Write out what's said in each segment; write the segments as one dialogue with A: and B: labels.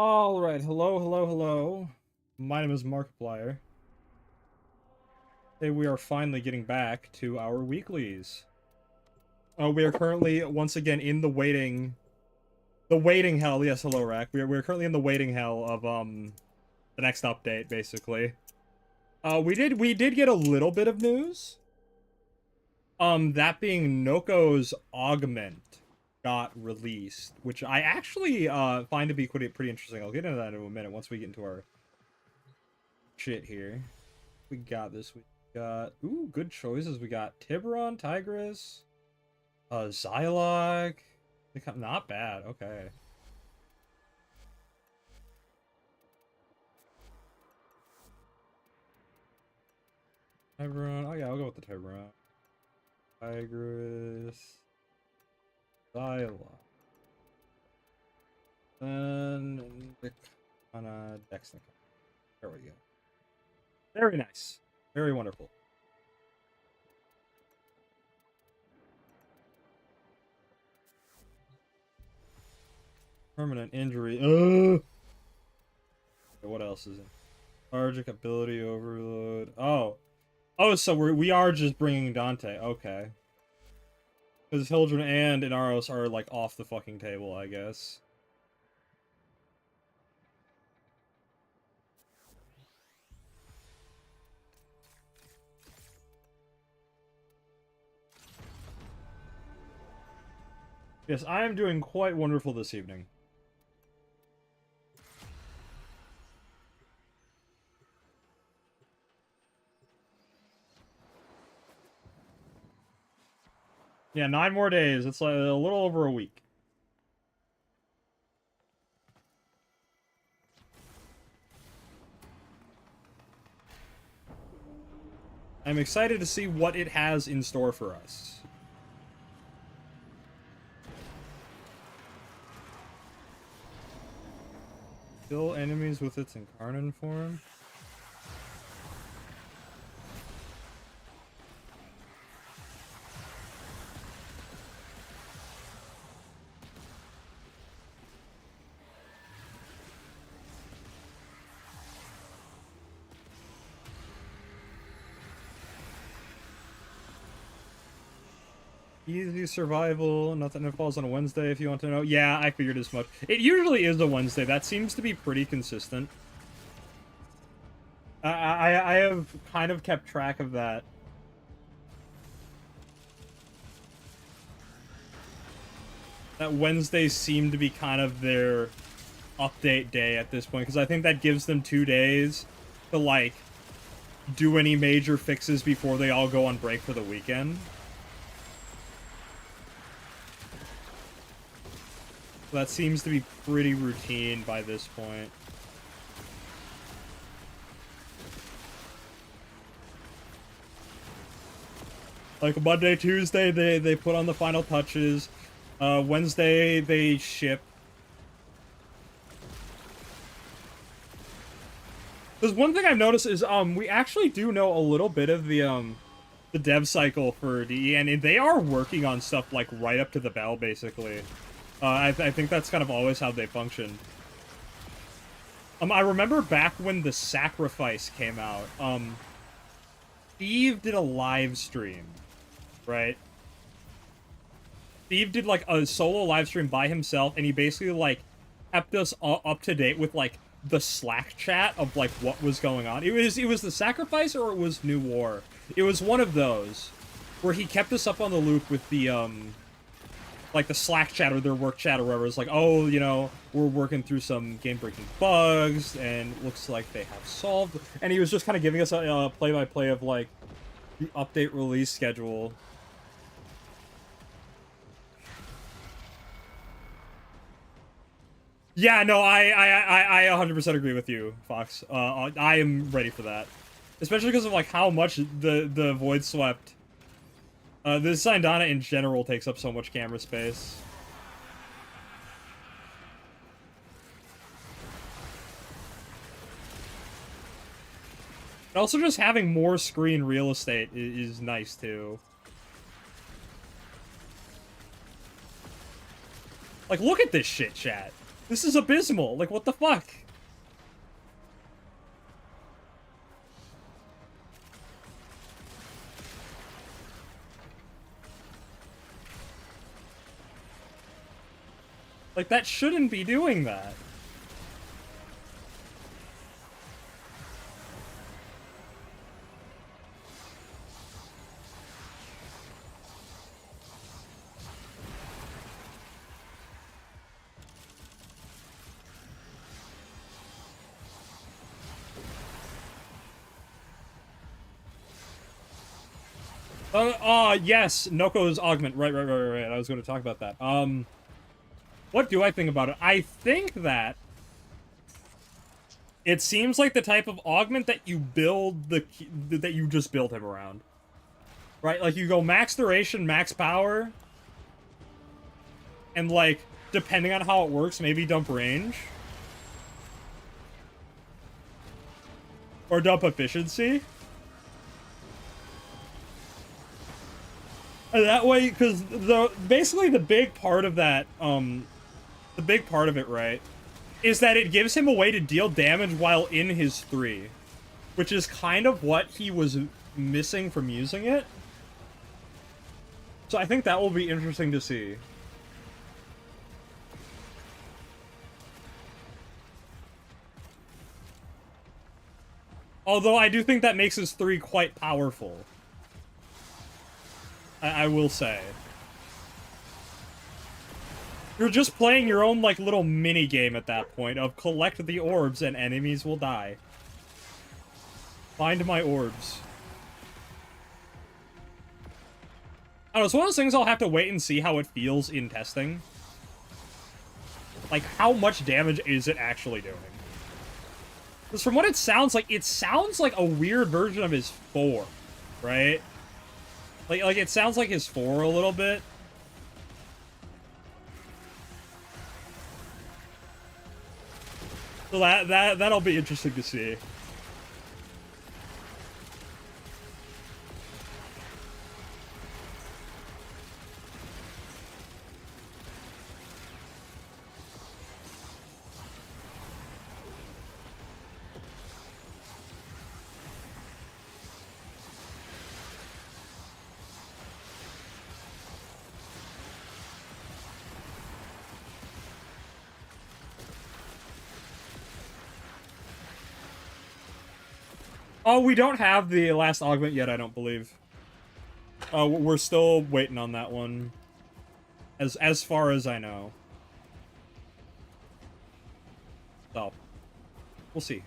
A: All right, hello, hello, hello. My name is Markiplier. Today we are finally getting back to our weeklies. We are currently once again in the waiting hell. Yes, hello, Rack. We're currently in the waiting hell of the next update, basically. We did get a little bit of news. That being Noko's Augment got released, which I actually find to be pretty interesting. I'll get into that in a minute once we get into our shit here. We got this. We got good choices. We got Tiburon, Tigris, Zylog. Not bad. Okay. Tiburon. Oh yeah, I'll go with the Tiburon. Tigris, Zylog, and Nikana Dexnica. There we go. Very nice. Very wonderful. Permanent injury. What else is it? Lethargic ability overload. Oh, so we are just bringing Dante. Okay. Because Hildren and Inaros are, like, off the fucking table, I guess. Yes, I am doing quite wonderful this evening. Yeah, 9 more days. It's like a little over a week. I'm excited to see what it has in store for us. Kill enemies with its incarnate form. Easy survival, nothing that falls on a Wednesday if you want to know. Yeah, I figured as much. It usually is a Wednesday. That seems to be pretty consistent. I have kind of kept track of that. That Wednesdays seem to be kind of their update day at this point, because I think that gives them 2 days to, like, do any major fixes before they all go on break for the weekend. So that seems to be pretty routine by this point. Like, Monday, Tuesday, they put on the final touches. Wednesday, they ship. Because one thing I've noticed is, we actually do know a little bit of the dev cycle for DE, and they are working on stuff, like, right up to the bell, basically. I think that's kind of always how they function. I remember back when the Sacrifice came out, Steve did a live stream, right? Steve did, like, a solo live stream by himself, and he basically, like, kept us up to date with, like, the Slack chat of, like, what was going on. It was the Sacrifice or it was New War. It was one of those where he kept us up on the loop with the, like, the Slack chat or their work chat or whatever. It's like, oh, you know, we're working through some game-breaking bugs, and it looks like they have solved. And he was just kind of giving us a play-by-play of, like, the update release schedule. Yeah, no, I 100% agree with you, Fox. I am ready for that. Especially because of, like, how much the Void Swept... the Syndana in general takes up so much camera space. And also, just having more screen real estate is nice, too. Like, look at this shit, chat. This is abysmal. Like, what the fuck? Like, that shouldn't be doing that. Yes, Noko's augment. Right. I was going to talk about that. What do I think about it? I think that it seems like the type of augment that you build that you just build him around. Right? Like, you go max duration, max power, and, like, depending on how it works, maybe dump range. Or dump efficiency. And that way, because basically the big part of that, the big part of it, right, is that it gives him a way to deal damage while in his 3. Which is kind of what he was missing from using it. So I think that will be interesting to see. Although I do think that makes his 3 quite powerful. I will say. You're just playing your own, like, little mini-game at that point of collect the orbs and enemies will die. Find my orbs. I don't know, it's one of those things I'll have to wait and see how it feels in testing. Like, how much damage is it actually doing? Because from what it sounds like a weird version of his 4, right? Like it sounds like his 4 a little bit. So that'll be interesting to see. Oh, we don't have the last augment yet, I don't believe. We're still waiting on that one. As far as I know. So, we'll see.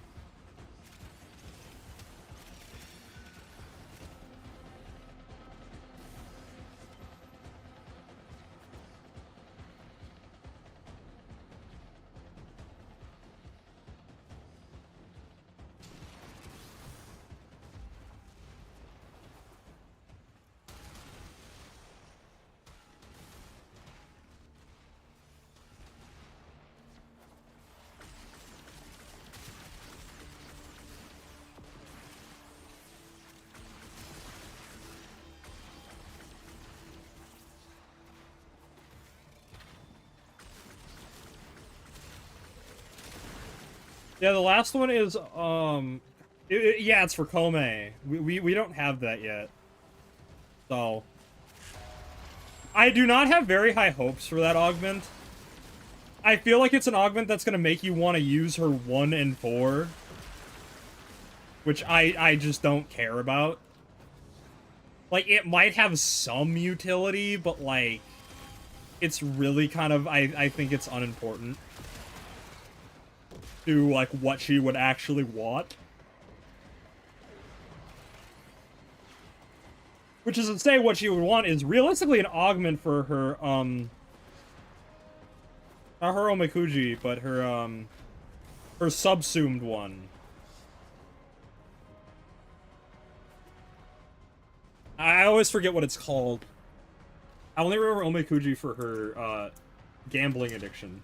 A: Yeah, the last one is, yeah, it's for Kome. We don't have that yet. So. I do not have very high hopes for that augment. I feel like it's an augment that's gonna make you want to use her 1 and 4. Which I just don't care about. Like, it might have some utility, but, like, it's really kind of, I think it's unimportant to, like, what she would actually want. Which is to say, what she would want is realistically an augment for her, not her Omikuji, but her subsumed one. I always forget what it's called. I only remember Omikuji for her, gambling addiction.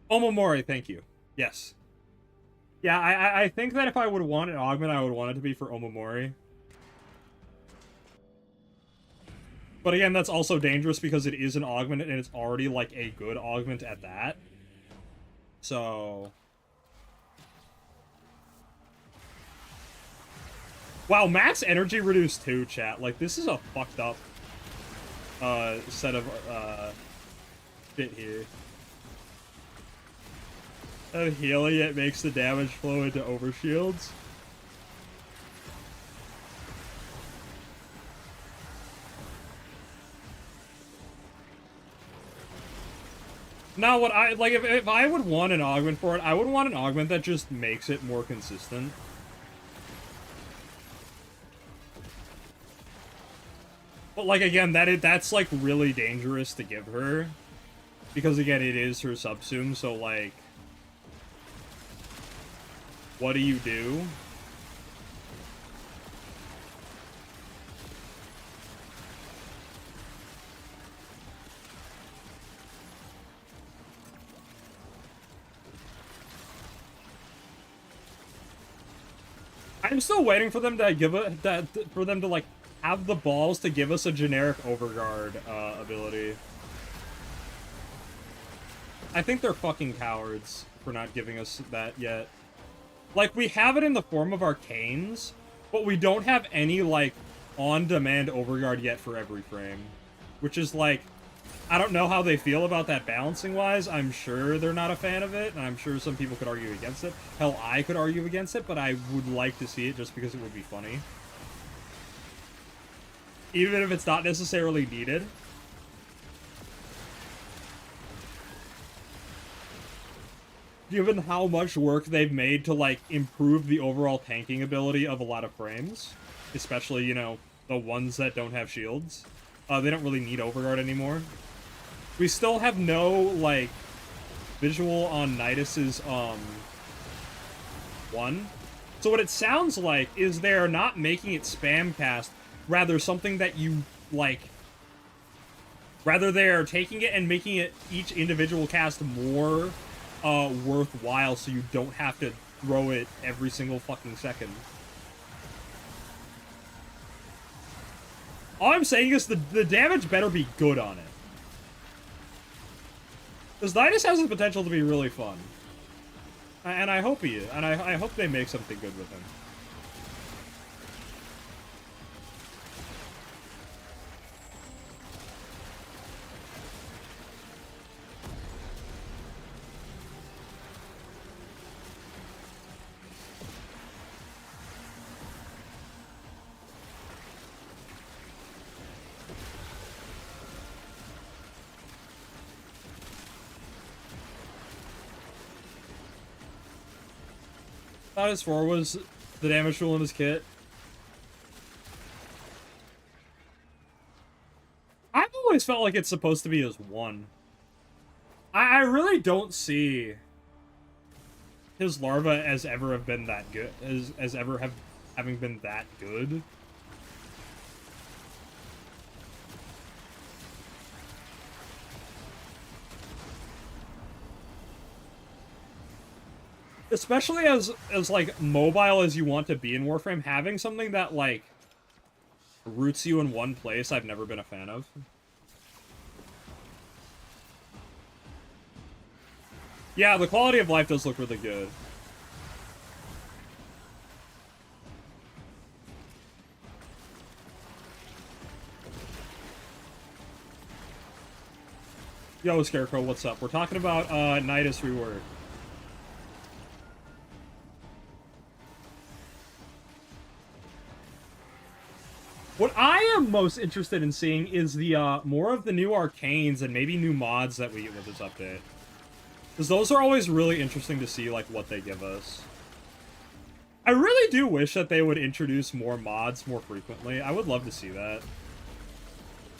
A: Omomori, thank you. Yes. Yeah, I think that if I would want an augment, I would want it to be for Omamori. But again, that's also dangerous because it is an augment and it's already like a good augment at that. So... Wow, max energy reduced too, chat. Like, this is a fucked up set of shit here. And healing it makes the damage flow into overshields. Now, what I like, if I would want an augment for it, I would want an augment that just makes it more consistent. But like again, that's like really dangerous to give her, because again, it is her subsume. So like, what do you do? I'm still waiting for them to give it for them to like have the balls to give us a generic overguard ability. I think they're fucking cowards for not giving us that yet. Like, we have it in the form of arcanes, but we don't have any like on-demand overguard yet for every frame, which is like, I don't know how they feel about that balancing-wise. I'm sure they're not a fan of it, and I'm sure some people could argue against it. Hell, I could argue against it, but I would like to see it just because it would be funny. Even if it's not necessarily needed. Given how much work they've made to, like, improve the overall tanking ability of a lot of frames, especially, you know, the ones that don't have shields, they don't really need overguard anymore. We still have no, like, visual on Nidus's, one. So what it sounds like is they're not making it spam cast, rather something that you, like... Rather they're taking it and making it, each individual cast more, worthwhile, so you don't have to throw it every single fucking second. All I'm saying is the damage better be good on it. Because Nidus has the potential to be really fun. And I hope he is. And I hope they make something good with him. Thought his 4 was the damage tool in his kit. I've always felt like it's supposed to be his 1. I really don't see his larva as ever have been that good, as ever having been that good. Especially as like mobile as you want to be in Warframe, having something that like roots you in one place, I've never been a fan of. Yeah, the quality of life does look really good. Yo, Scarecrow, what's up? We're talking about Nidus rework. What I am most interested in seeing is the more of the new arcanes and maybe new mods that we get with this update. Because those are always really interesting to see, like, what they give us. I really do wish that they would introduce more mods more frequently. I would love to see that.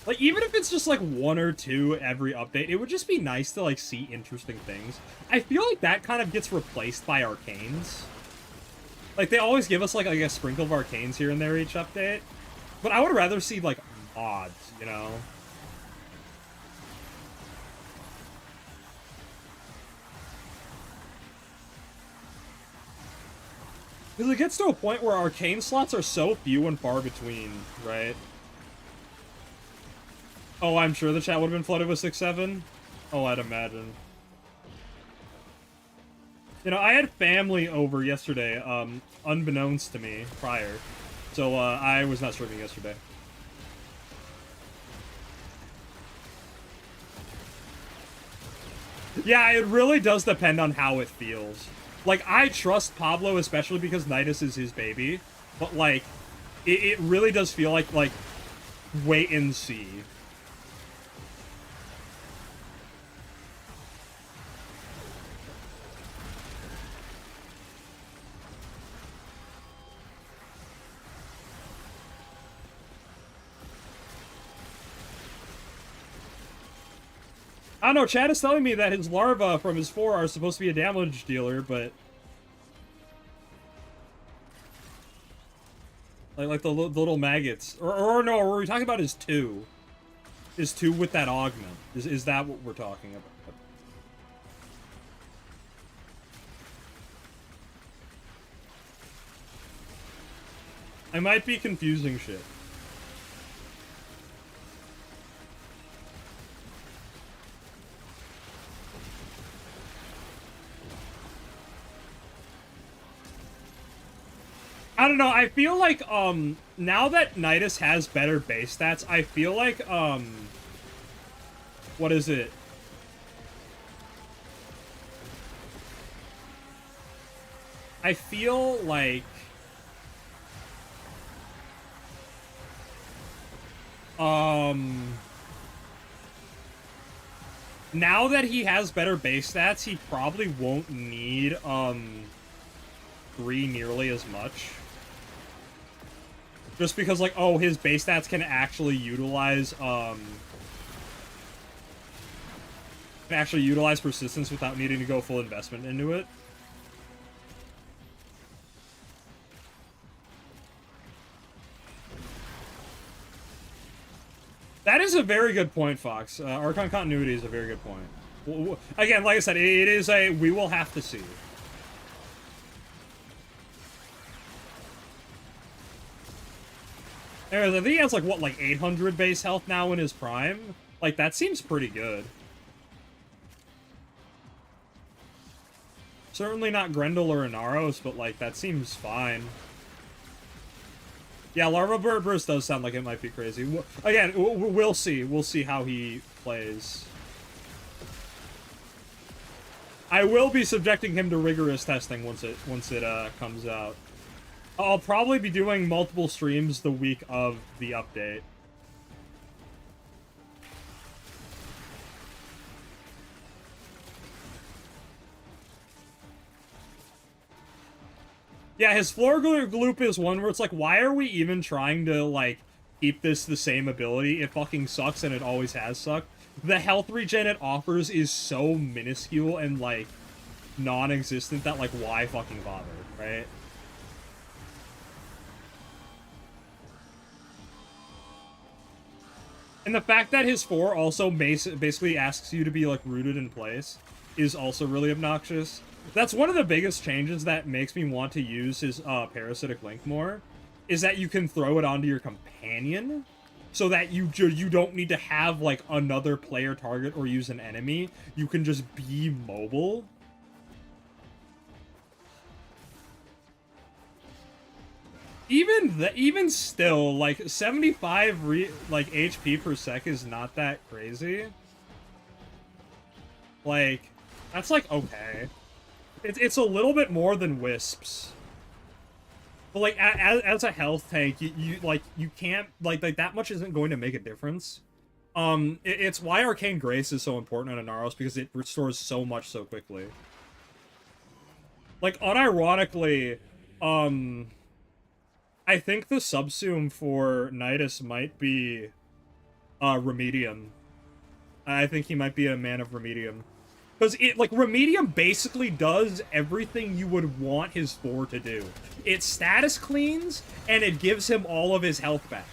A: Like, even if it's just, like, 1 or 2 every update, it would just be nice to, like, see interesting things. I feel like that kind of gets replaced by arcanes. Like, they always give us, like a sprinkle of arcanes here and there each update. But I would rather see, like, mods, you know? Because it gets to a point where arcane slots are so few and far between, right? Oh, I'm sure the chat would have been flooded with 6-7. Oh, I'd imagine. You know, I had family over yesterday, unbeknownst to me prior. So, I was not streaming yesterday. Yeah, it really does depend on how it feels. Like, I trust Pablo, especially because Nidus is his baby. But, like, it really does feel like, wait and see. I don't know, Chad is telling me that his larvae from his 4 are supposed to be a damage dealer, but... Like the little maggots. Or no, were we talking about his 2? His 2 with that augment. Is that what we're talking about? I might be confusing shit. I don't know, I feel like, now that Nidus has better base stats, I feel like, what is it? I feel like... Now that he has better base stats, he probably won't need, 3 nearly as much. Just because, like, oh, his base stats can actually utilize, persistence without needing to go full investment into it. That is a very good point, Fox. Archon continuity is a very good point. Again, like I said, it is a we will have to see. Anyways, I think he has, like, what, like 800 base health now in his prime? Like, that seems pretty good. Certainly not Grendel or Inaros, but, like, that seems fine. Yeah, Larva Burst does sound like it might be crazy. Again, we'll see. We'll see how he plays. I will be subjecting him to rigorous testing once it comes out. I'll probably be doing multiple streams the week of the update. Yeah, his floor gloop is one where it's like, why are we even trying to, like, keep this the same ability? It fucking sucks and it always has sucked. The health regen it offers is so minuscule and, like, non-existent that, like, why fucking bother, right? And the fact that his 4 also basically asks you to be, like, rooted in place is also really obnoxious. That's one of the biggest changes that makes me want to use his Parasitic Link more, is that you can throw it onto your companion, so that you don't need to have, like, another player target or use an enemy. You can just be mobile. Even still, like, 75 HP per sec is not that crazy. Like, that's, like, okay. It's a little bit more than Wisps. But, like, as a health tank, you can't, like, that much isn't going to make a difference. It's why Arcane Grace is so important on Inaros, because it restores so much so quickly. Like, unironically, I think the subsume for Nidus might be, Remedium. I think he might be a man of Remedium. Because, Remedium basically does everything you would want his 4 to do. It status cleans, and it gives him all of his health back.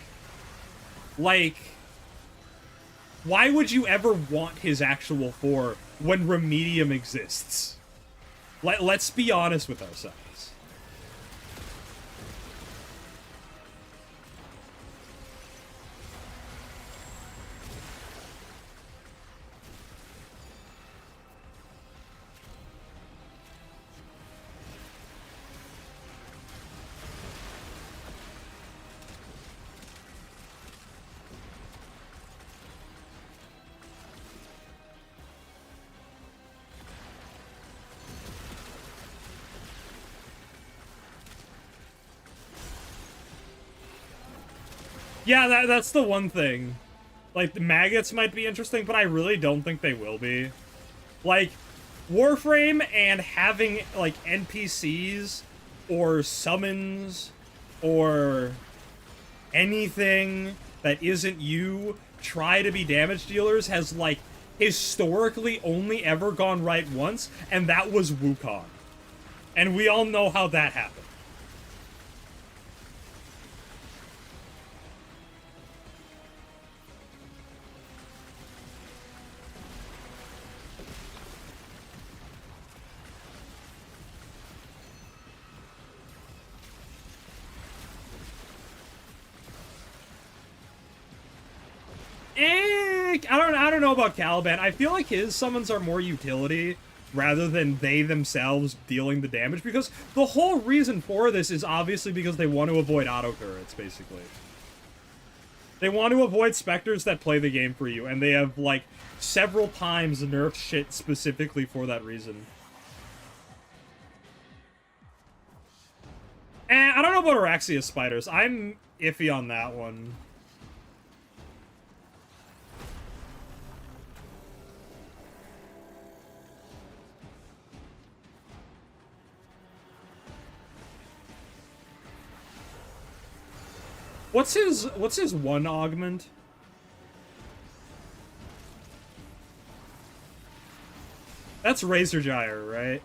A: Like, why would you ever want his actual 4 when Remedium exists? Let's be honest with ourselves. Yeah, that's the one thing. Like, the maggots might be interesting, but I really don't think they will be. Like, Warframe and having, like, NPCs or summons or anything that isn't you try to be damage dealers has, like, historically only ever gone right once, and that was Wukong. And we all know how that happened. I don't know about Caliban. I feel like his summons are more utility rather than they themselves dealing the damage, because the whole reason for this is obviously because they want to avoid auto turrets, basically. They want to avoid specters that play the game for you, and they have, like, several times nerfed shit specifically for that reason. And I don't know about Araxia spiders. I'm iffy on that one. What's his one augment? That's Razor Gyre, right?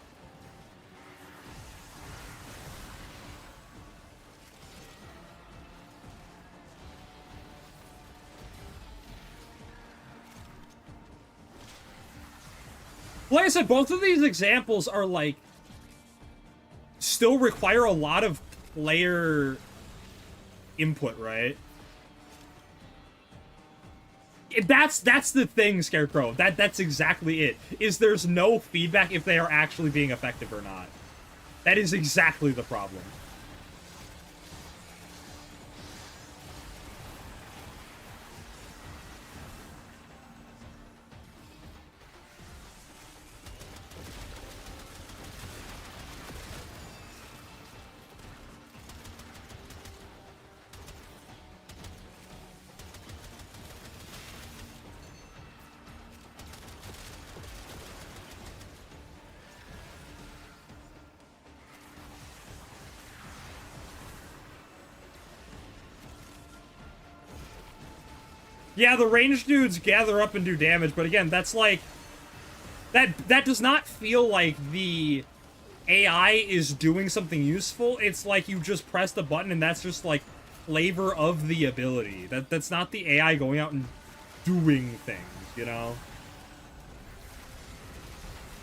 A: Like I said, both of these examples are, like, still require a lot of player input, right? That's the thing, Scarecrow. That's exactly it. Is there's no feedback if they are actually being effective or not. That is exactly the problem. Yeah, the ranged dudes gather up and do damage, but again, that's like... That does not feel like the AI is doing something useful. It's like you just press the button and that's just, like, flavor of the ability. That's not the AI going out and doing things, you know?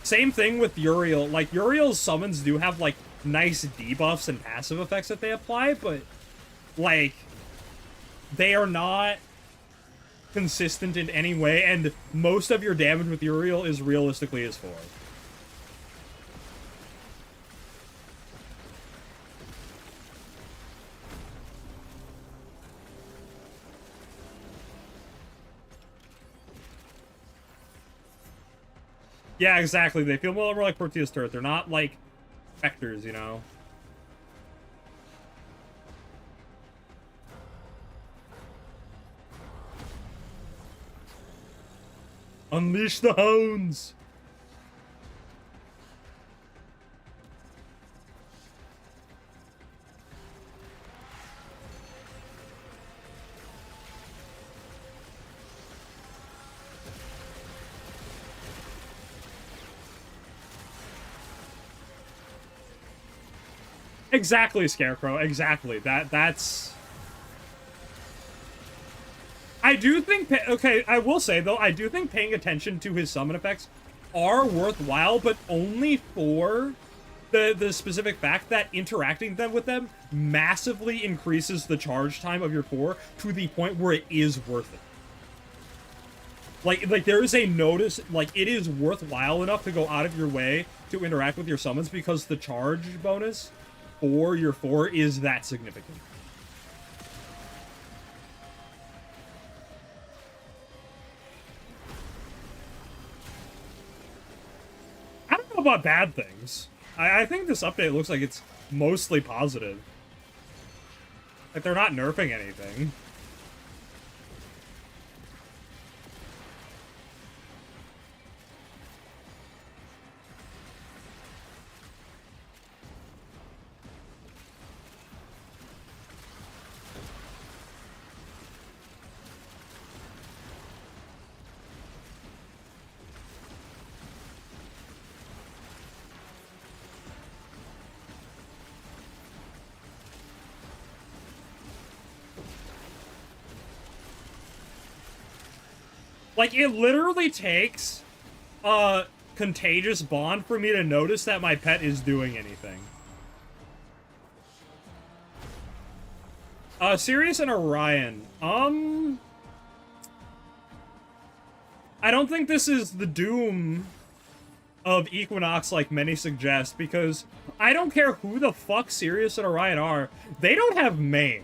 A: Same thing with Uriel. Like, Uriel's summons do have, like, nice debuffs and passive effects that they apply, but, like, they are not consistent in any way, and most of your damage with Uriel is realistically his 4. Yeah, exactly. They feel more like Proteus turret. They're not, like, vectors, you know? Unleash the hounds! Exactly, Scarecrow. Exactly. That's... I do think... Okay, I will say, though, I do think paying attention to his summon effects are worthwhile, but only for the specific fact that interacting with them massively increases the charge time of your 4 to the point where it is worth it. Like there is a notice, like, it is worthwhile enough to go out of your way to interact with your summons because the charge bonus for your 4 is that significant. I don't know about bad things. I think this update looks like it's mostly positive. Like, they're not nerfing anything. Like, it literally takes a contagious bond for me to notice that my pet is doing anything. Sirius and Orion. I don't think this is the doom of Equinox like many suggest, because I don't care who the fuck Sirius and Orion are, they don't have MAME.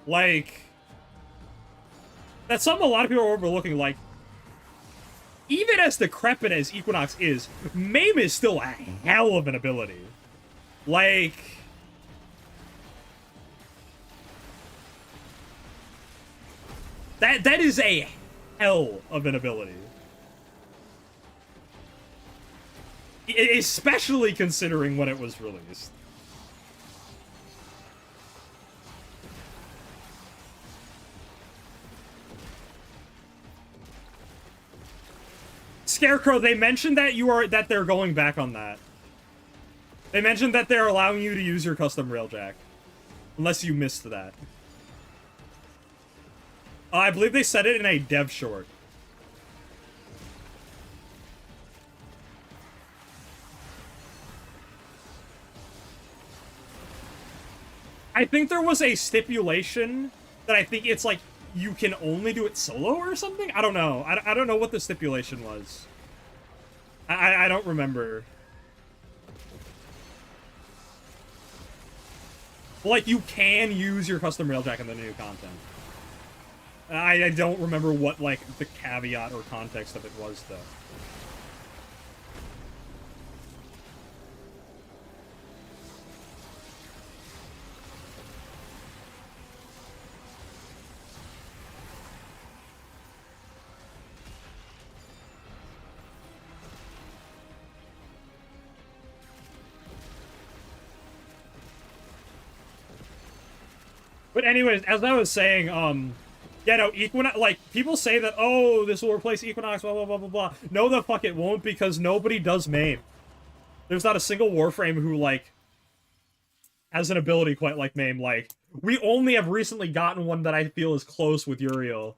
A: Like, that's something a lot of people are overlooking. Like, even as decrepit as Equinox is, MAME is still a hell of an ability. Like, that is a hell of an ability. Especially considering when it was released. Scarecrow, they mentioned that they're going back on that. They mentioned that they're allowing you to use your custom railjack. Unless you missed that. I believe they said it in a dev short. I think there was a stipulation that I think it's like you can only do it solo or something? I don't know. I don't know what the stipulation was. I don't remember. Like, you can use your custom railjack in the new content. I don't remember what, like, the caveat or context of it was, though. But anyways, as I was saying, yeah, no, Equinox, like, people say that, oh, this will replace Equinox, blah, blah, blah, blah, blah. No, the fuck it won't, because nobody does MAME. There's not a single Warframe who, like, has an ability quite like MAME. Like, we only have recently gotten one that I feel is close with Uriel.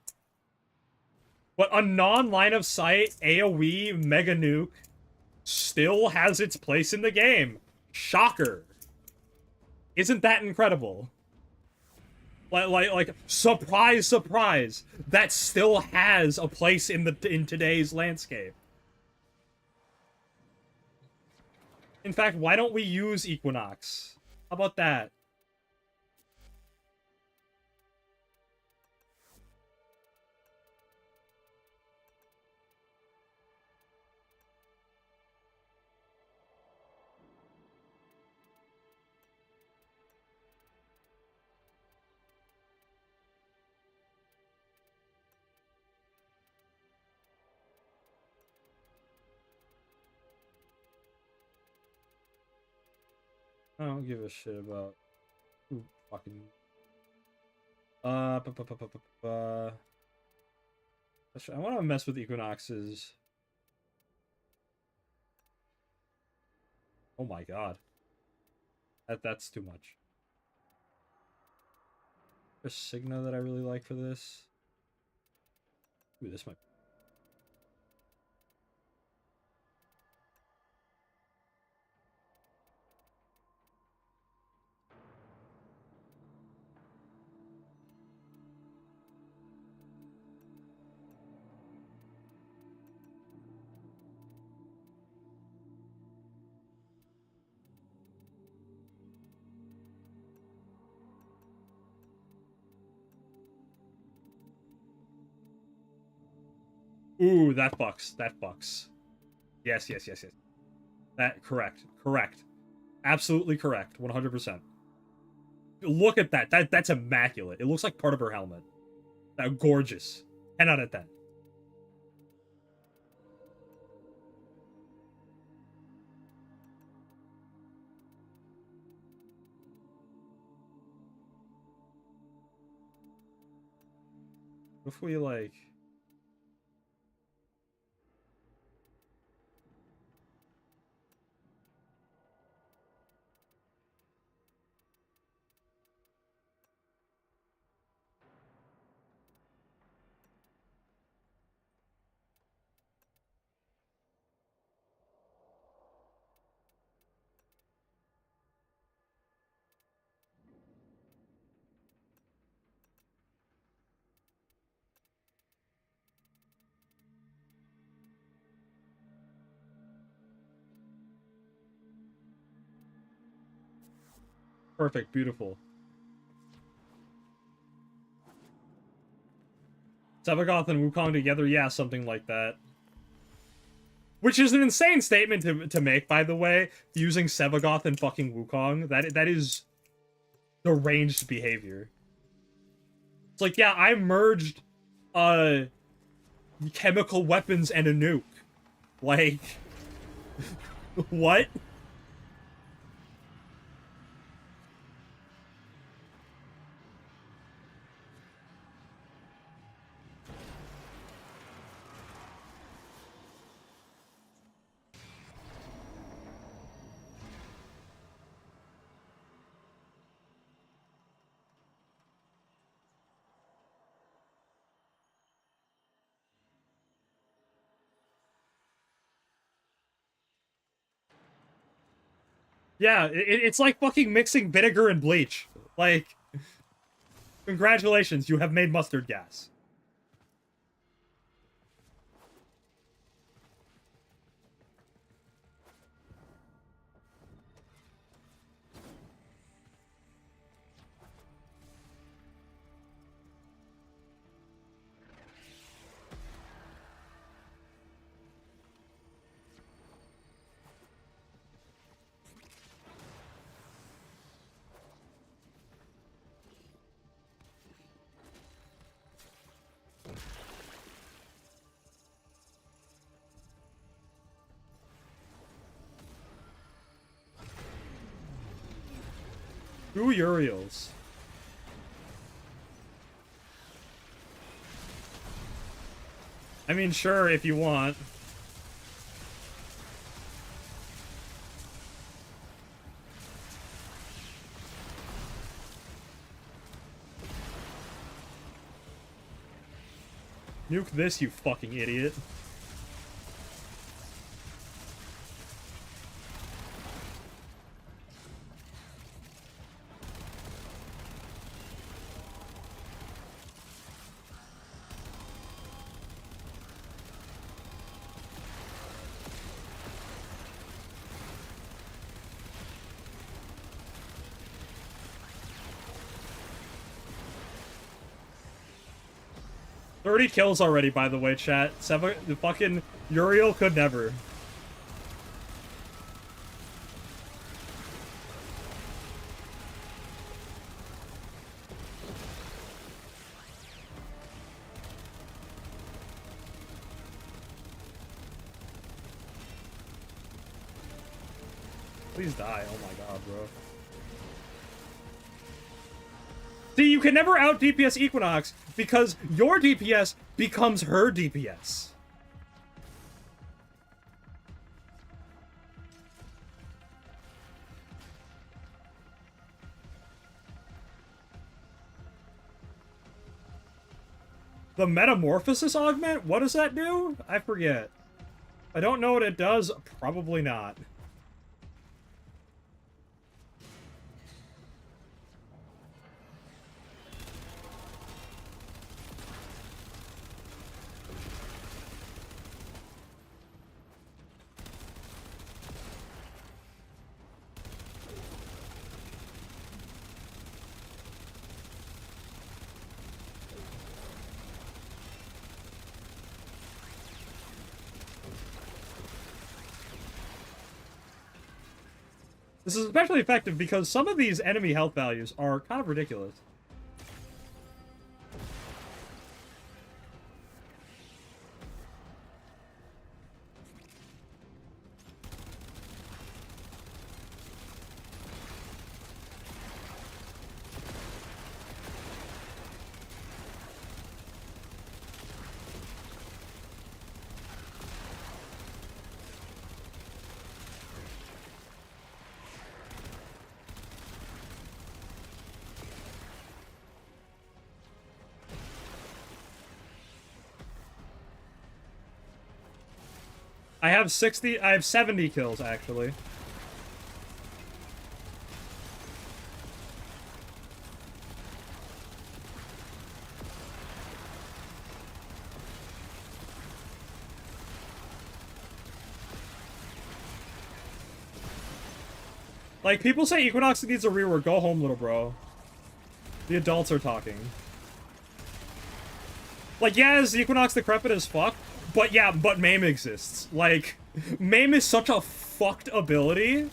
A: But a non-line-of-sight AoE Mega Nuke still has its place in the game. Shocker. Isn't that incredible? Like, surprise, surprise. That still has a place in today's landscape. In fact, why don't we use Equinox? How about that? I don't give a shit about who fucking. I want to mess with Equinoxes. Oh my god. That's too much. There's Signa that I really like for this. Ooh, this might. Ooh, that fucks. That fucks. Yes, yes, yes, yes. That correct. Correct. Absolutely correct. 100%. Look at that. That's immaculate. It looks like part of her helmet. That gorgeous. 10 out of 10. If we like Perfect, beautiful. Sevagoth and Wukong together, yeah, something like that. Which is an insane statement to make, by the way, using Sevagoth and fucking Wukong. That is deranged behavior. It's like, yeah, I merged chemical weapons and a nuke. Like, what? Yeah, it's like fucking mixing vinegar and bleach. Like, congratulations, you have made mustard gas. Two Uriels. I mean, sure, if you want. Nuke this, you fucking idiot. "30 kills already, by the way, chat. The fucking Uriel could never." Please die. Oh my god, bro. See, you can never out DPS Equinox because your DPS becomes her DPS. The Metamorphosis Augment? What does that do? I forget. I don't know what it does. Probably not. This is especially effective because some of these enemy health values are kind of ridiculous. I have 70 kills, actually. Like, people say Equinox needs a rework. Go home, little bro. The adults are talking. Like, yeah, is Equinox decrepit as fuck? But yeah, but MAME exists. Like, MAME is such a fucked ability.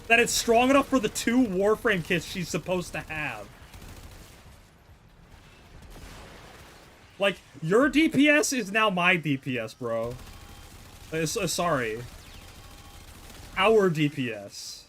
A: That it's strong enough for the 2 Warframe kits she's supposed to have. Like, your DPS is now my DPS, bro. Sorry. Our DPS.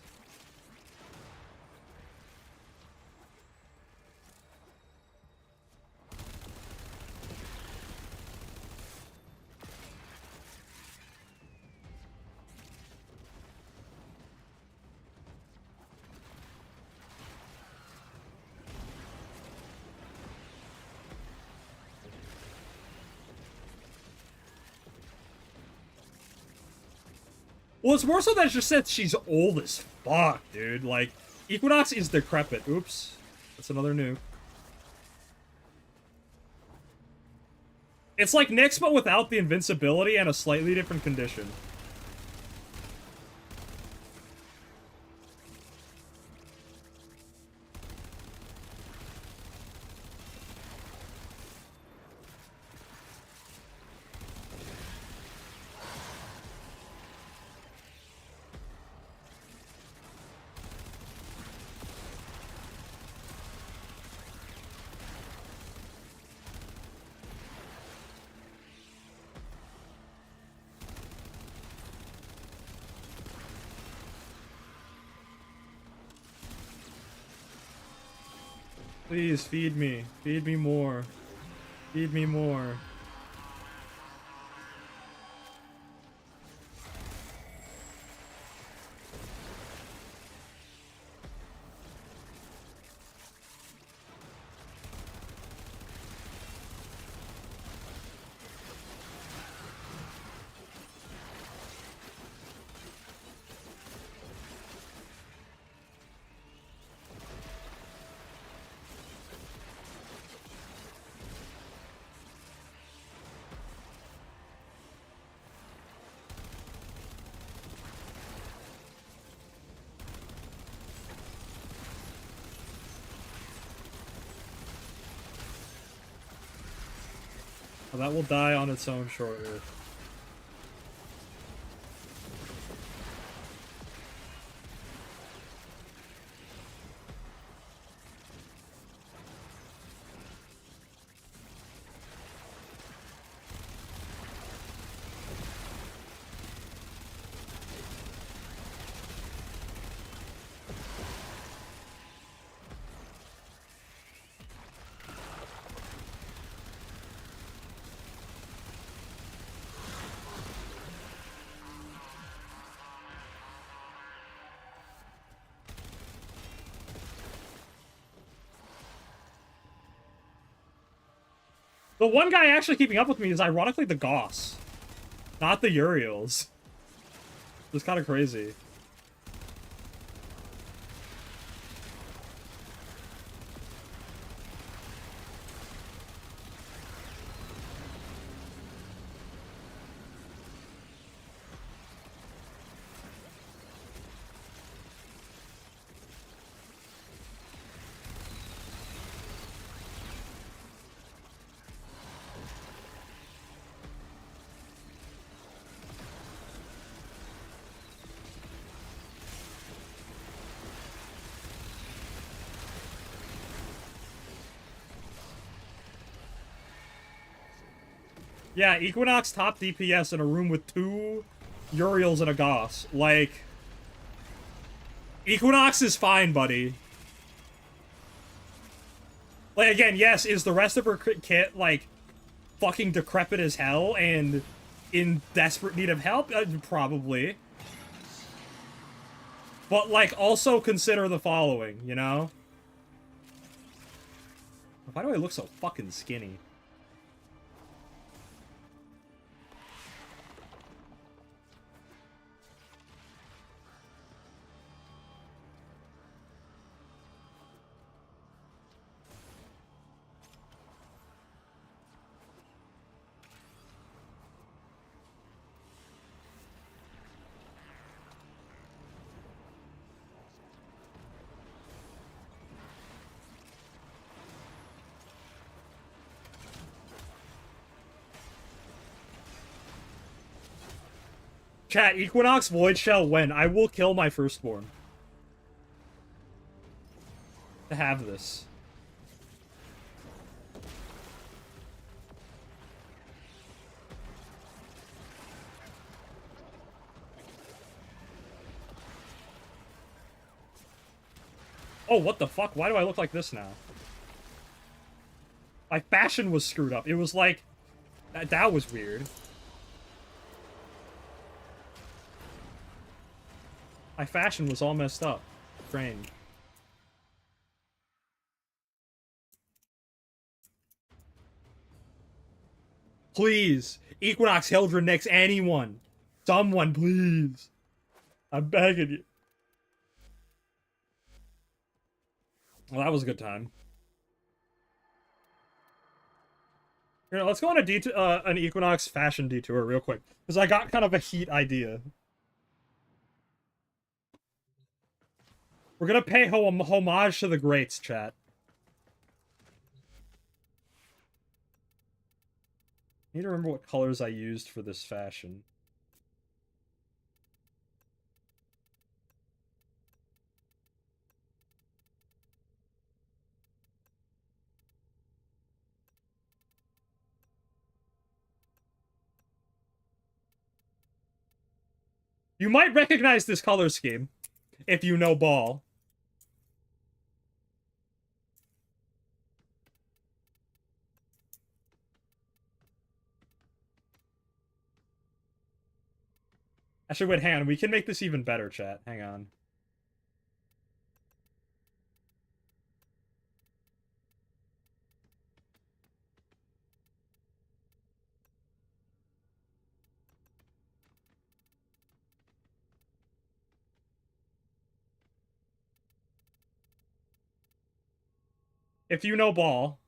A: Well, it's more so that just said she's old as fuck, dude. Like, Equinox is decrepit. Oops. That's another nuke. It's like Nyx, but without the invincibility and a slightly different condition. Please, feed me. Feed me more. Feed me more. Oh, that will die on its own shortly. The one guy actually keeping up with me is ironically the Goss, not the Uriels. It's kind of crazy. Yeah, Equinox top DPS in a room with 2 Uriels and a Goss. Like, Equinox is fine, buddy. Like, again, yes, is the rest of her kit, like, fucking decrepit as hell and in desperate need of help? Probably. But, like, also consider the following, you know? Why do I look so fucking skinny? Chat, Equinox Void Shell when? I will kill my firstborn. To have this. Oh, what the fuck? Why do I look like this now? My fashion was screwed up. It was like... That was weird. My fashion was all messed up. Strange. Please. Equinox, Hildra, Nyx, anyone. Someone, please. I'm begging you. Well, that was a good time. Here, let's go on an Equinox fashion detour real quick. Because I got kind of a heat idea. We're gonna pay homage to the greats, chat. I need to remember what colors I used for this fashion. You might recognize this color scheme if you know ball. Actually, wait, hang on. We can make this even better, chat. Hang on. If you know ball.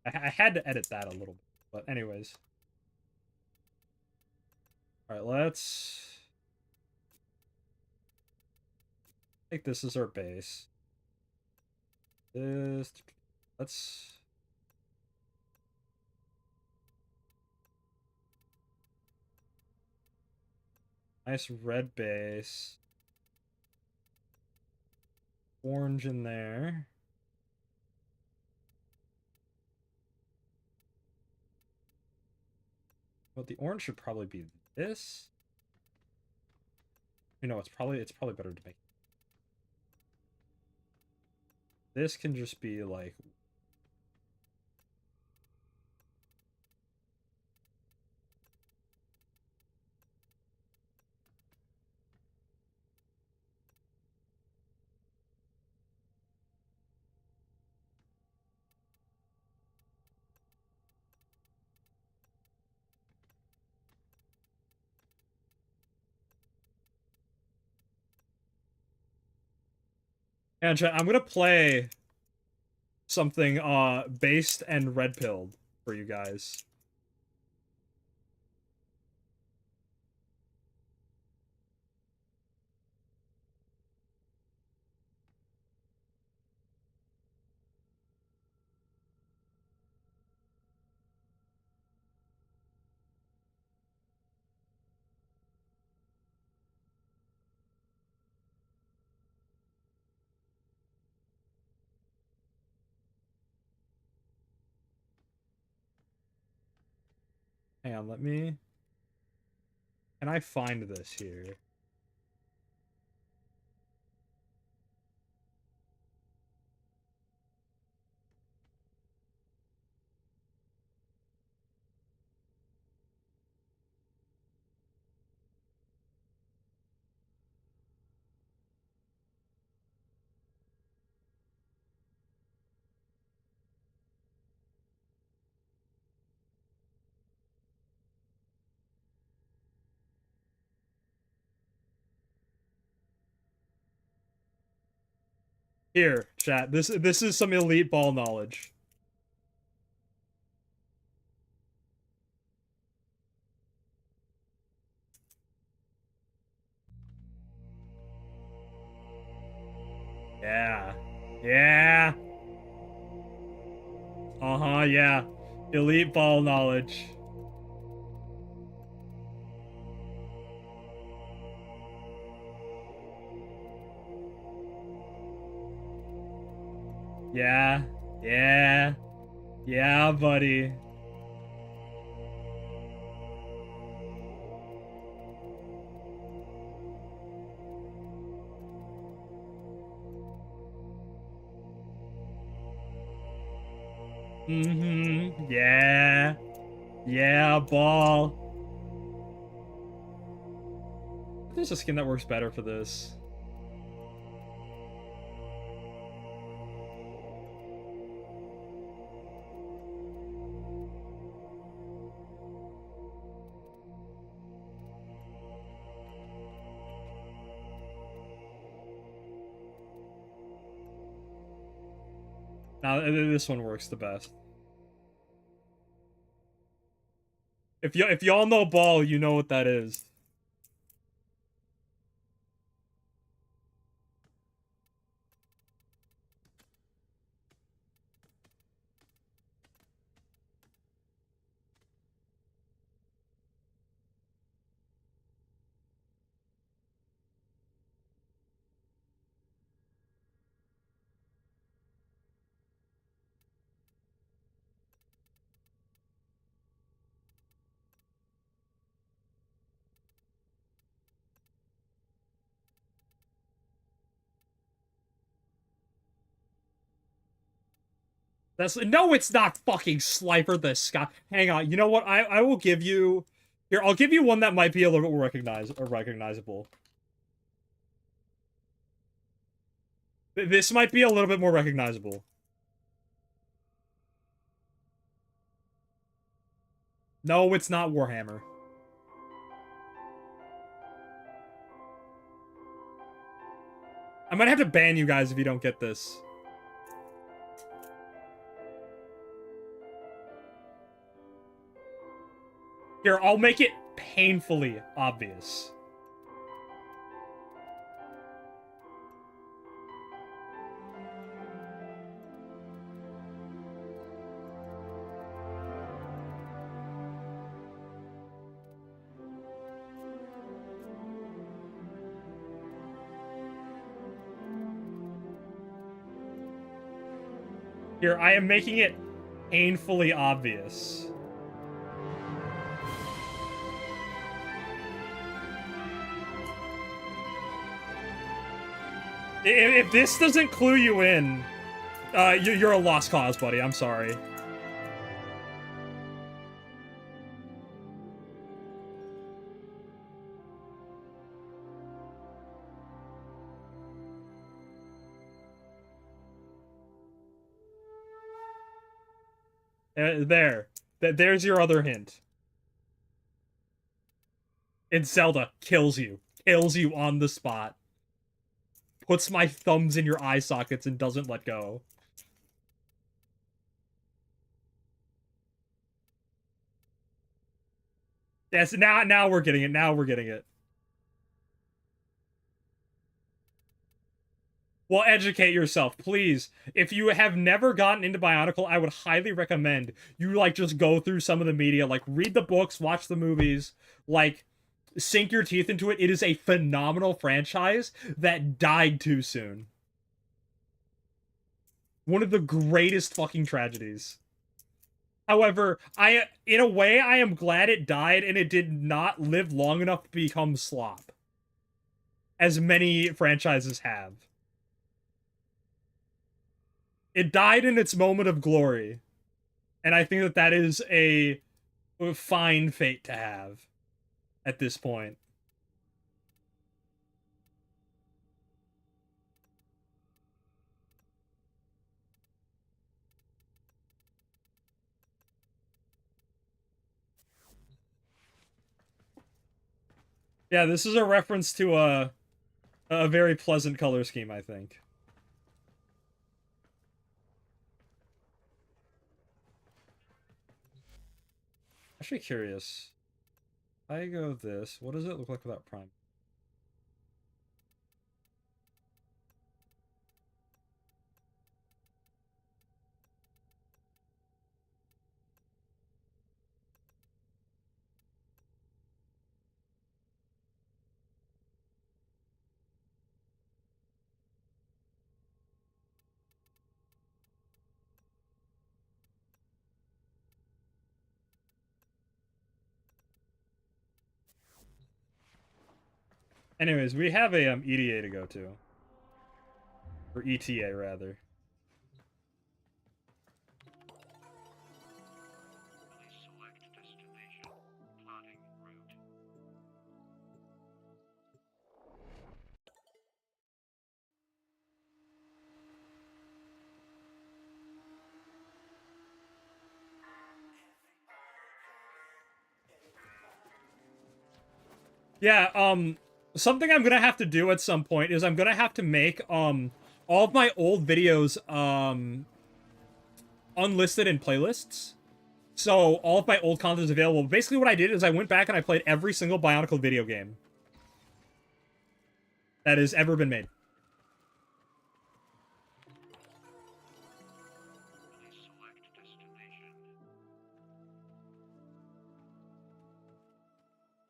A: I had to edit that a little bit. But anyways. Alright, let's... take this as our base. This... let's... nice red base. Orange in there. Well, the orange should probably be this. You know, it's probably better to make. This can just be like... and I'm gonna play something based and red pilled for you guys. Hang on, let me... can I find this here? Here, chat. This is some elite ball knowledge. Yeah. Yeah. Uh-huh, yeah. Elite ball knowledge. Yeah. Yeah. Yeah, buddy. Mm-hmm. Yeah. Yeah, ball. There's a skin that works better for this. Now, this one works the best. If y'all know ball, you know what that is. That's no, it's not fucking Slifer the Sky. Hang on, you know what? I will give you here. I'll give you one that might be a little bit more recognizable. This might be a little bit more recognizable. No, it's not Warhammer. I might have to ban you guys if you don't get this. Here, I'll make it painfully obvious. Here, I am making it painfully obvious. If this doesn't clue you in, you're a lost cause, buddy. I'm sorry. There. There's your other hint. And Zelda kills you. Kills you on the spot. Puts my thumbs in your eye sockets and doesn't let go. Yes, now we're getting it. Now we're getting it. Well, educate yourself, please. If you have never gotten into Bionicle, I would highly recommend you, like, just go through some of the media, like, read the books, watch the movies, like, sink your teeth into it. It is a phenomenal franchise that died too soon. One of the greatest fucking tragedies. However, in a way, I am glad it died and it did not live long enough to become slop. As many franchises have. It died in its moment of glory. And I think that that is a fine fate to have at this point. Yeah, this is a reference to a very pleasant color scheme, I think. Actually curious. I go this. What does it look like without Prime? Anyways, we have a EDA to go to. Or ETA, rather. Yeah, something I'm gonna have to do at some point is I'm gonna have to make, all of my old videos, unlisted in playlists. So all of my old content is available. Basically what I did is I went back and I played every single Bionicle video game that has ever been made.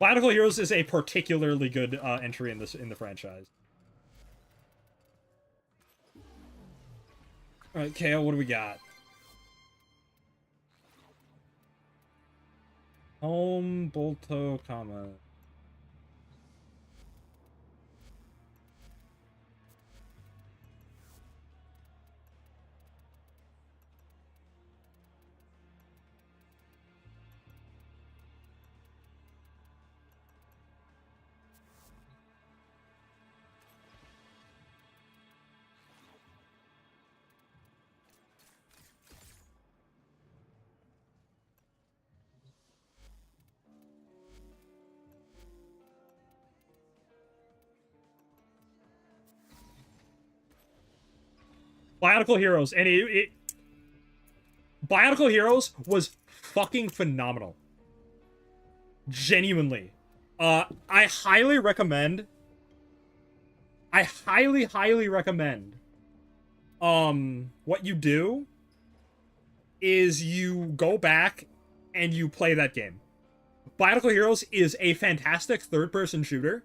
A: Bionicle Heroes is a particularly good entry in the franchise. All right, KO, what do we got? Home Bolto, comma. Bionicle Heroes, and Bionicle Heroes was fucking phenomenal. Genuinely. I highly recommend. I highly recommend. What you do is you go back and you play that game. Bionicle Heroes is a fantastic third-person shooter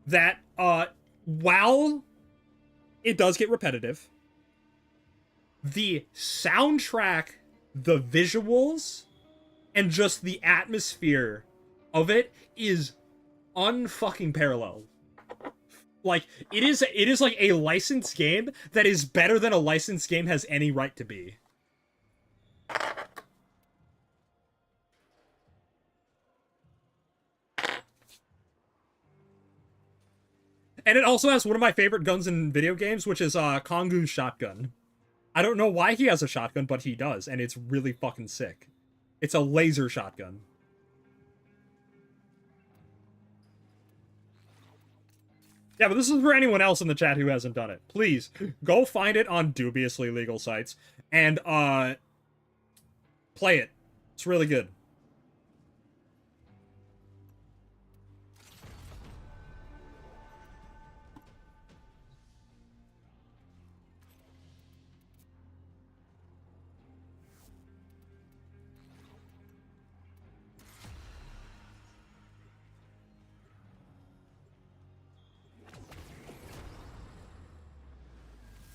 A: that, while it does get repetitive, the soundtrack, the visuals, and just the atmosphere of it is unfucking paralleled. Like, it is like a licensed game that is better than a licensed game has any right to be. And it also has one of my favorite guns in video games, which is Kongu's shotgun. I don't know why he has a shotgun, but he does, and it's really fucking sick. It's a laser shotgun. Yeah, but this is for anyone else in the chat who hasn't done it. Please, go find it on dubiously legal sites, and, play it. It's really good.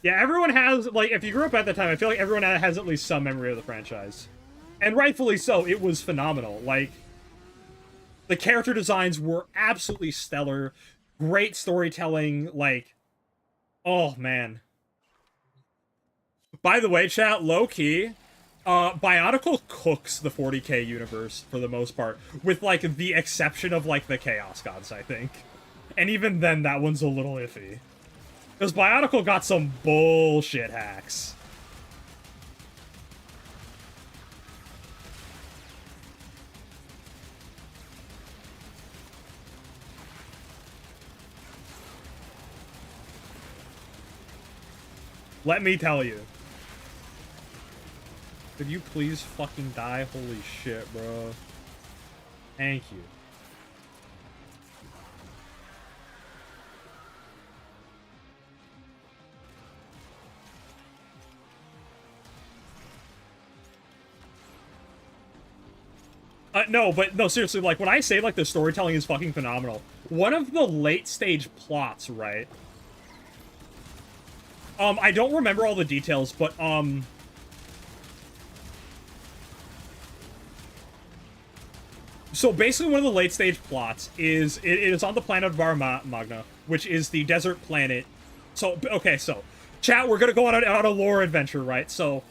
A: Yeah, everyone has, like, if you grew up at the time, I feel like everyone has at least some memory of the franchise. And rightfully so, it was phenomenal. Like, the character designs were absolutely stellar. Great storytelling, like, oh, man. By the way, chat, low-key, Bionicle cooks the 40k universe for the most part, with, like, the exception of, like, the Chaos Gods, I think. And even then, that one's a little iffy. Because Bionicle got some bullshit hacks. Let me tell you. Could you please fucking die? Holy shit, bro. Thank you. No, but no, seriously, like, when I say, like, the storytelling is fucking phenomenal, one of the late-stage plots, right? I don't remember all the details, but, so basically one of the late-stage plots is, it is on the planet of Magna, which is the desert planet. So, okay, so, chat, we're gonna go on a lore adventure, right? So,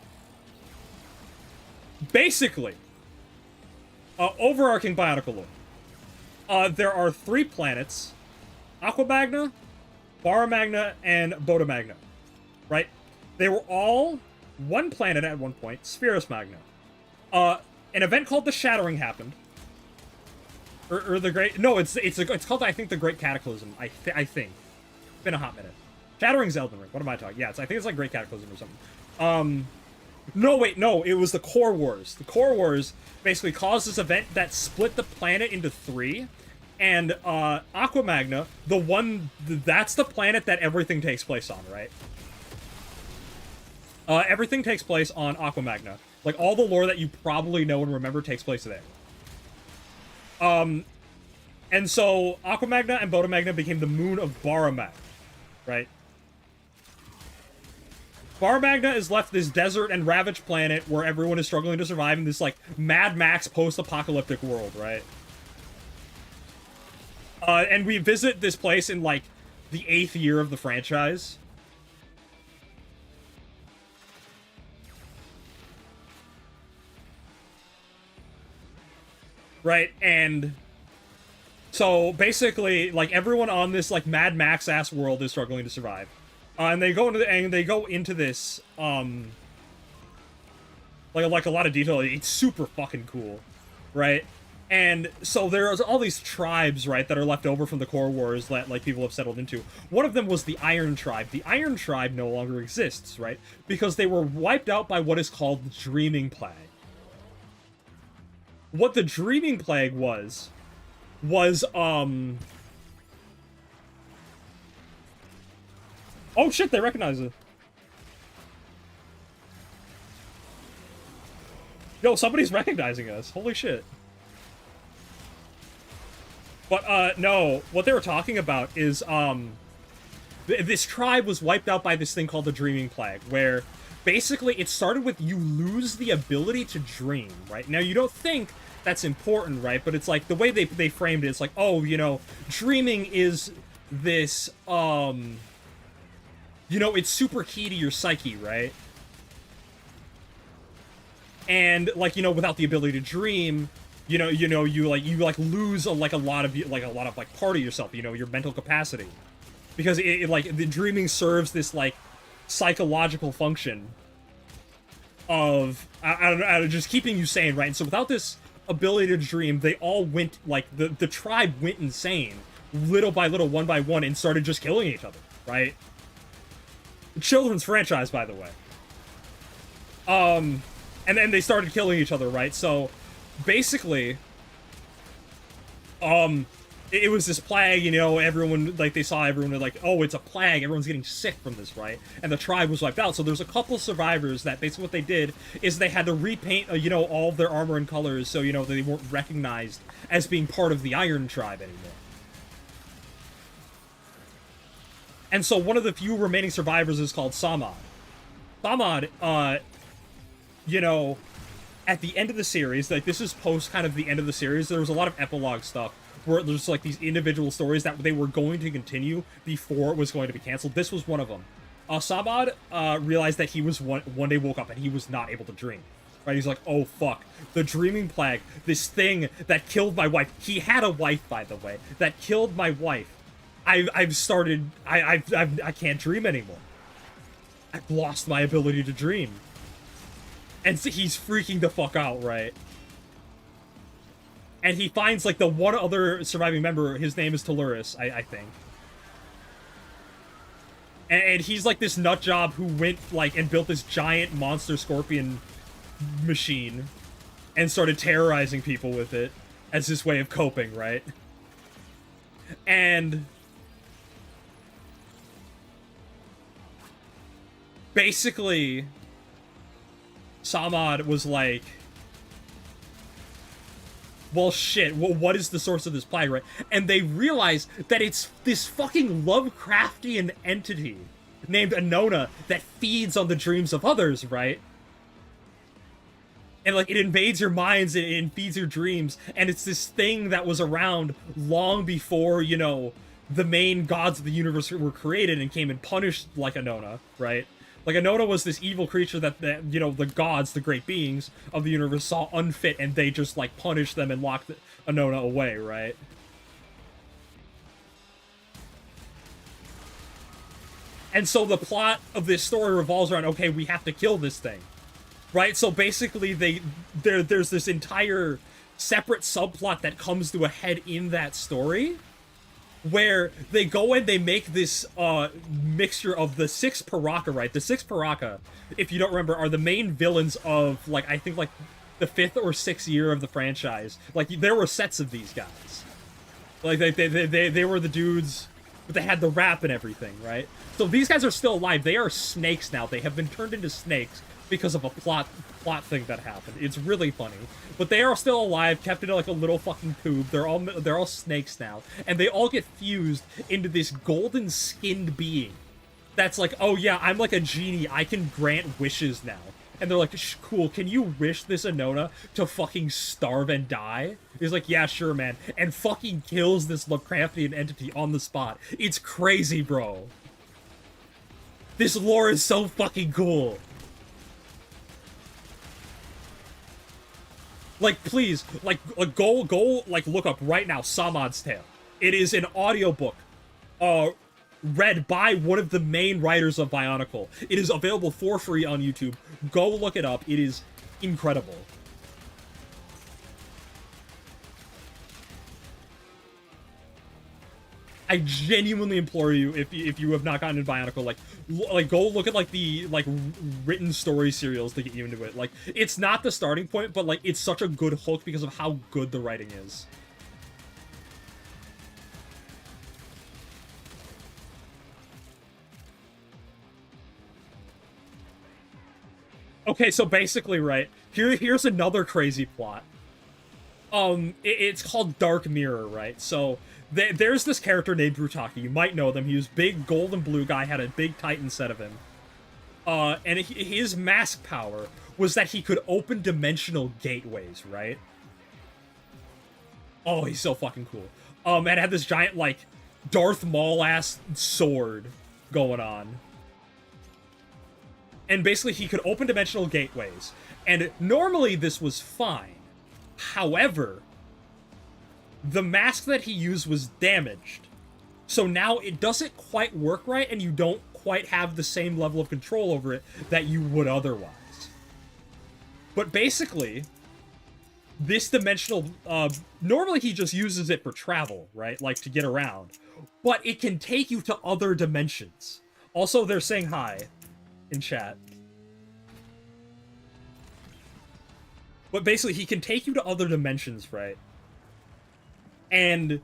A: basically, overarching Biotica lore. There are 3 planets: Aqua Magna, Bara Magna, and Boda Magna. Right? They were all one planet at one point, Spherus Magna. An event called the Shattering happened. Or the Great... No, it's called, I think, the Great Cataclysm. I think. It's been a hot minute. Shattering's Elden Ring. What am I talking? Yeah, I think it's like Great Cataclysm or something. No, wait, no. It was the Core Wars. The Core Wars basically caused this event that split the planet into 3. And, Aqua Magna, that's the planet that everything takes place on, right? Everything takes place on Aqua Magna. Like, all the lore that you probably know and remember takes place there. And so, Aqua Magna and Boda Magna became the moon of Bara Magna, right? Bara Magna is left this desert and ravaged planet where everyone is struggling to survive in this, like, Mad Max post-apocalyptic world, right? And we visit this place in, like, the 8th year of the franchise. Right, and so basically, like, everyone on this, like, Mad Max ass world is struggling to survive. And they go into this, like a lot of detail. It's super fucking cool, right? And so there's all these tribes, right, that are left over from the Core Wars that, like, people have settled into. One of them was the Iron Tribe. The Iron Tribe no longer exists, right? Because they were wiped out by what is called the Dreaming Plague. What the Dreaming Plague was, oh shit, they recognize it. Yo, somebody's recognizing us. Holy shit. But, no, what they were talking about is, this tribe was wiped out by this thing called the Dreaming Plague, where basically it started with you lose the ability to dream, right? Now, you don't think that's important, right? But it's like, the way they framed it, it's like, oh, you know, dreaming is this, you know, it's super key to your psyche, right? And, like, you know, without the ability to dream, you lose a lot of part of yourself, you know, your mental capacity, because it like, the dreaming serves this, like, psychological function of I don't know, just keeping you sane, right? And so without this ability to dream, they all went, like, the tribe went insane, little by little, one by one, and started just killing each other, right? Children's franchise, by the way. And then they started killing each other, right? So basically, it was this plague, you know, everyone, like, they saw everyone, like, oh, it's a plague, everyone's getting sick from this, right? And the tribe was wiped out. So there's a couple survivors that basically what they did is they had to repaint, you know, all of their armor and colors so, you know, they weren't recognized as being part of the Iron Tribe anymore. And so one of the few remaining survivors is called Samad. Samad, you know, at the end of the series, like, this is post kind of the end of the series, there was a lot of epilogue stuff where there's, like, these individual stories that they were going to continue before it was going to be canceled. This was one of them. Samad realized that he was one day woke up and he was not able to dream. Right? He's like, oh fuck, the Dreaming Plague, this thing that killed my wife. He had a wife, by the way, that killed my wife. I can't dream anymore. I've lost my ability to dream. And so he's freaking the fuck out, right? And he finds, like, the one other surviving member, his name is Telluris, I think. And he's, like, this nutjob who went, like, and built this giant monster scorpion machine and started terrorizing people with it as his way of coping, right? And basically, Samad was like, well, shit, what is the source of this plague, right? And they realize that it's this fucking Lovecraftian entity named Anona that feeds on the dreams of others, right? And, like, it invades your minds and feeds your dreams, and it's this thing that was around long before, you know, the main gods of the universe were created and came and punished, like, Anona, right? Like, Anona was this evil creature that, you know, the gods, the great beings of the universe saw unfit, and they just, like, punished them and locked Anona away, right? And so the plot of this story revolves around, okay, we have to kill this thing, right? So basically, there's this entire separate subplot that comes to a head in that story, where they go and they make this mixture of the six Paraka, right? The six Paraka, if you don't remember, are the main villains of, like, I think, like, the 5th or 6th year of the franchise. Like, there were sets of these guys. Like, they were the dudes, but they had the rap and everything, right? So these guys are still alive. They are snakes now. They have been turned into snakes because of a plot thing that happened. It's really funny. But they are still alive, kept in like a little fucking cube. They're all snakes now. And they all get fused into this golden skinned being. That's like, oh yeah, I'm like a genie. I can grant wishes now. And they're like, cool, can you wish this Anona to fucking starve and die? He's like, yeah, sure, man. And fucking kills this Lovecraftian entity on the spot. It's crazy, bro. This lore is so fucking cool. Like, please, like go, like, look up right now, Samad's Tale. It is an audiobook, read by one of the main writers of Bionicle. It is available for free on YouTube. Go look it up. It is incredible. I genuinely implore you, if you have not gotten into Bionicle, like go look at like the written story serials to get you into it. Like, it's not the starting point, but like it's such a good hook because of how good the writing is. Okay, so basically, right, here's another crazy plot. It's called Dark Mirror, right? So there's this character named Brutaki. You might know them. He was big, gold and blue guy, had a big titan set of him. And his mask power was that he could open dimensional gateways, right? Oh, he's so fucking cool. And had this giant, like, Darth Maul-ass sword going on. And basically, he could open dimensional gateways. And normally, this was fine. However, the mask that he used was damaged. So now it doesn't quite work right, and you don't quite have the same level of control over it that you would otherwise. But basically, this dimensional... normally he just uses it for travel, right? Like, to get around. But it can take you to other dimensions. Also, they're saying hi in chat. But basically, he can take you to other dimensions, right? And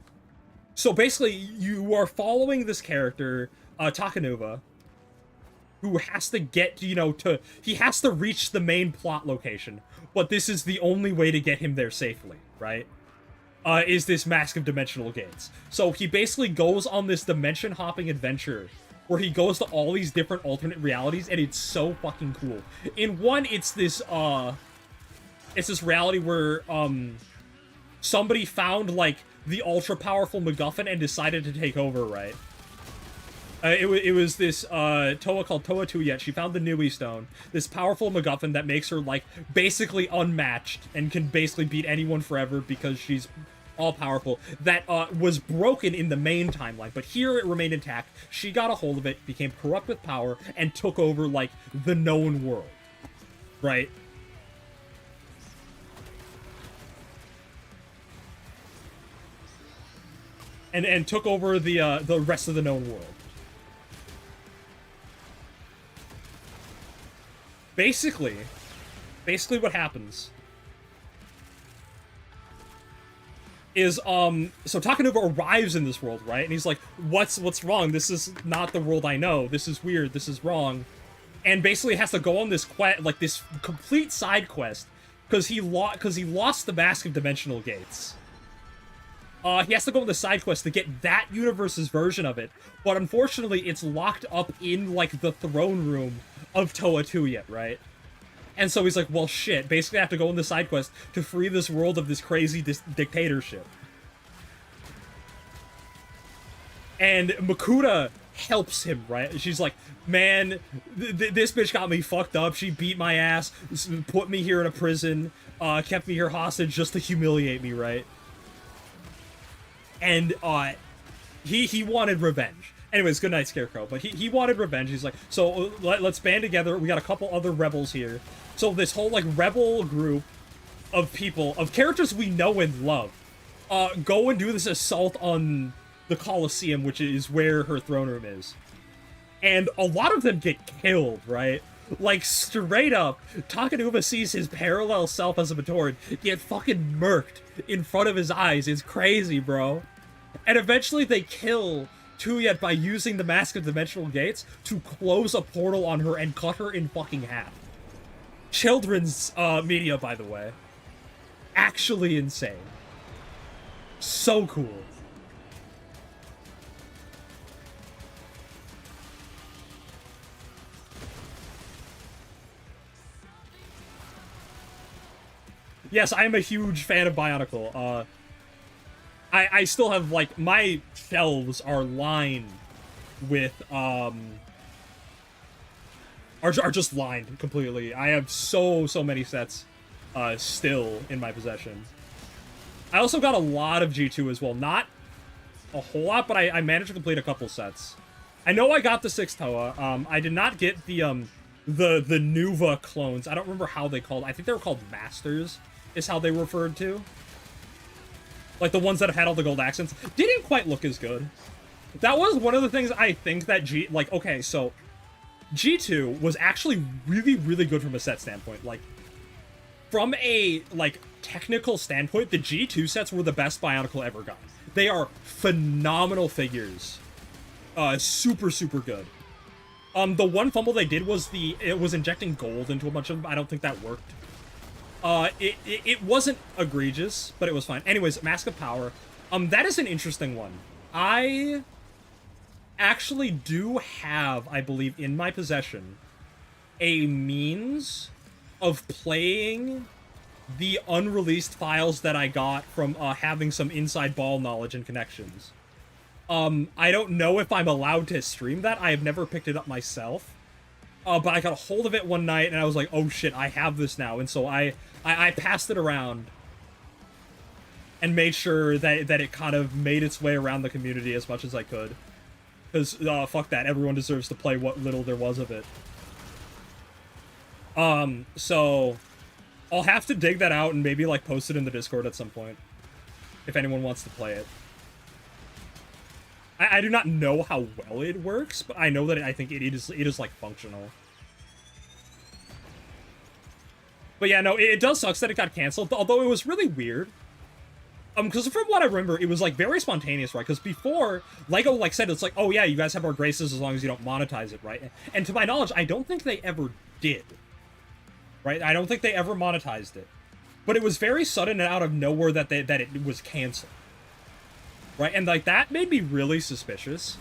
A: so basically, you are following this character, Takanuva, who has to get, you know, he has to reach the main plot location, but this is the only way to get him there safely, right? Is this Mask of Dimensional Gates. So he basically goes on this dimension-hopping adventure where he goes to all these different alternate realities, and it's so fucking cool. In one, it's this reality where, somebody found, like, the ultra-powerful MacGuffin and decided to take over, right? It was this, Toa called Toa Tuyet. She found the Nui Stone, this powerful MacGuffin that makes her, like, basically unmatched and can basically beat anyone forever because she's all-powerful, that, was broken in the main timeline, but here it remained intact. She got a hold of it, became corrupt with power, and took over, like, the known world, right? And took over the rest of the known world. Basically, basically what happens is so Takenova arrives in this world, right? And he's like, what's wrong? This is not the world I know. This is weird. This is wrong. And basically has to go on this quest, like this complete side quest, because he lost the Mask of Dimensional Gates. He has to go on the side quest to get that universe's version of it, but unfortunately it's locked up in like the throne room of Toa Tuyet, right? And so he's like, well, shit, basically I have to go on the side quest to free this world of this crazy dictatorship. And Makuta helps him, right? She's like, man, this bitch got me fucked up. She beat my ass, put me here in a prison, kept me here hostage just to humiliate me, right? And he wanted revenge. Anyways, good night, Scarecrow. But he wanted revenge. He's like, so let's band together. We got a couple other rebels here. So this whole like rebel group of people, of characters we know and love, go and do this assault on the Colosseum, which is where her throne room is. And a lot of them get killed, right? Like, straight up, Takenova sees his parallel self as a Matoran get fucking murked in front of his eyes. It's crazy, bro. And eventually they kill Tuyet by using the Mask of Dimensional Gates to close a portal on her and cut her in fucking half. Children's media, by the way. Actually insane. So cool. Yes, I am a huge fan of Bionicle. I still have, like, my shelves are lined with, are just lined completely. I have so many sets, still in my possession. I also got a lot of G2 as well. Not a whole lot, but I managed to complete a couple sets. I know I got the 6 Toa. I did not get the Nuva clones. I don't remember how they called. I think they were called Masters, is how they referred to. Like, the ones that have had all the gold accents. Didn't quite look as good. That was one of the things I think that okay, so G2 was actually really good from a set standpoint. Like, from a, like, technical standpoint, the G2 sets were the best Bionicle ever got. They are phenomenal figures. Super good. The one fumble they did was it was injecting gold into a bunch of them. I don't think that worked. It wasn't egregious, but it was fine. Anyways, Mask of Power. That is an interesting one. I actually do have, I believe, in my possession, a means of playing the unreleased files that I got from having some inside ball knowledge and connections. I don't know if I'm allowed to stream that. I have never picked it up myself. But I got a hold of it one night, and I was like, oh shit, I have this now. And so I passed it around and made sure that it kind of made its way around the community as much as I could. Because, fuck that, everyone deserves to play what little there was of it. So I'll have to dig that out and maybe, like, post it in the Discord at some point. If anyone wants to play it. I do not know how well it works, but I know that I think it is like, functional. But yeah, no, it does suck that it got canceled, although it was really weird. Because from what I remember, it was, like, very spontaneous, right? Because before, LEGO, like, said, it's like, oh yeah, you guys have our graces as long as you don't monetize it, right? And to my knowledge, I don't think they ever did. Right? I don't think they ever monetized it. But it was very sudden and out of nowhere that it was canceled. Right, and, like, that made me really suspicious.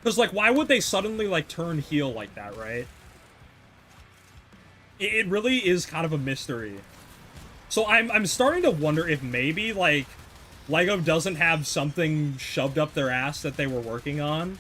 A: Because, like, why would they suddenly, like, turn heel like that, right? It really is kind of a mystery. So I'm starting to wonder if maybe, like, LEGO doesn't have something shoved up their ass that they were working on.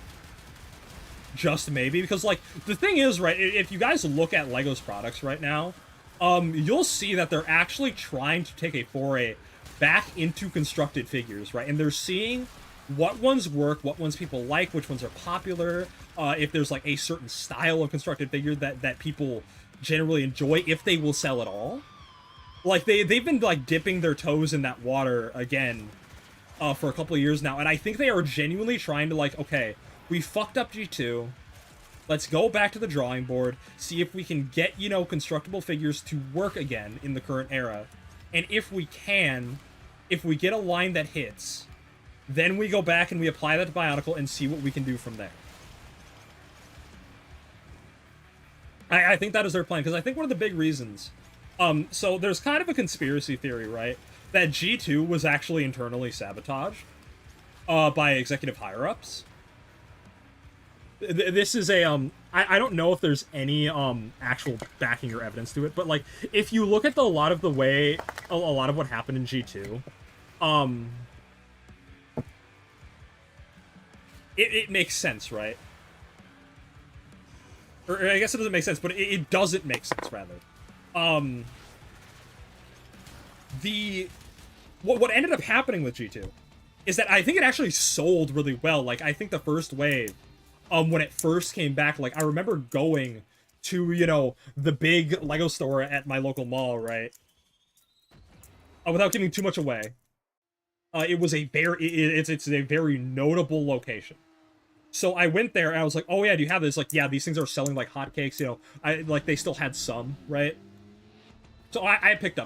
A: Just maybe. Because, like, the thing is, right, if you guys look at LEGO's products right now, you'll see that they're actually trying to take a foray back into constructed figures, right? And they're seeing what ones work, what ones people like, which ones are popular, if there's, like, a certain style of constructed figure that people generally enjoy, if they will sell at all. Like, they've been, like, dipping their toes in that water again for a couple of years now, and I think they are genuinely trying to, like, okay, we fucked up G2, Let's go back to the drawing board, see if we can get, you know, constructible figures to work again in the current era. And if we can, if we get a line that hits, then we go back and we apply that to Bionicle and see what we can do from there. I think that is their plan, because I think one of the big reasons... so there's kind of a conspiracy theory, right? That G2 was actually internally sabotaged by executive higher-ups. This is a, I don't know if there's any, actual backing or evidence to it, but, like, if you look at a lot of what happened in G2, it makes sense, right? Or I guess it doesn't make sense, but it doesn't make sense, rather. What ended up happening with G2 is that I think it actually sold really well. Like, I think the first wave, when it first came back, like, I remember going to, you know, the big LEGO store at my local mall, right? Without giving too much away. It was a very, it's a very notable location. So I went there and I was like, oh yeah, do you have this? Like, yeah, these things are selling like hotcakes, you know. Like, they still had some, right? So I picked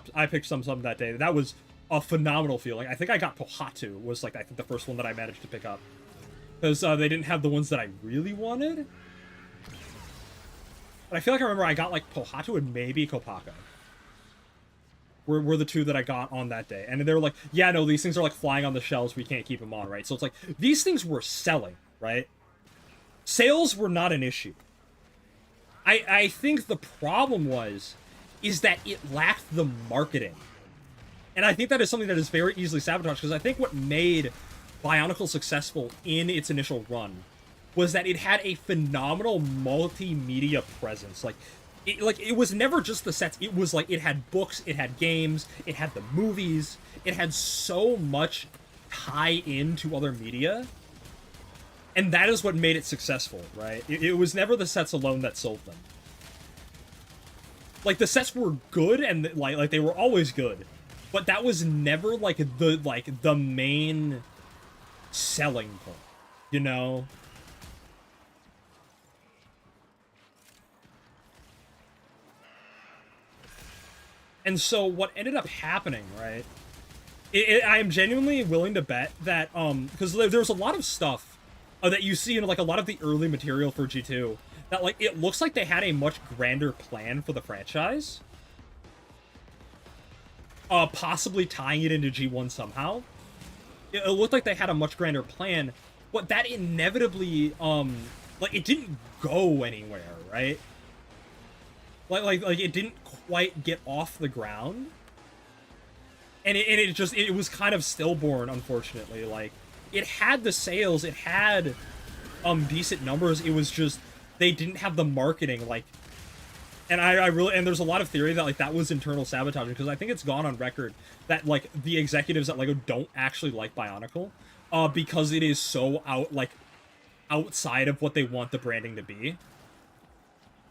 A: some that day. That was a phenomenal feeling. I think I got Pohatu, was like, I think the first one that I managed to pick up. Because they didn't have the ones that I really wanted. But I feel like I remember I got like Pohatu and maybe Kopaka. Were the two that I got on that day. And they were like, yeah, no, these things are like flying on the shelves, we can't keep them on, right? So it's like, these things were selling, right? Sales were not an issue. I think the problem is that it lacked the marketing. And I think that is something that is very easily sabotaged, because I think what made Bionicle successful in its initial run was that it had a phenomenal multimedia presence. Like, it was never just the sets. It was like, it had books, it had games, it had the movies, it had so much tie into other media. And that is what made it successful, right? It was never the sets alone that sold them. Like, the sets were good, and like they were always good, but that was never like the main selling point, you know? And so what ended up happening, right? I am genuinely willing to bet that, because there's a lot of stuff that you see in like a lot of the early material for G2 that, like, it looks like they had a much grander plan for the franchise. Possibly tying it into G1 somehow. It looked like they had a much grander plan, but that inevitably, like, it didn't go anywhere, right? Like it didn't quite get off the ground. And it was kind of stillborn, unfortunately. Like, it had the sales, it had, decent numbers, it was just, they didn't have the marketing, like, and I really, and there's a lot of theory that, like, that was internal sabotage, because I think it's gone on record that, like, the executives at LEGO don't actually like Bionicle, because it is so outside of what they want the branding to be.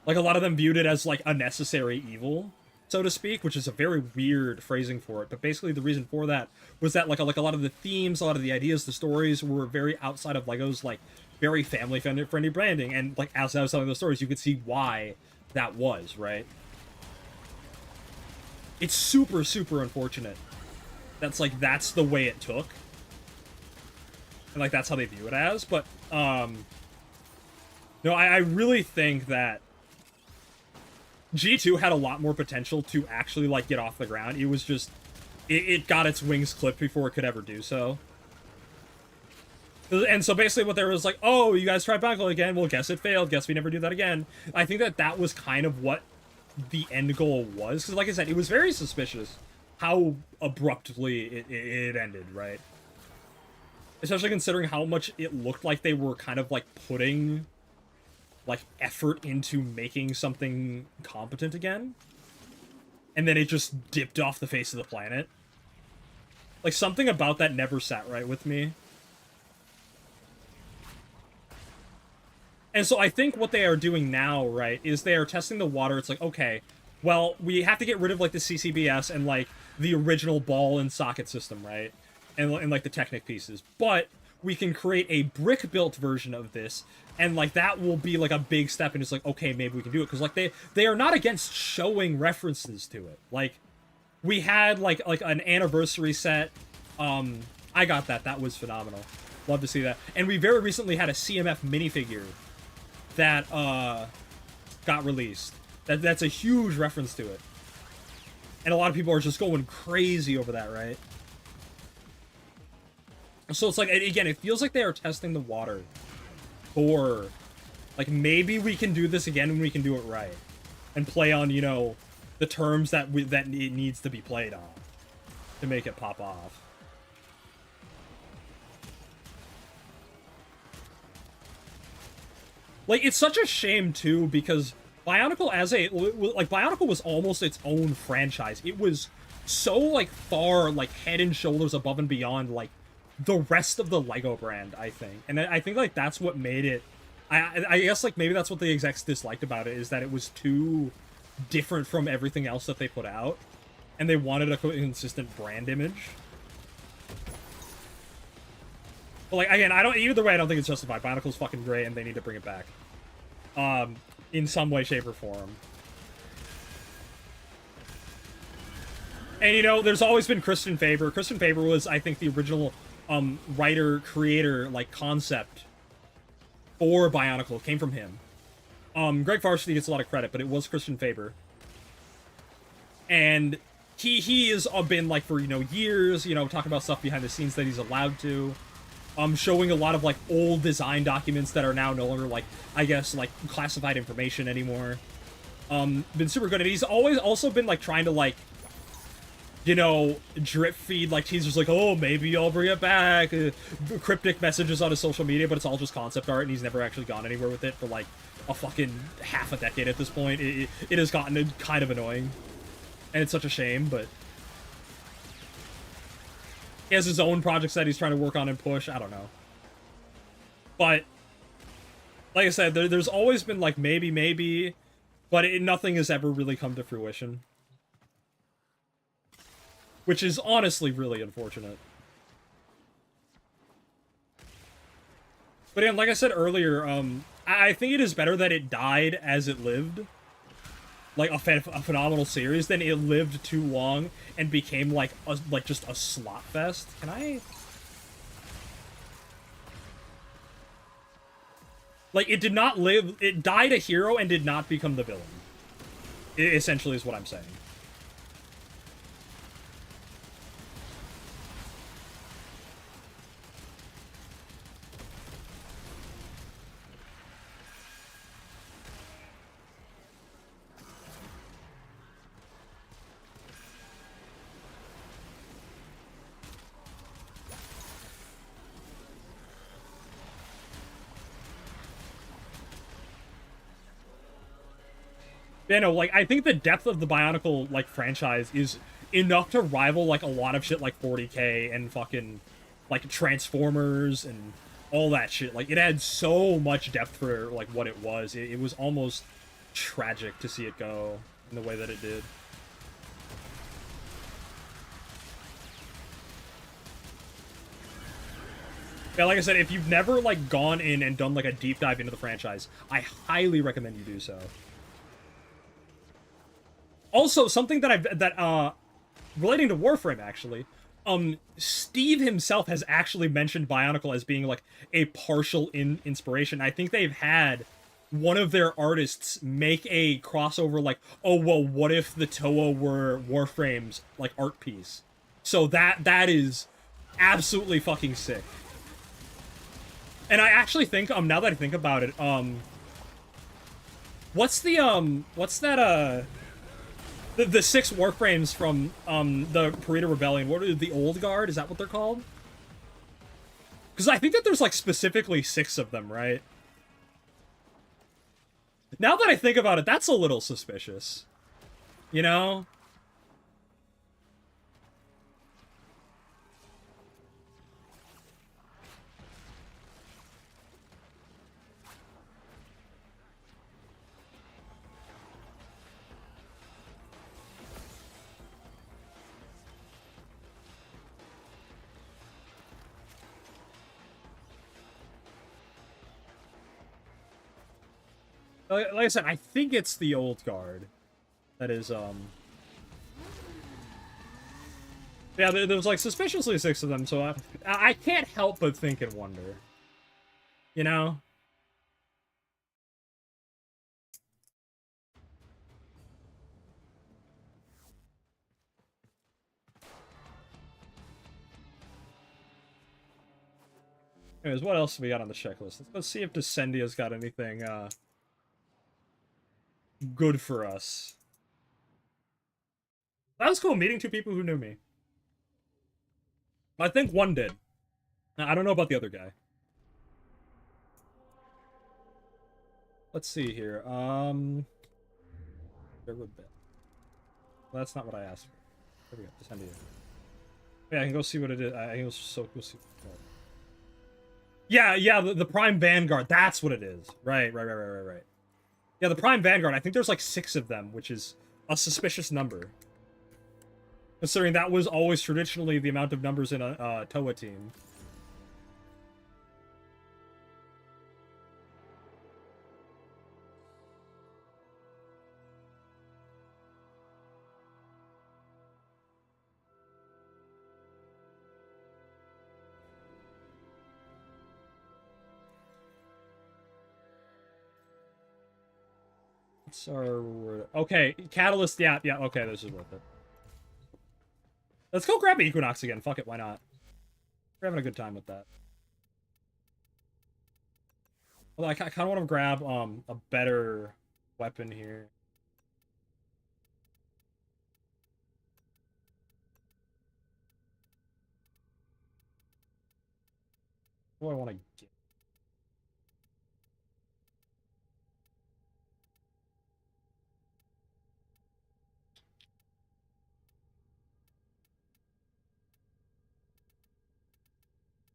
A: Like, a lot of them viewed it as, like, a necessary evil, so to speak, which is a very weird phrasing for it, but basically the reason for that was that, like a lot of the themes, a lot of the ideas, the stories were very outside of LEGO's, like, very family-friendly branding, and, like, as I was telling those stories, you could see why that was, right? It's super, super unfortunate. That's, like, that's the way it took. And, like, that's how they view it as, but, no, I really think that G2 had a lot more potential to actually, like, get off the ground. It was just, it got its wings clipped before it could ever do so. And so basically what they were was like, oh, you guys tried Bionicle again? Well, guess it failed. Guess we never do that again. I think that that was kind of what the end goal was. Because, like I said, it was very suspicious how abruptly it ended, right? Especially considering how much it looked like they were kind of, like, putting, like, effort into making something competent again. And then it just dipped off the face of the planet. Like, something about that never sat right with me. And so I think what they are doing now, right, is they are testing the water. It's like, okay, well, we have to get rid of, like, the CCBS and, like, the original ball and socket system, right? And like, the Technic pieces. But we can create a brick built version of this, and like that will be like a big step, and it's like, okay, maybe we can do it, because like they are not against showing references to it. Like we had like an anniversary set. I got that was phenomenal. Love to see that. And we very recently had a CMF minifigure that got released. That's a huge reference to it, and a lot of people are just going crazy over that, right? So it's like, again, it feels like they are testing the water for, like, maybe we can do this again and we can do it right, and play on, you know, the terms that it needs to be played on to make it pop off. Like, it's such a shame too, because Bionicle Bionicle was almost its own franchise. It was so like far like head and shoulders above and beyond like the rest of the Lego brand, I think. And I think like that's what made it, I guess like maybe that's what the execs disliked about it, is that it was too different from everything else that they put out, and they wanted a consistent brand image. But like, again, either way I don't think it's justified. Bionicle's fucking great and they need to bring it back. In some way, shape, or form. And you know, there's always been Christian Faber. Christian Faber was, I think, the original writer, creator, like, concept for Bionicle. It came from him. Greg Varsity gets a lot of credit, but it was Christian Faber. And he has been, like, for, you know, years, you know, talking about stuff behind the scenes that he's allowed to. Showing a lot of, like, old design documents that are now no longer, like, I guess, like, classified information anymore. Been super good. And he's always also been, like, trying to, like, you know, drip feed, like, teasers like, oh, maybe I'll bring it back. Cryptic messages on his social media, but it's all just concept art, and he's never actually gone anywhere with it for, like, a fucking half a decade at this point. It has gotten kind of annoying. And it's such a shame, but he has his own projects that he's trying to work on and push. I don't know. But, like I said, there's always been, like, maybe, but nothing has ever really come to fruition. Which is honestly really unfortunate. But, yeah, like I said earlier, I think it is better that it died as it lived. Like, a phenomenal series, than it lived too long and became, like just a slot fest. Can I... Like, it did not live... It died a hero and did not become the villain. It essentially is what I'm saying. You know, like, I think the depth of the Bionicle, like, franchise is enough to rival, like, a lot of shit like 40K and fucking, like, Transformers and all that shit. Like, it had so much depth for, like, what it was. It was almost tragic to see it go in the way that it did. Yeah, like I said, if you've never, like, gone in and done, like, a deep dive into the franchise, I highly recommend you do so. Also, something that relating to Warframe, actually, Steve himself has actually mentioned Bionicle as being, like, a partial inspiration. I think they've had one of their artists make a crossover, like, oh, well, what if the Toa were Warframe's, like, art piece? So that is absolutely fucking sick. And I actually think, now that I think about it, what's that, the 6 Warframes from, the Parida Rebellion, what are the Old Guard? Is that what they're called? Because I think that there's, like, specifically 6 of them, right? Now that I think about it, that's a little suspicious. You know? Like I said, I think it's the old guard. That is, yeah, there's like suspiciously 6 of them, so I can't help but think and wonder. You know? Anyways, what else have we got on the checklist? Let's see if Descendia's got anything, good for us. That was cool, meeting 2 people who knew me. I think one did. I don't know about the other guy. Let's see here. There would be. Well, that's not what I asked for. There we go. Descendia. Yeah, I can go see what it is. I can go see. Yeah, the Prime Vanguard. That's what it is. Right. Yeah, the Prime Vanguard. I think there's like 6 of them, which is a suspicious number. Considering that was always traditionally the amount of numbers in a Toa team. What's our word? Okay, Catalyst. Yeah. Okay, this is worth it. Let's go grab Equinox again. Fuck it, why not? We're having a good time with that. Although I kind of want to grab a better weapon here. What do I want to get?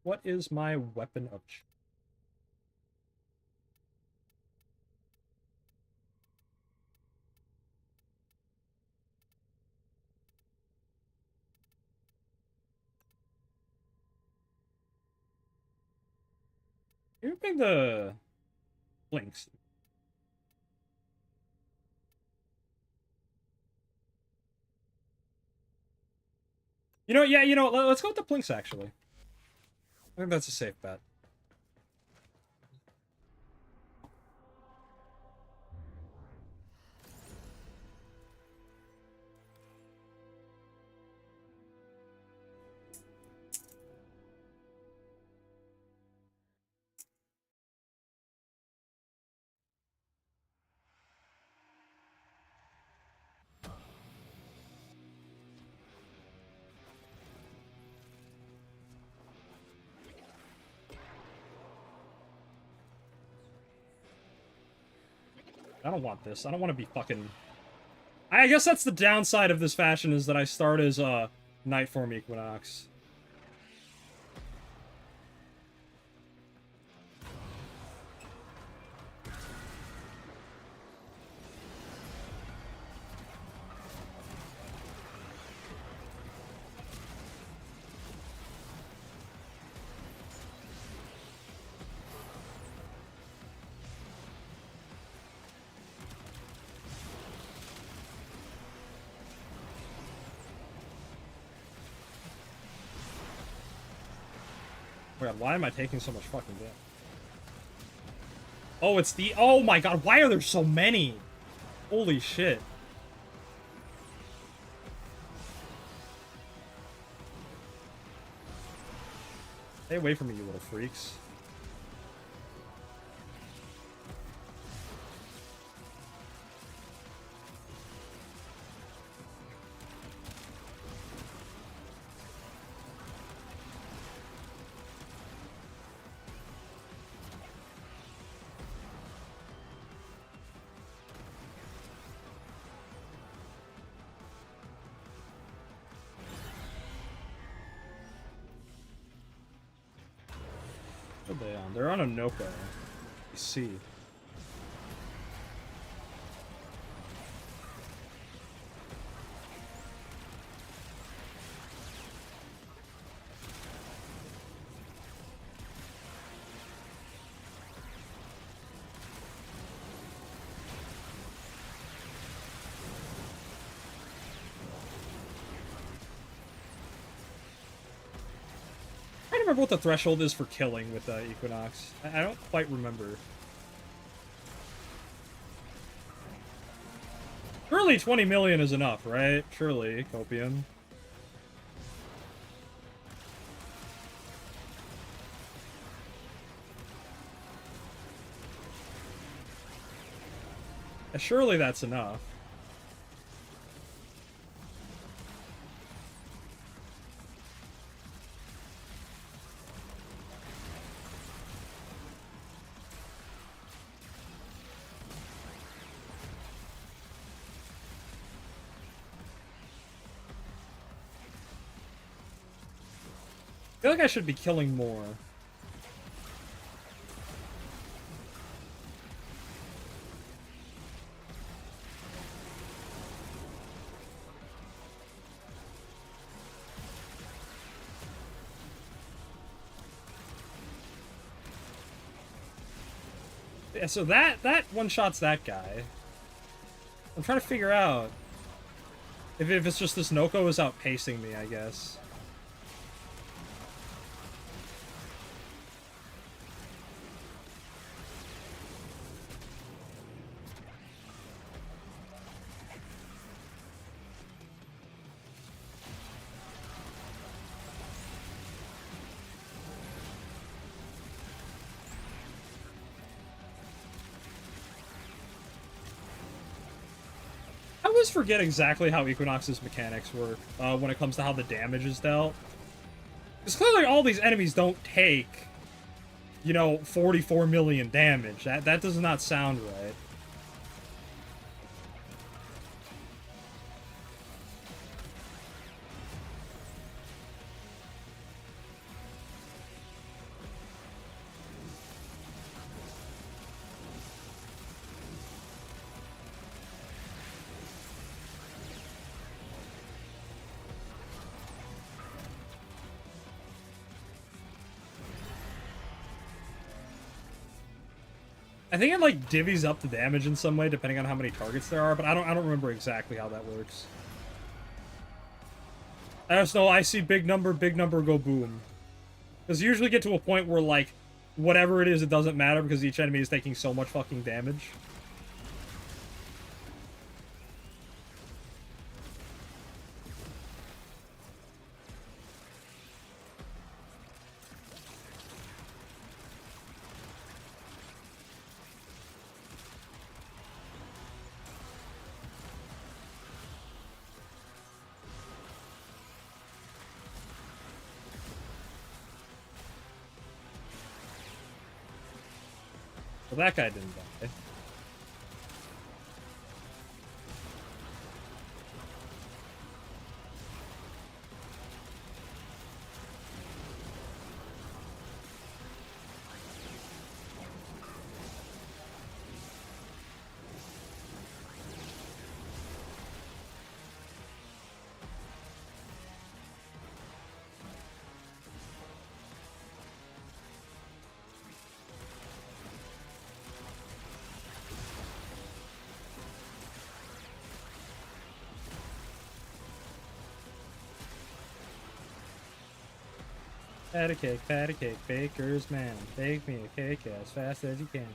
A: What is my weapon of choice? You pick the Blinks. You know, yeah, let's go with the Blinks, actually. I think that's a safe bet. I don't want this. I don't want to be fucking... I guess that's the downside of this fashion, is that I start as Nightform Equinox. Oh my god, why am I taking so much fucking damage? Oh, it's the... Oh my god, why are there so many? Holy shit. Stay away from me, you little freaks. What are they on? They're on a Noko. I see. remember what the threshold is for killing with Equinox. I don't quite remember. Surely 20 million is enough, right? Surely, Copium. Surely that's enough. I feel like I should be killing more. Yeah, so that one-shots that guy. I'm trying to figure out if it's just this Noko is outpacing me, I guess. I always forget exactly how Equinox's mechanics work when it comes to how the damage is dealt. Because clearly all these enemies don't take, you know, 44 million damage. That does not sound right. I think it like divvies up the damage in some way depending on how many targets there are, but I don't remember exactly how that works. I just know I see big number, go boom. Because you usually get to a point where like whatever it is, it doesn't matter because each enemy is taking so much fucking damage. Well, that guy didn't die. Patty cake, baker's man. Bake me a cake as fast as you can.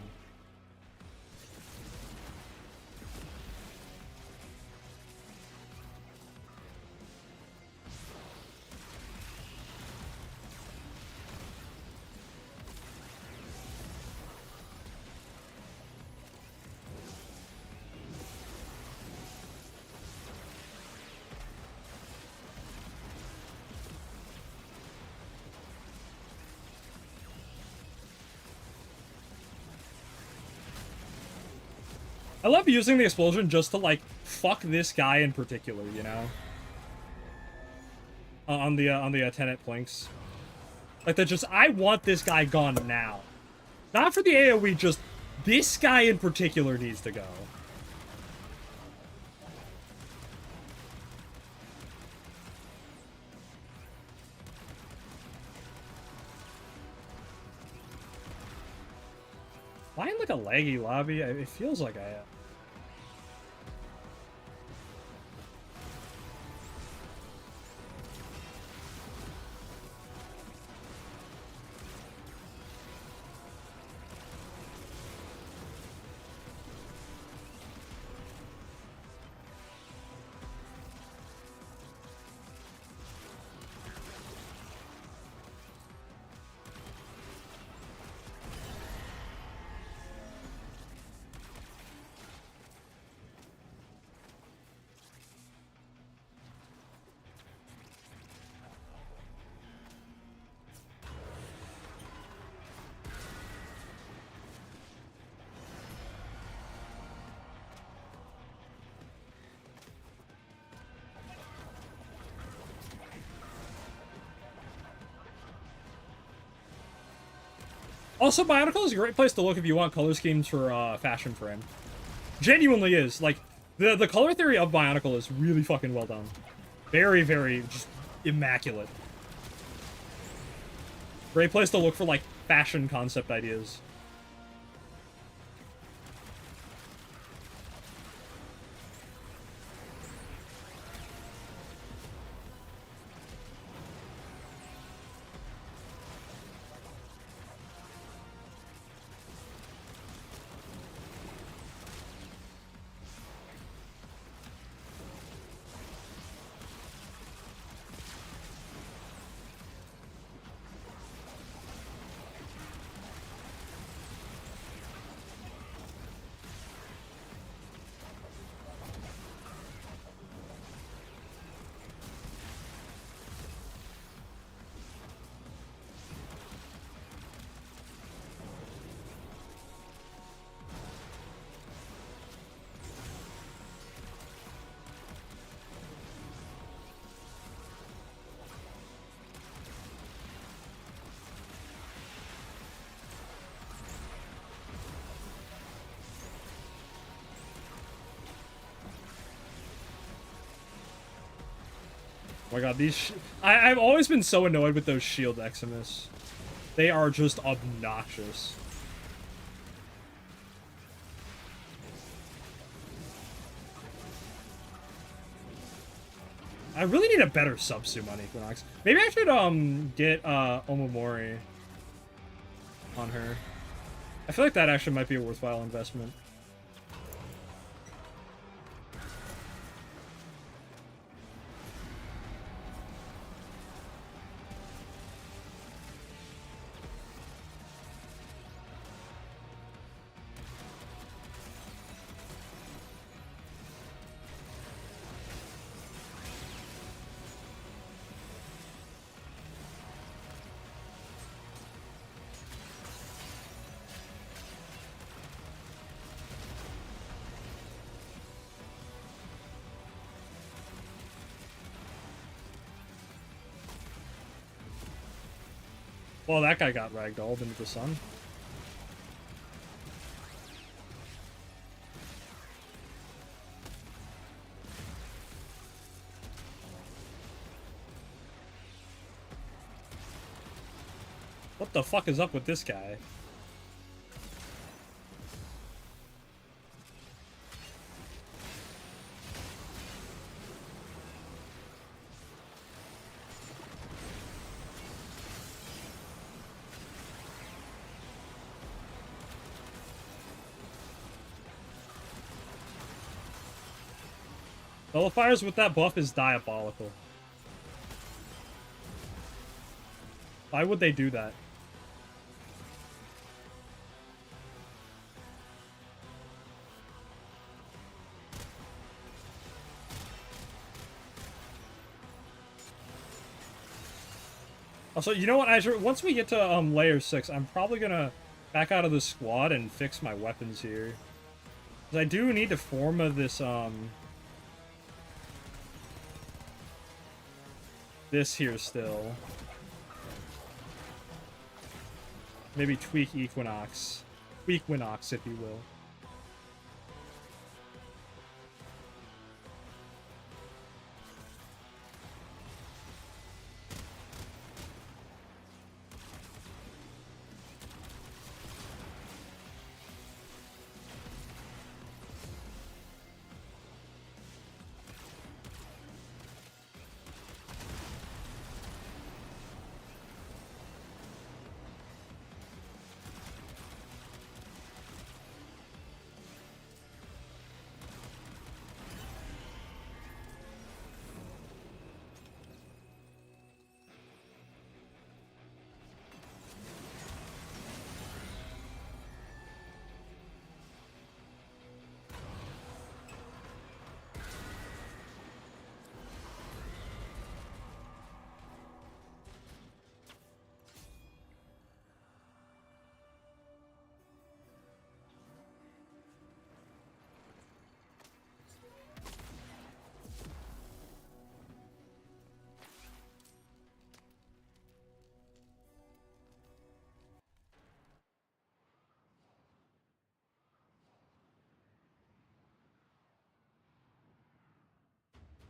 A: I love using the explosion just to, like, fuck this guy in particular, you know? On the Tenet Plinks. Like, they're just, I want this guy gone now. Not for the AoE, just, this guy in particular needs to go. Am I in, like, a laggy lobby? It feels like I am. Also, Bionicle is a great place to look if you want color schemes for Fashion Frame. Genuinely is. Like, the color theory of Bionicle is really fucking well done. Very, very just immaculate. Great place to look for, like, fashion concept ideas. Oh my god, I've always been so annoyed with those shield Eximus. They are just obnoxious. I really need a better subsume on Equinox. Maybe I should get Omamori on her. I feel like that actually might be a worthwhile investment. Well, that guy got ragdolled into the sun. What the fuck is up with this guy? Nullifiers with that buff is diabolical. Why would they do that? Also, you know what, Azure? Once we get to layer 6, I'm probably gonna back out of the squad and fix my weapons here. Because I do need to form this this here still. Maybe tweak Equinox. Equinox, if you will.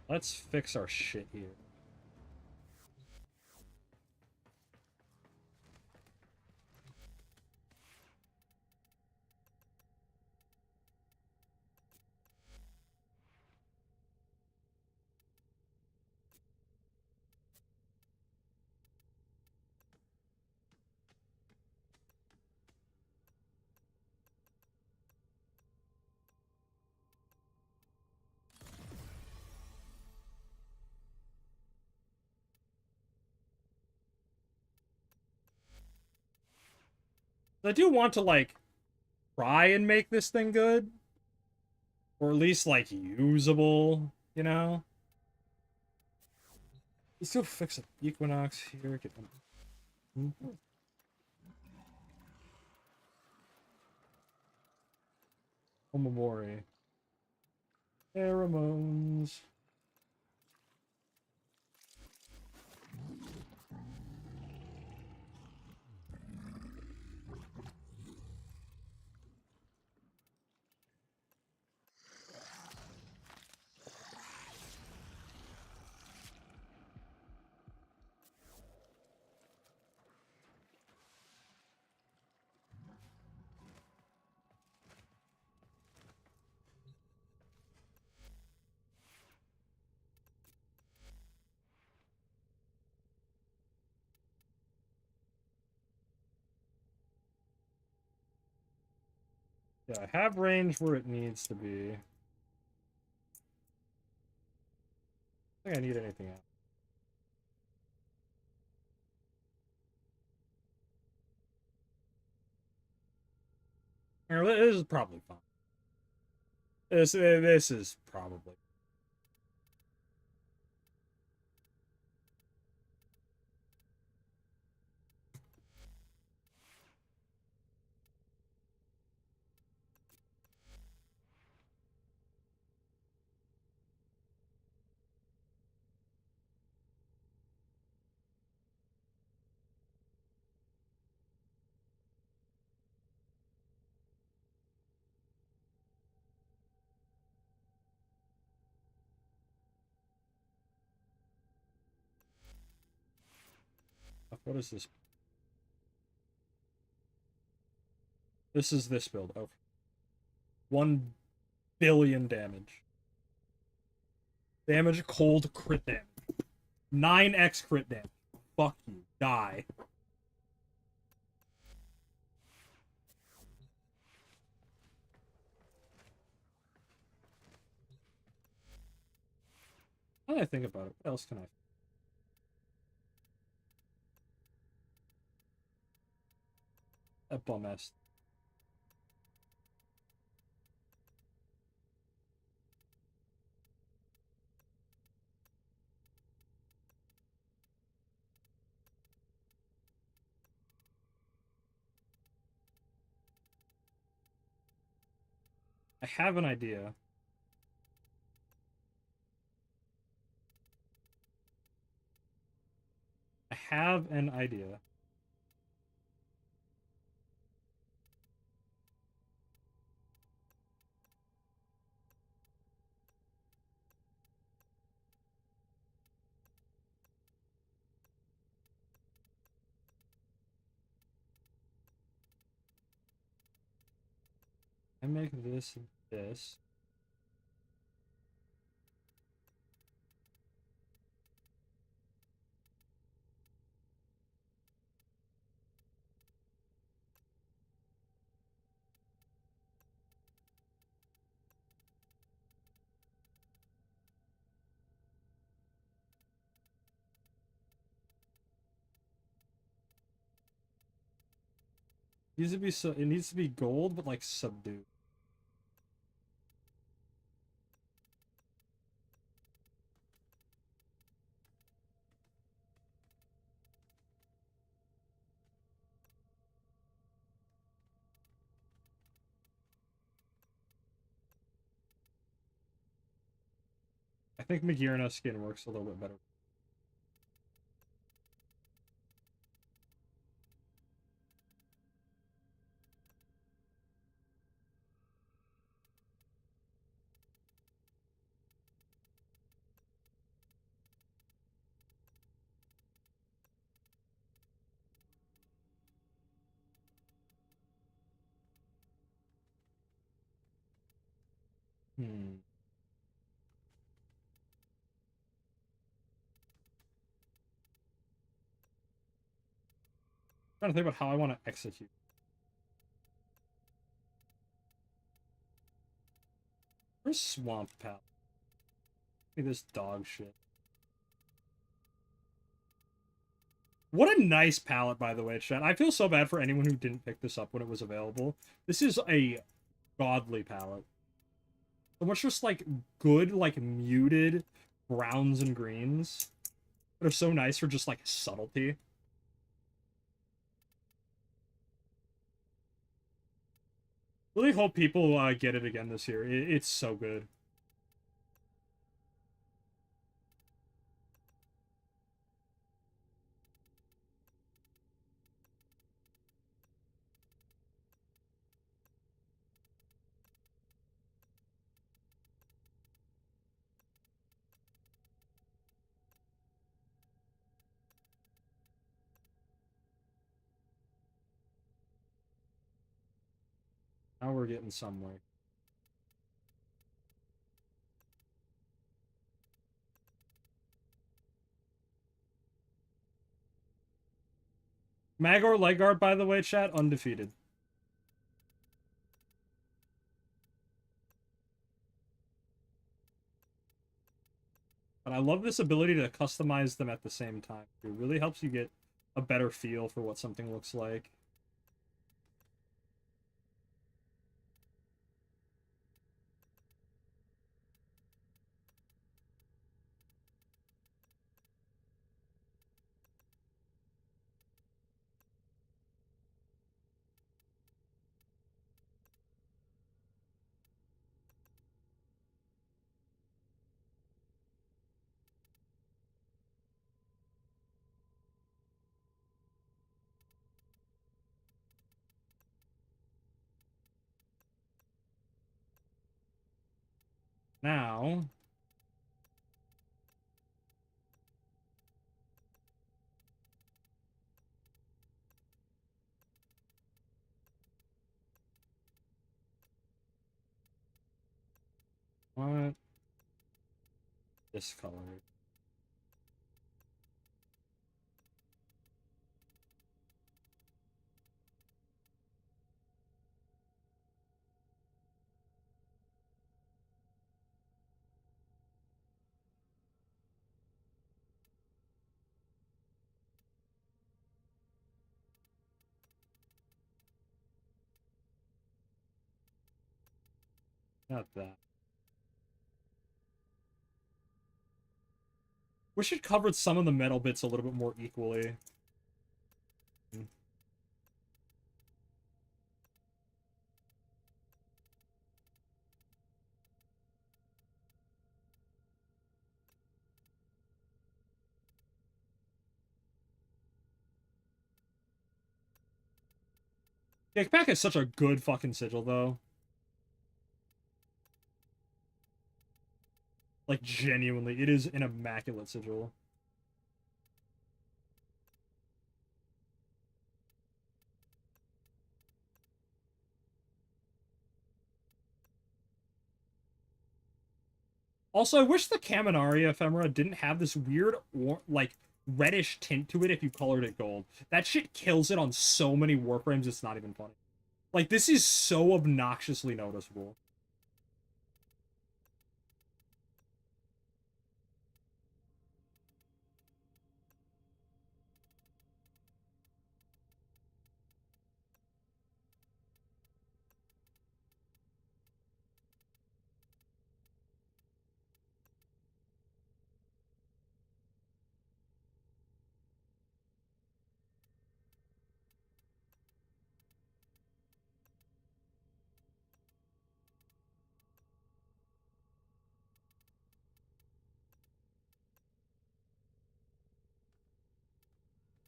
A: Let's fix our shit here. I do want to, like, try and make this thing good. Or at least, like, usable, you know? Let's go fix an Equinox here. Get them. Omamori. Pheromones. Yeah, I have range where it needs to be. I don't think I need anything else. This is probably fine. This is probably. What is this? This is this build. Okay. 1 billion damage. Damage, cold, crit damage. 9x crit damage. Fuck you. Die. Now that I think about it, what else can I? A bum ass. I have an idea. I have an idea. I make this and this. It needs to be so. It needs to be gold, but like subdued. I think Magirna skin works a little bit better. Hmm. Trying to think about how I want to execute. Where's Swamp Pal? Look at this dog shit. What a nice palette, by the way, chat. I feel so bad for anyone who didn't pick this up when it was available. This is a godly palette. So much just, like, good, like, muted browns and greens that are so nice for just, like, subtlety. Really hope people get it again this year. It's so good. Now we're getting somewhere. Magor Legard, by the way, chat, undefeated. But I love this ability to customize them at the same time. It really helps you get a better feel for what something looks like. Now, what? This color. Not that. Wish it covered some of the metal bits a little bit more equally. Kickback is such a good fucking sigil, though. Like, genuinely, it is an immaculate sigil. Also, I wish the Kaminaria ephemera didn't have this weird, like, reddish tint to it if you colored it gold. That shit kills it on so many Warframes, it's not even funny. Like, this is so obnoxiously noticeable.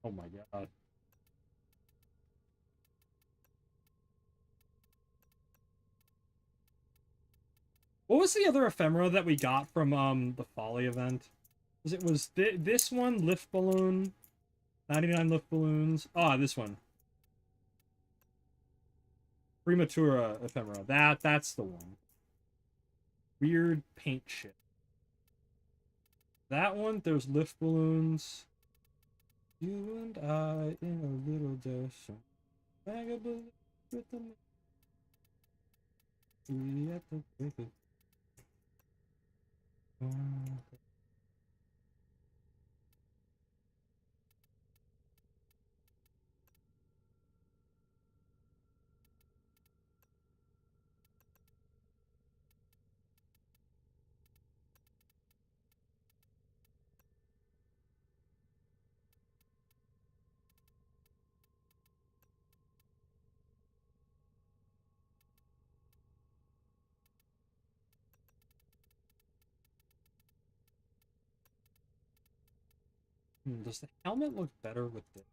A: Oh my god. What was the other ephemera that we got from the Folly event? Was this one, Lift Balloon? 99 Lift Balloons. Ah, this one. Prematura ephemera. That's the one. weird paint shit. That one, there's lift balloons. You and I in a little dash. Vagabond with the we at the break of dawn. Does the helmet look better with this?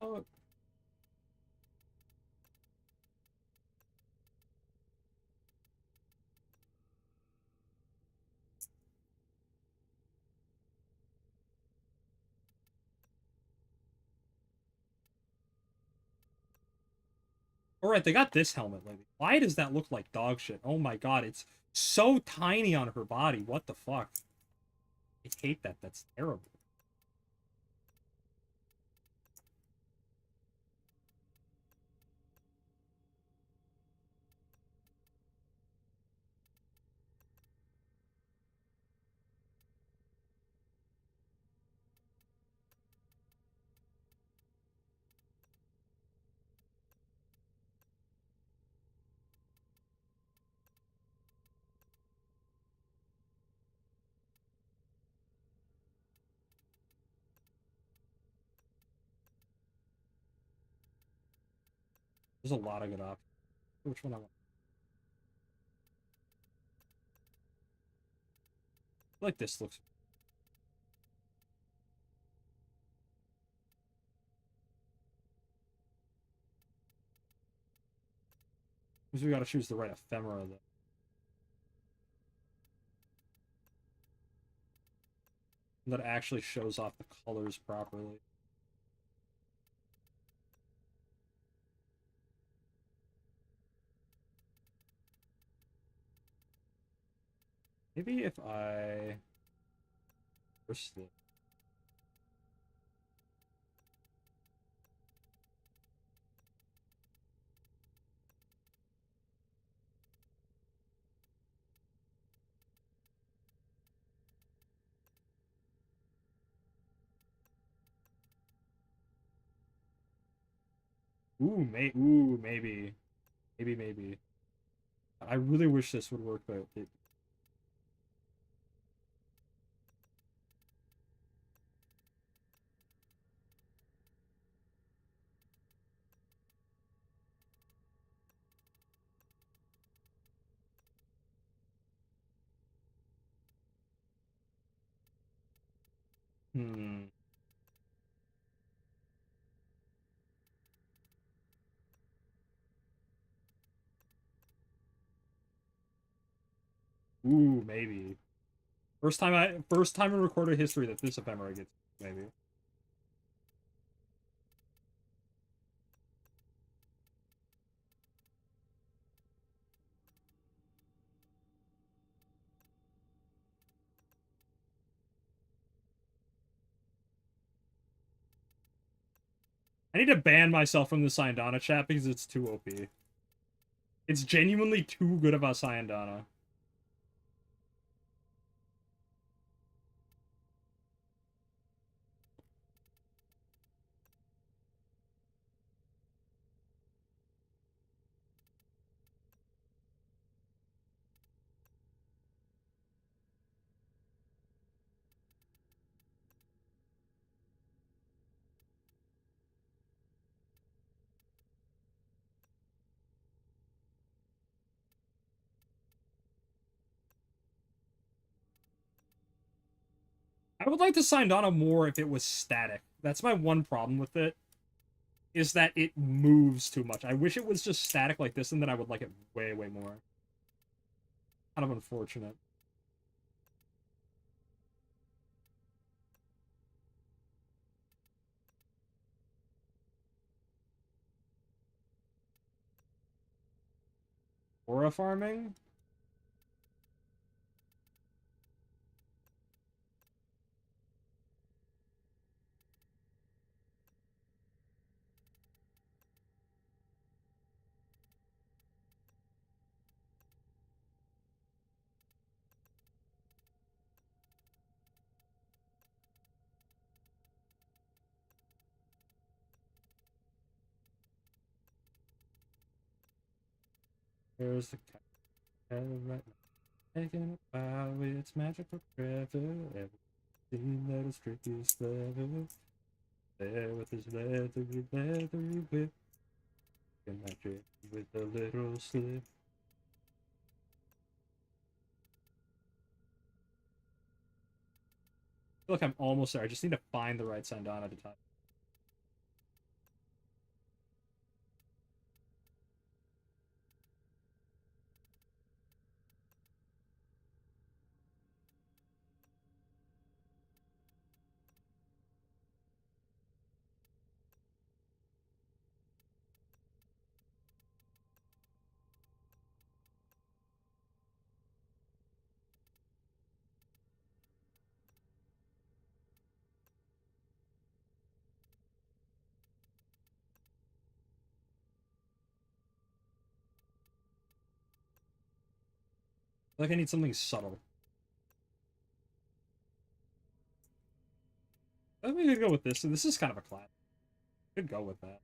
A: Oh, alright, they got this helmet, lady. Why does that look like dog shit? Oh my god, it's so tiny on her body. What the fuck? I hate that. That's terrible. There's a lot of good options. Which one I want? I feel like this looks. Because we gotta choose the right ephemera, though. That actually shows off the colors properly. Maybe if I first the maybe. Maybe. I really wish this would work, but it. Hmm. Maybe. First time in recorded history that this ephemera gets maybe. I need to ban myself from the Syandana chat because it's too OP. It's genuinely too good of a Syandana. I would like to Syandana more if it was static. That's my one problem with it. Is that it moves too much. I wish it was just static like this, and then I would like it way more. Kind of unfortunate. aura farming. There's the cat right now, taking about its magical forever. Everything that is tricky is clever. There with his leathery whip, and magic with a little slip. I feel like I'm almost there. I just need to find the right Sandana at a time. I feel like I need something subtle. I think we could go with this. So this is kind of a class. Could go with that.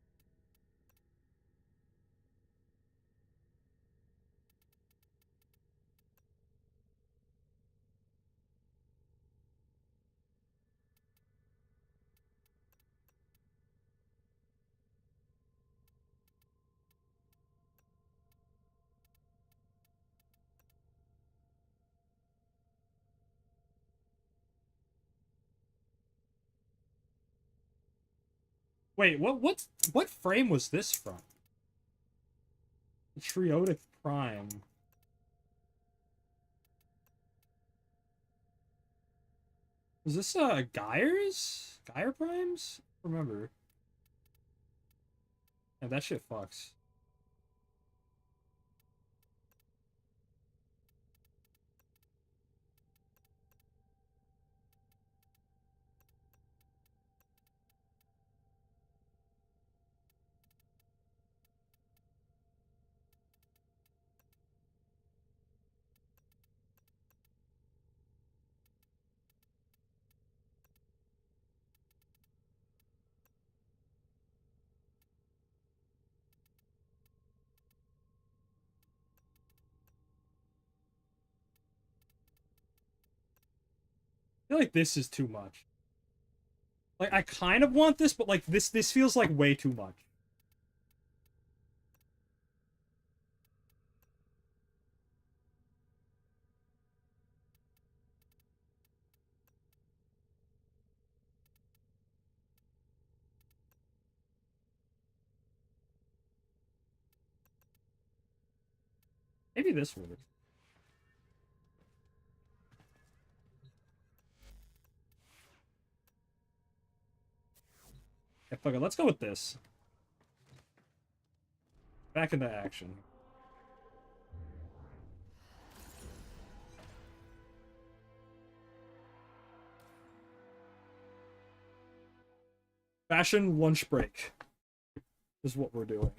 A: Wait, what frame was this from? Triotic Prime. Was this Geyers? Geyer Primes? I don't remember. Yeah, that shit fucks. I feel like this is too much. Like, I kind of want this, but like this feels like way too much. Maybe this works. Yeah, fuck it, let's go with this. Back into action. Fashion lunch break is what we're doing.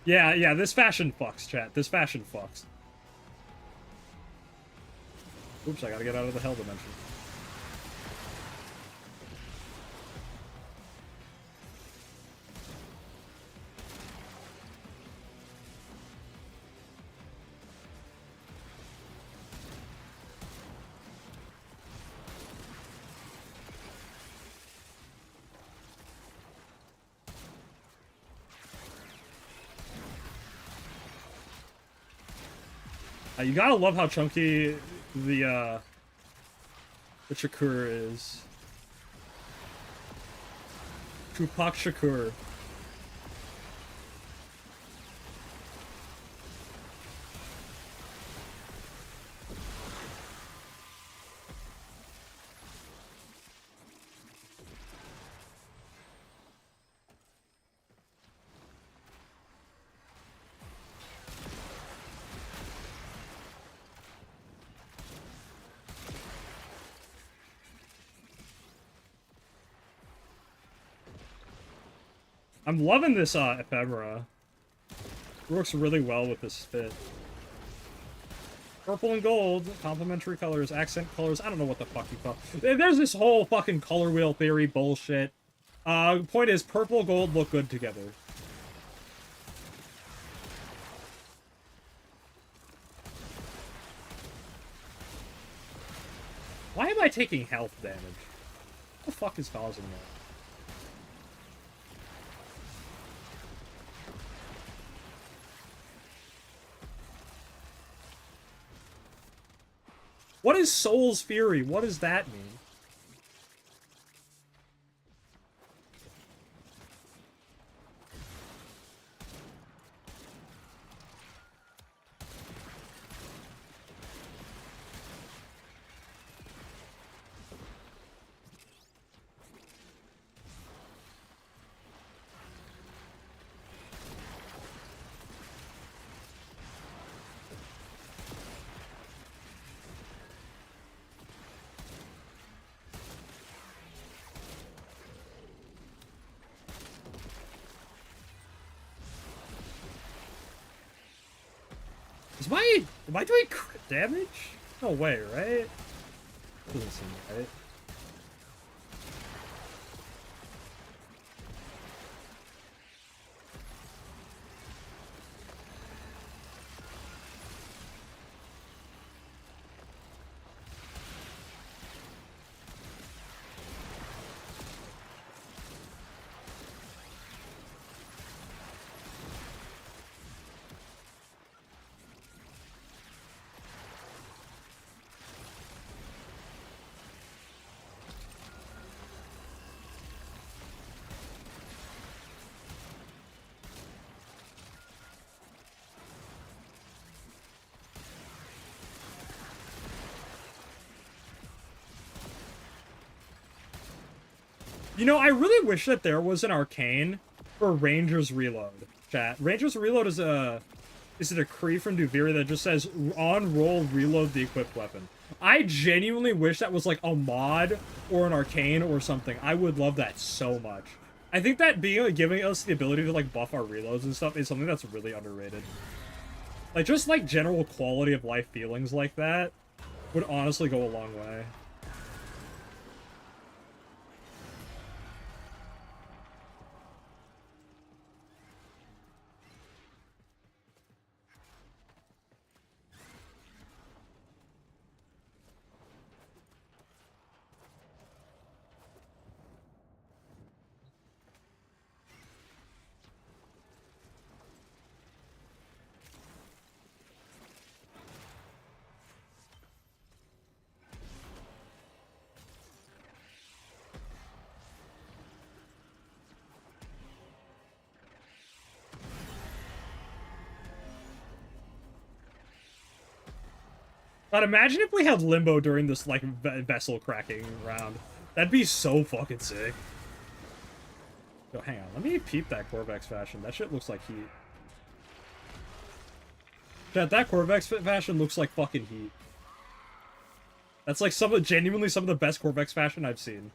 A: Yeah, this fashion fucks, chat. This fashion fucks. Oops, I gotta get out of the hell dimension. You gotta love how chunky the Shakur is. Tupac Shakur. I'm loving this ephemera. It works really well with this fit. Purple and gold, complementary colors, accent colors, I don't know what the fuck you call it. There's this whole fucking color wheel theory bullshit. Point is, purple, gold look good together. Why am I taking health damage? What the fuck is causing that? What is Soul's Fury? What does that mean? Am I doing crit damage? No way, right? Doesn't seem right. You know, I really wish that there was an arcane for Ranger's Reload, chat. Ranger's Reload is a decree from Duviri that just says, on roll, reload the equipped weapon. I genuinely wish that was like a mod or an arcane or something. I would love that so much. I think that giving us the ability to like buff our reloads and stuff is something that's really underrated. Like, just like general quality of life feelings like that would honestly go a long way. But imagine if we had Limbo during this, like, vessel cracking round. That'd be so fucking sick. Yo, hang on. Let me peep that Corvex fashion. That shit looks like heat. Chat, that Corvex fashion looks like fucking heat. That's like genuinely some of the best Corvex fashion I've seen.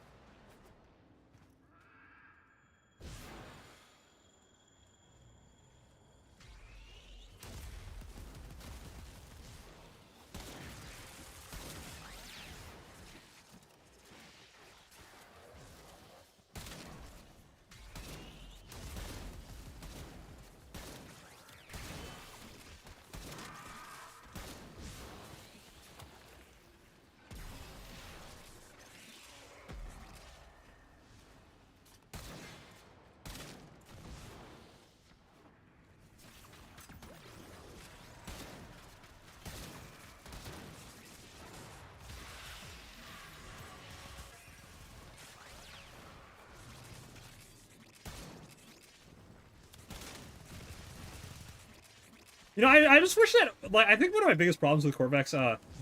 A: You know, I just wish that, like, I think one of my biggest problems with Corvex,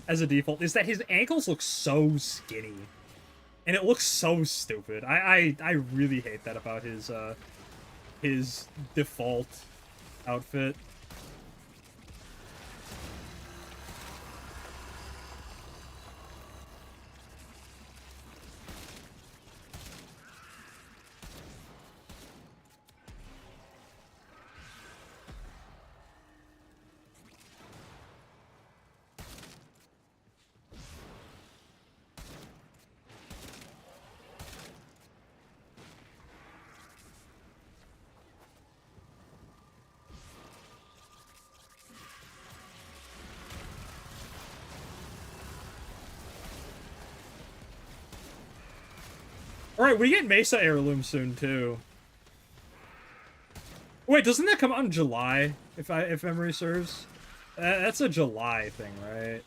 A: as a default, is that his ankles look so skinny. And it looks so stupid. I really hate that about his default outfit. Alright, we get Mesa Heirloom soon, too. Wait, doesn't that come out in July, if memory serves? That's a July thing, right?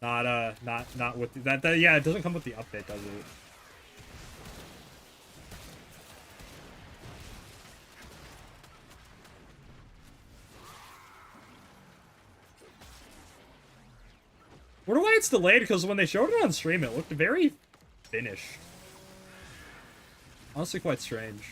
A: Not with that, yeah, it doesn't come with the update, does it? Wonder why it's delayed, because when they showed it on stream, it looked very finished. Honestly, quite strange.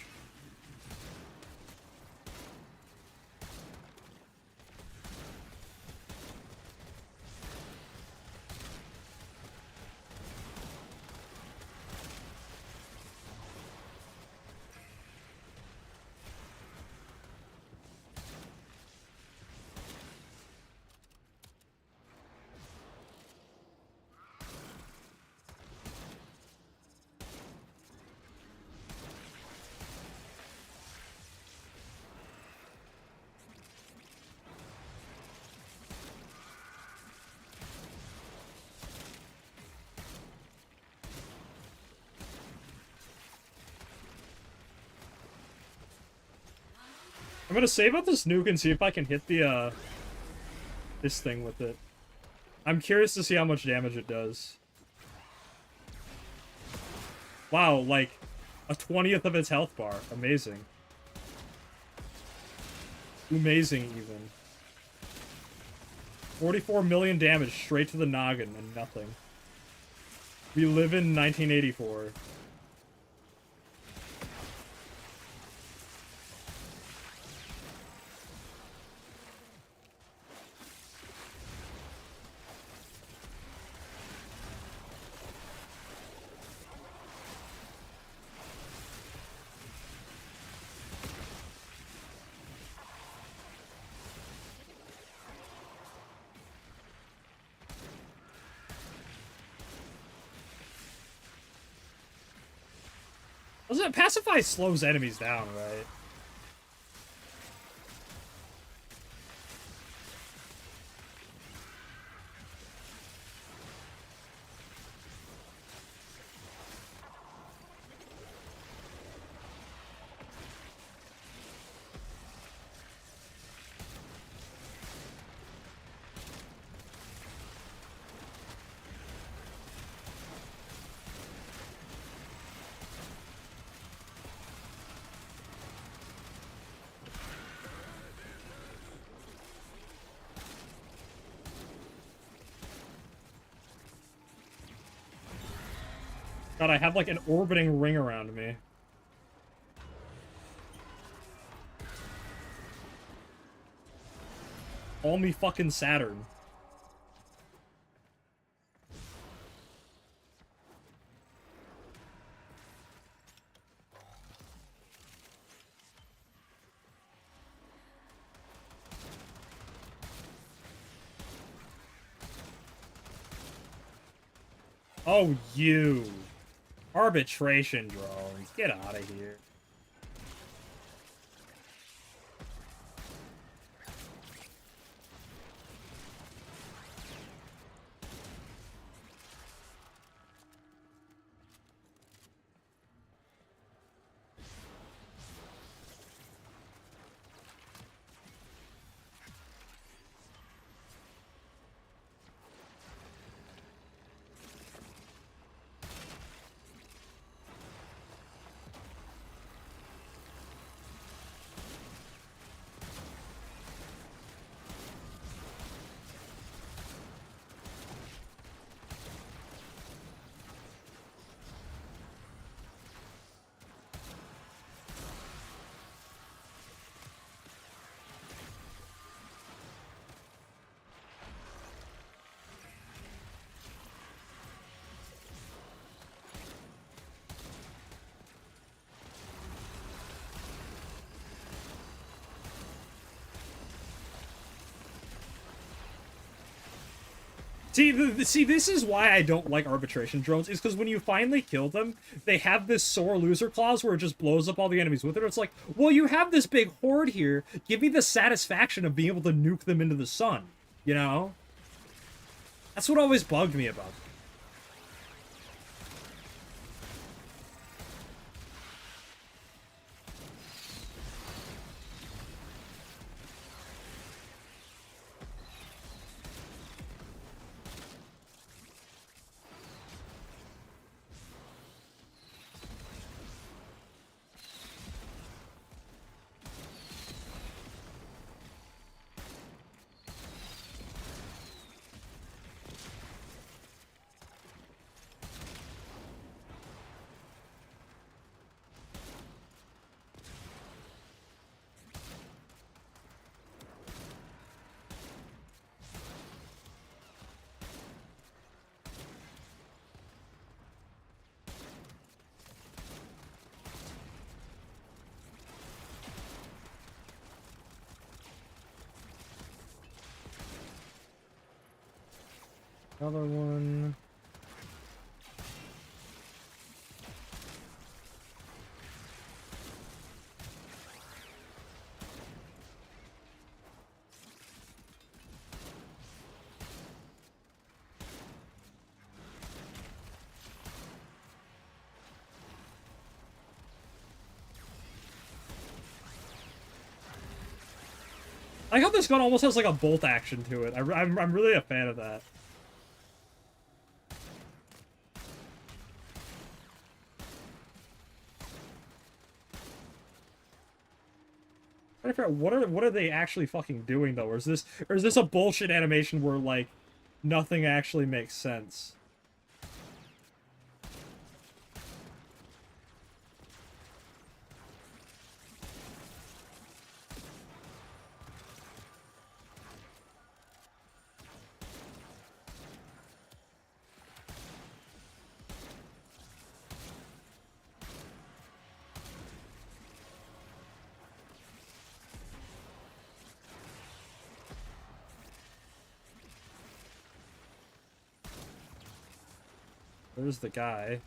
A: I'm gonna save out this nuke and see if I can hit the, this thing with it. I'm curious to see how much damage it does. Wow, like, a 20th of its health bar. Amazing. Amazing, even. 44 million damage straight to the noggin and nothing. We live in 1984. Pacify slows enemies down, right? God, I have like an orbiting ring around me. Call me fucking Saturn. Oh, you. Arbitration drones. Get out of here. See, this is why I don't like arbitration drones, is because when you finally kill them, they have this sore loser clause where it just blows up all the enemies with it. It's like, well, you have this big horde here. Give me the satisfaction of being able to nuke them into the sun, you know? That's what always bugged me about them. Another one. I like how this gun almost has like a bolt action to it. I'm really a fan of that. I figure out what are they actually fucking doing though, or is this a bullshit animation where like nothing actually makes sense? There's the guy.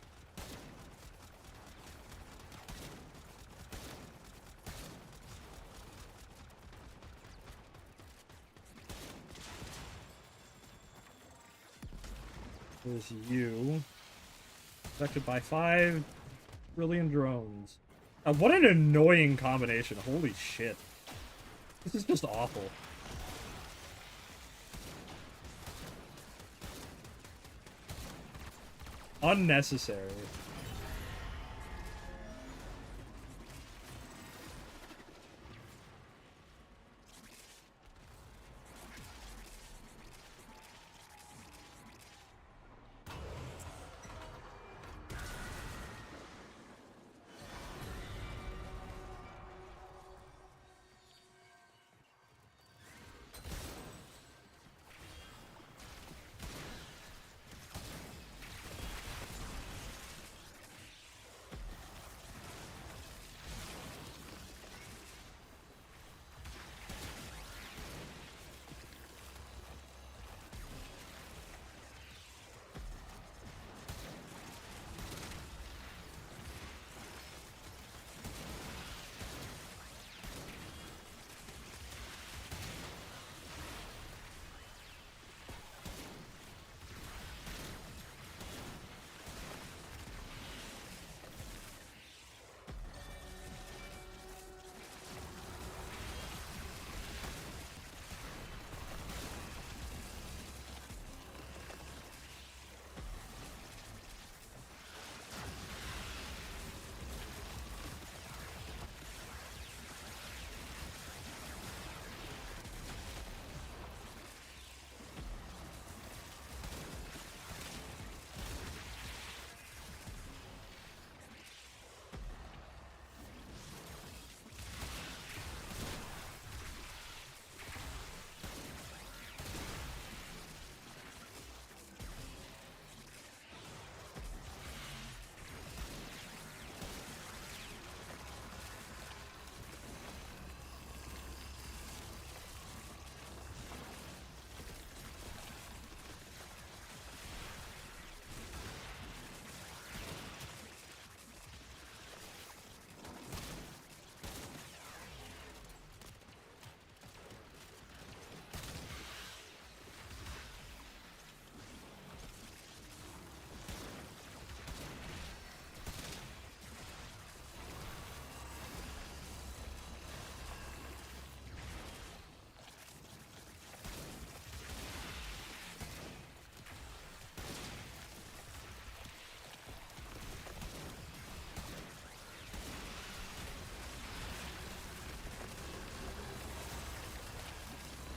A: There's you. Affected by 5 trillion drones. What an annoying combination. Holy shit. This is just awful. Unnecessary.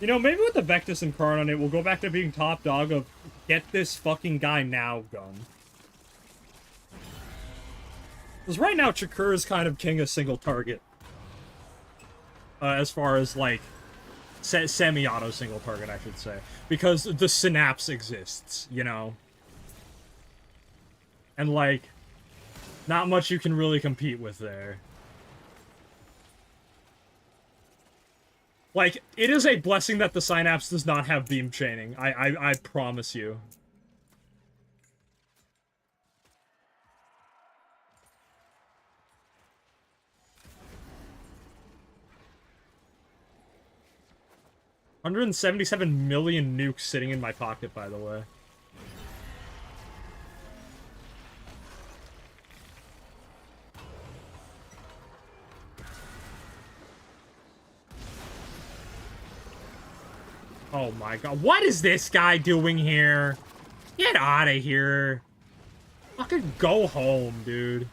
A: You know, maybe with the Vectis Incarnate, we'll go back to being top dog of get this fucking guy now gun. Because right now, Chakura is kind of king of single target. As far as, like, semi-auto single target, I should say. Because the Synapse exists, you know? And, like, not much you can really compete with there. Like, it is a blessing that the Synapse does not have beam chaining. I promise you. $177 million nukes sitting in my pocket, by the way. Oh my god. What is this guy doing here? Get out of here. Fucking go home, dude.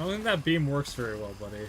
A: I don't think that beam works very well, buddy.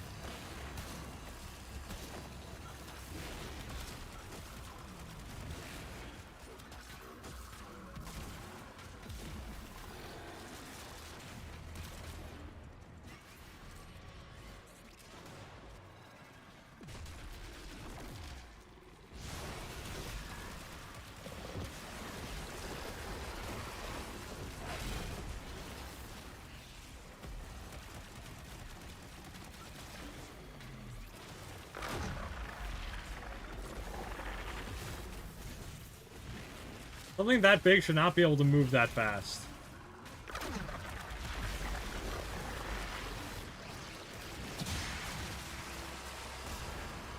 A: Something that big should not be able to move that fast.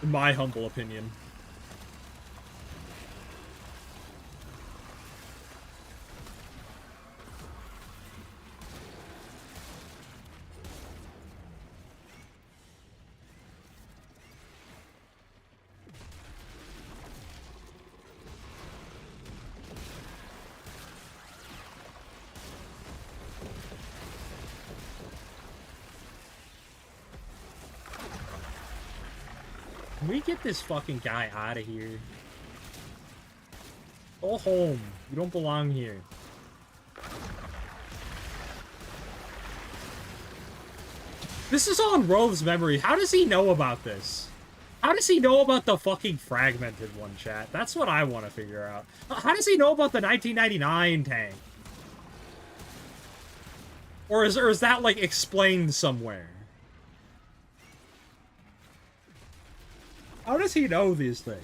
A: In my humble opinion. Can we get this fucking guy out of here? Go home. You don't belong here. This is all in Rove's memory. How does he know about this? How does he know about the fucking fragmented one, chat? That's what I want to figure out. How does he know about the 1999 tank? Or is that, like, explained somewhere? How does he know these things?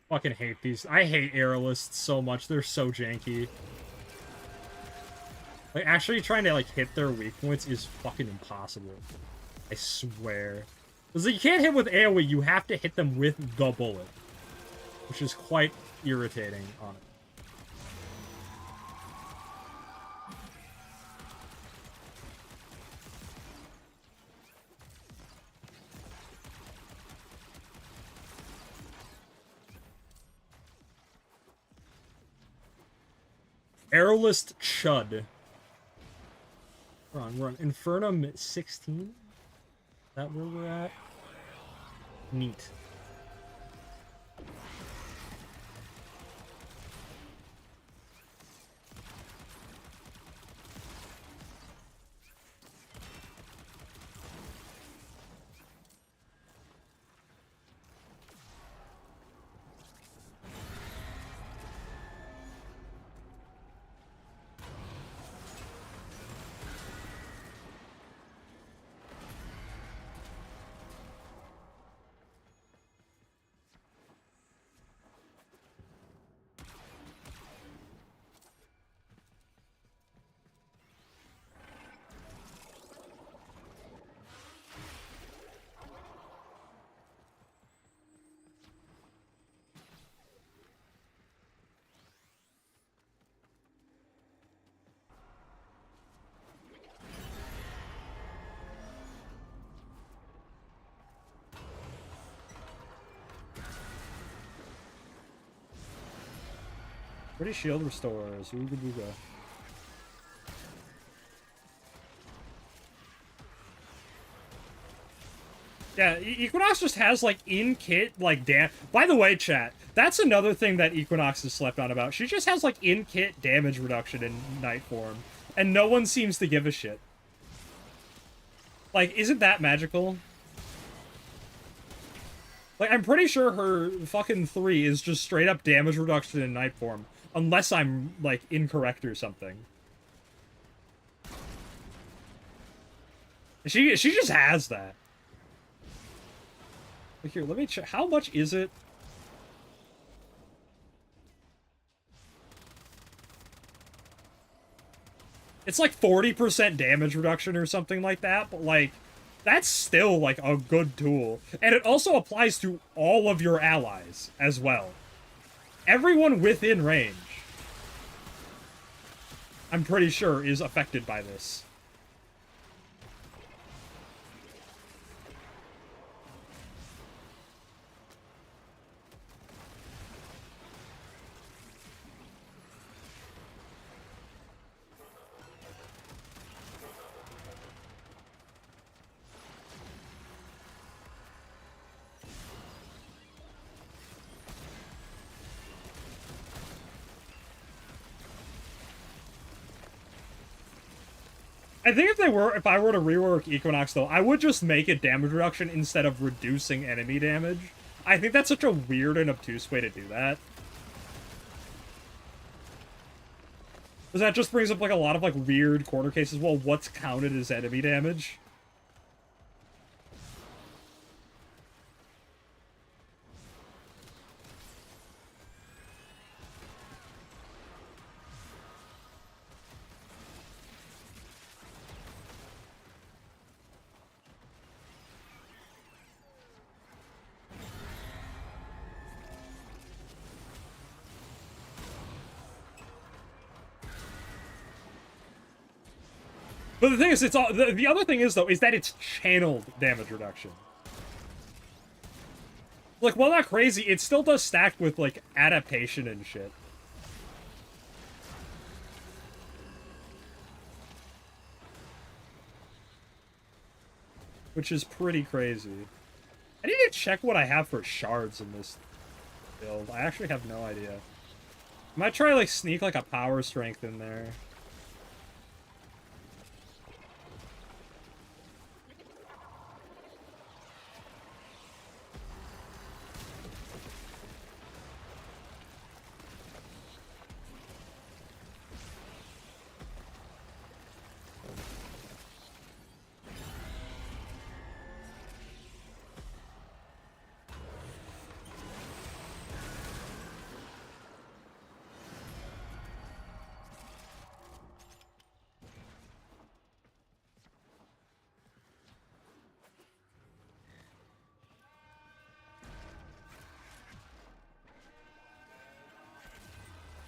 A: Fucking hate these. I hate Aerolists so much. They're so janky. Like, actually trying to, like, hit their weak points is fucking impossible. I swear. Because you can't hit with AoE, you have to hit them with the bullet. Which is quite irritating on it. Aerolist Chud. We're on Infernum 16? Is that where we're at? Neat. Pretty shield restorers. Ooga booga. Yeah, Equinox just has, like, in-kit, like, By the way, chat, that's another thing that Equinox has slept on about. She just has, like, in-kit damage reduction in Night form, and no one seems to give a shit. Like, isn't that magical? Like, I'm pretty sure her fucking 3 is just straight-up damage reduction in Night form, unless I'm, like, incorrect or something. She just has that. Here, let me check. How much is it? It's like 40% damage reduction or something like that, but like, that's still like a good tool. And it also applies to all of your allies as well. Everyone within range, I'm pretty sure, is affected by this. I think if I were to rework Equinox though, I would just make it damage reduction instead of reducing enemy damage. I think that's such a weird and obtuse way to do that. Because that just brings up like a lot of like weird corner cases. Well, what's counted as enemy damage? But the thing is, it's all the other thing is though is that it's channeled damage reduction. Like, while not crazy, it still does stack with like adaptation and shit. Which is pretty crazy. I need to check what I have for shards in this build. I actually have no idea. I might try like sneak like a power strength in there.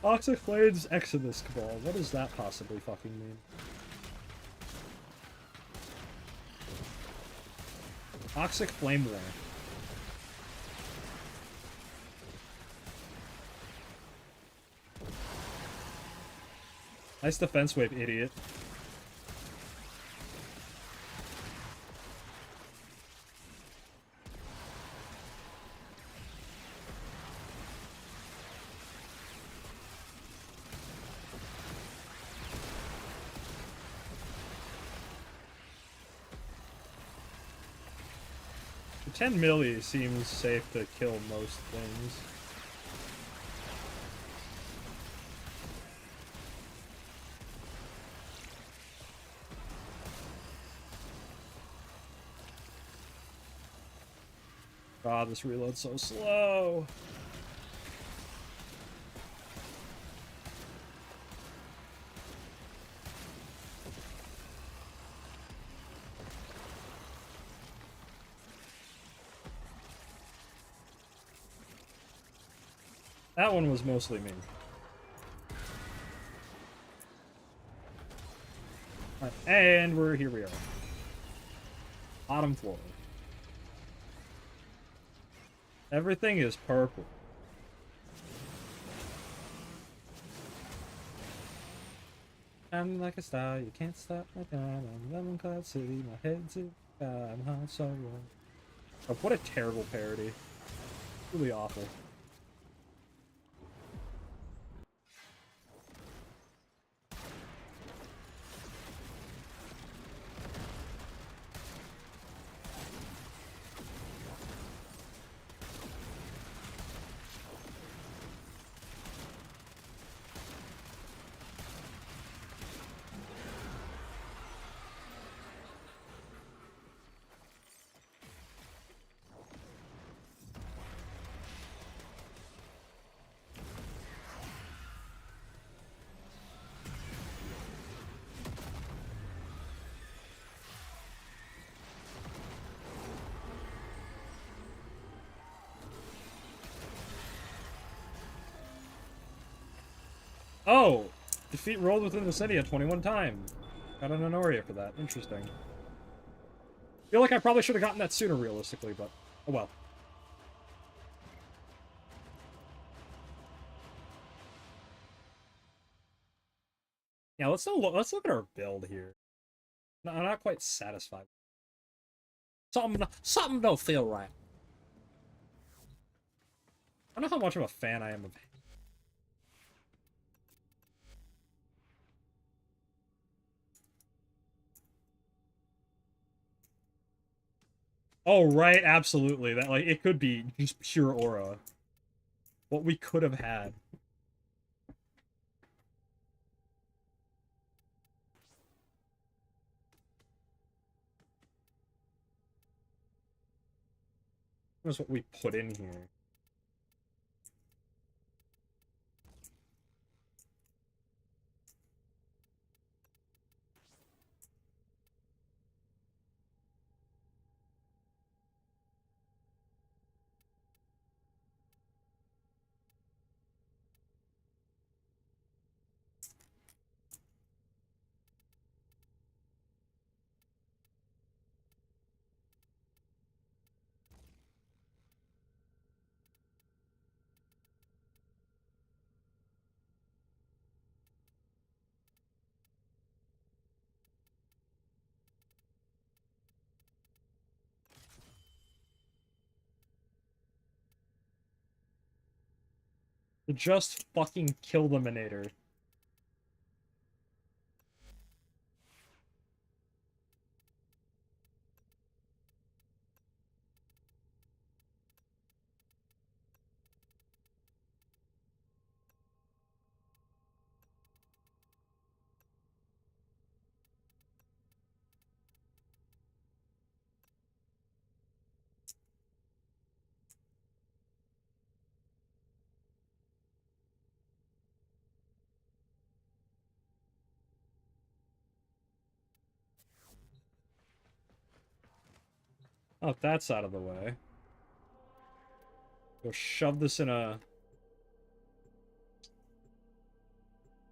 A: Toxic Blades Exodus Cabal. What does that possibly fucking mean? Toxic Flame War. Nice defense wave, idiot. The 10 milli seems safe to kill most things. God, this reload's so slow. That one was mostly me. Right, and here we are. Bottom floor. Everything is purple. I'm like a star, you can't stop my time. I'm Lemon Cloud City, my head's in I'm hot so long. Oh, what a terrible parody. Really awful. Oh! Defeat rolled within the city at 21 times. Got an Honoria for that. Interesting. Feel like I probably should have gotten that sooner, realistically, but oh well. Yeah, let's look at our build here. No, I'm not quite satisfied. Something don't feel right. I don't know how much of a fan I am of. Oh, right, absolutely. That, like, it could be just pure aura. What we could have had. That's what we put in here. To just fucking kill the Minator. Oh, that's out of the way. Go shove this in a...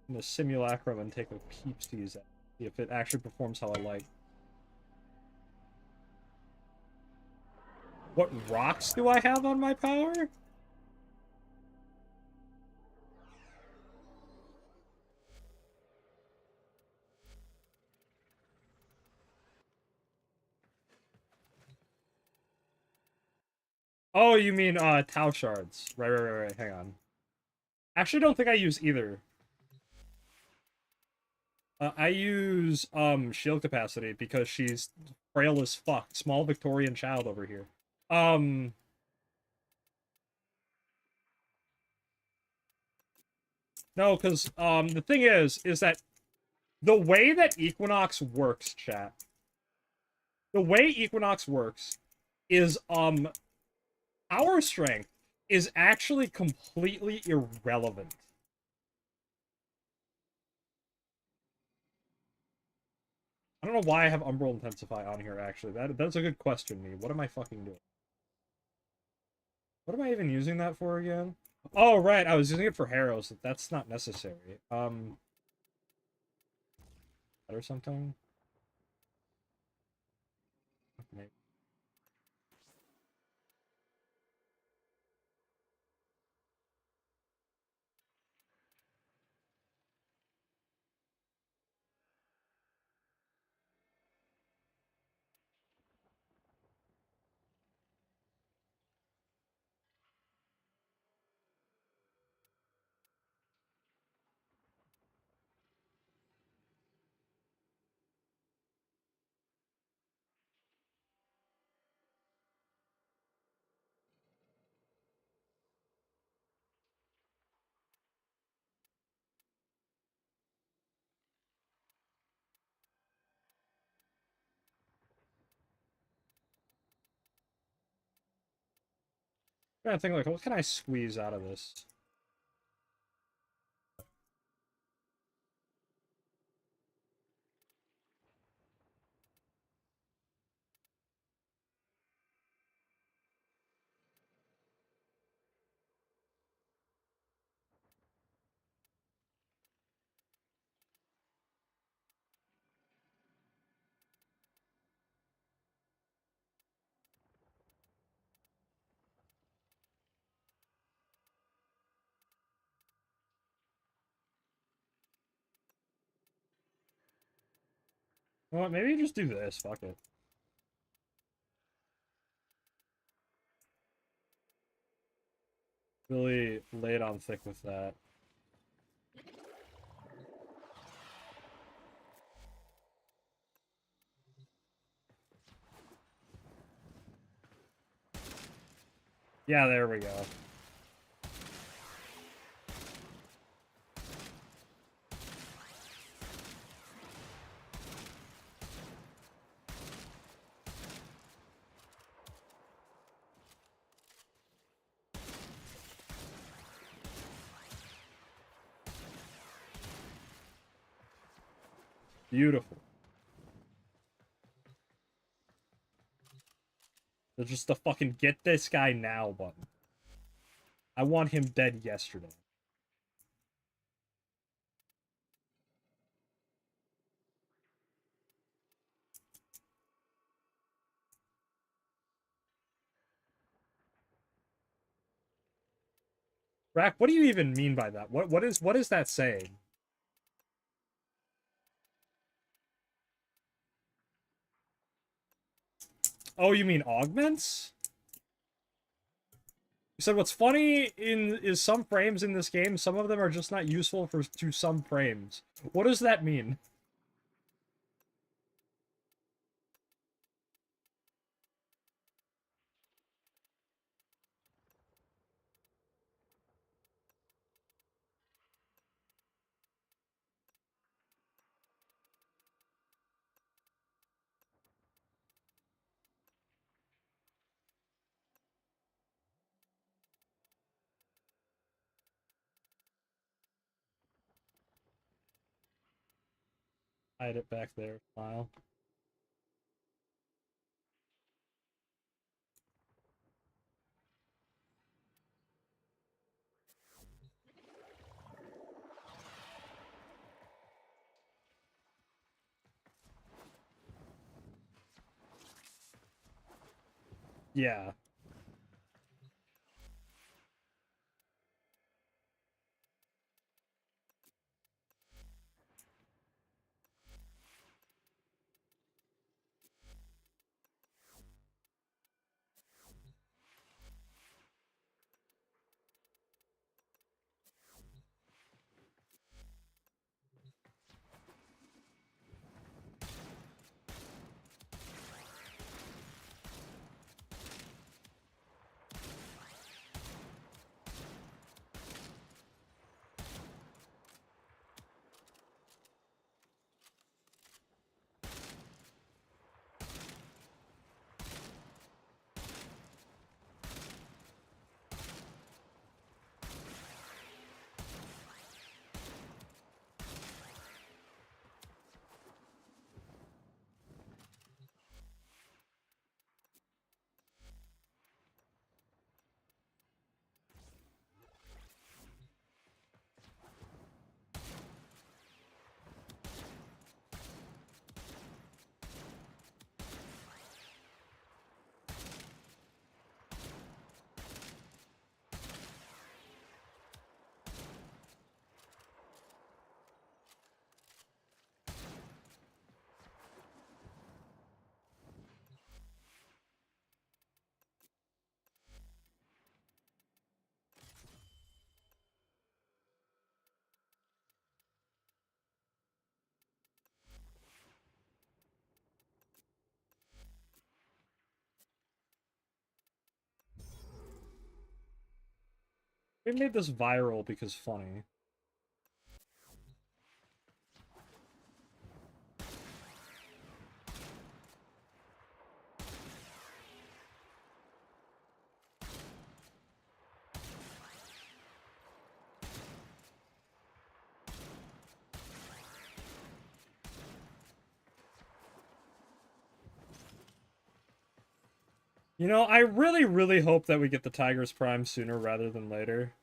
A: in a simulacrum and take a peep tease at it, see if it actually performs how I like. What rocks do I have on my power? Oh, you mean Tau shards. Right. Hang on. Actually, don't think I use either. I use shield capacity because she's frail as fuck. Small Victorian child over here. Um no, because the thing is that the way that Equinox works, chat. The way Equinox works is power strength is actually completely irrelevant. I don't know why I have Umbral Intensify on here, actually. That's a good question, me. What am I fucking doing? What am I even using that for again? Oh, right, I was using it for Harrows. That's not necessary. Or something? Maybe. I'm trying to think, like, what can I squeeze out of this? You know what, maybe just do this. Fuck it. Really lay it on thick with that. Yeah, there we go. Beautiful. There's just the fucking get this guy now button. I want him dead yesterday. Rack, what do you even mean by that? What is that saying? Oh, you mean augments? You said what's funny is some frames in this game, some of them are just not useful to some frames. What does that mean? Hide it back there, smile. Yeah. We made this viral because funny. You know, I really, really hope that we get the Tiger's Prime sooner rather than later.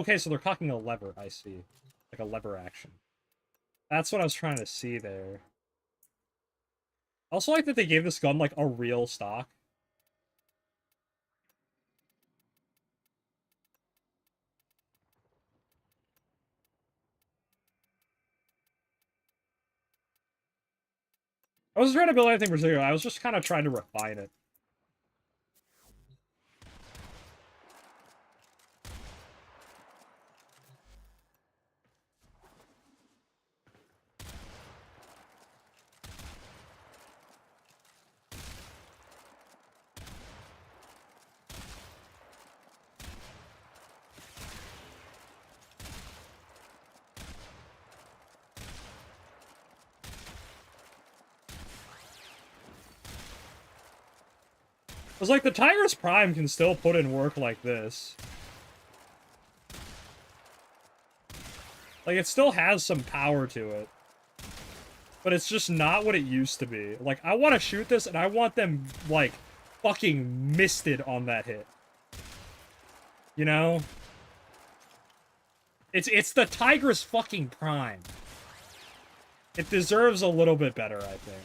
A: Okay, so they're cocking a lever, I see. Like a lever action. That's what I was trying to see there. I also like that they gave this gun, like, a real stock. I wasn't trying to build anything particular, I was just kind of trying to refine it. It was like the Tiger's Prime can still put in work like this. Like, it still has some power to it. But it's just not what it used to be. Like, I want to shoot this, and I want them, like, fucking misted on that hit. You know? It's the Tiger's fucking Prime. It deserves a little bit better, I think.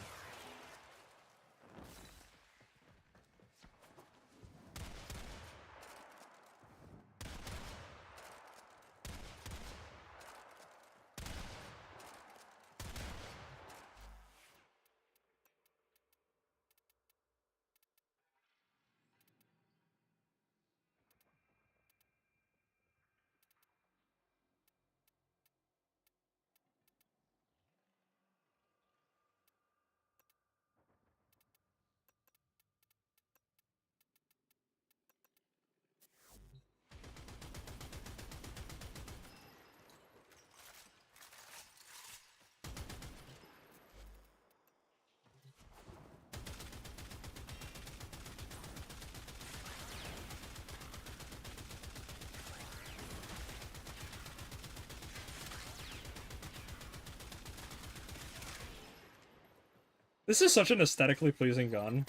A: This is such an aesthetically pleasing gun.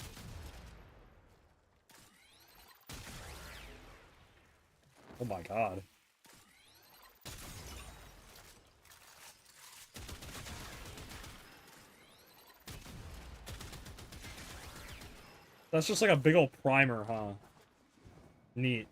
A: Oh my god. That's just like a big old primer, huh? Neat.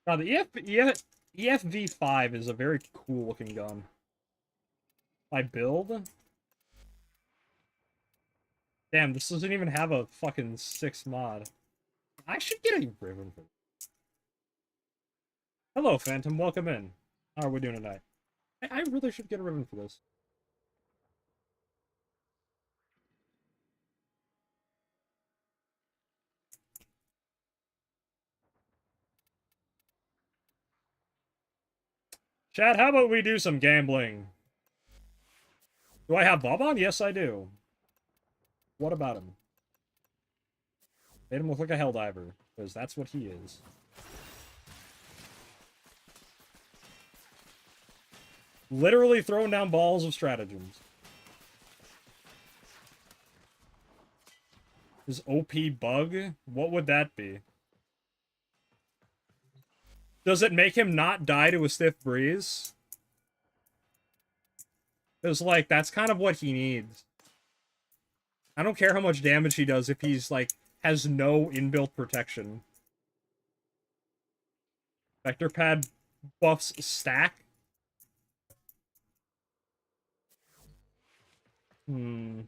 A: Now the EFV5 is a very cool looking gun. I build? Damn, this doesn't even have a fucking 6 mod. I should get a ribbon for this. Hello, Phantom. Welcome in. How are we doing tonight? I really should get a ribbon for this. Chad, how about we do some gambling? Do I have Bob on? Yes, I do. What about him? Made him look like a Helldiver, because that's what he is. Literally throwing down balls of stratagems. His OP bug? What would that be? Does it make him not die to a stiff breeze? Because, like, that's kind of what he needs. I don't care how much damage he does if he's, like, has no inbuilt protection. Vector pad buffs stack? Hmm.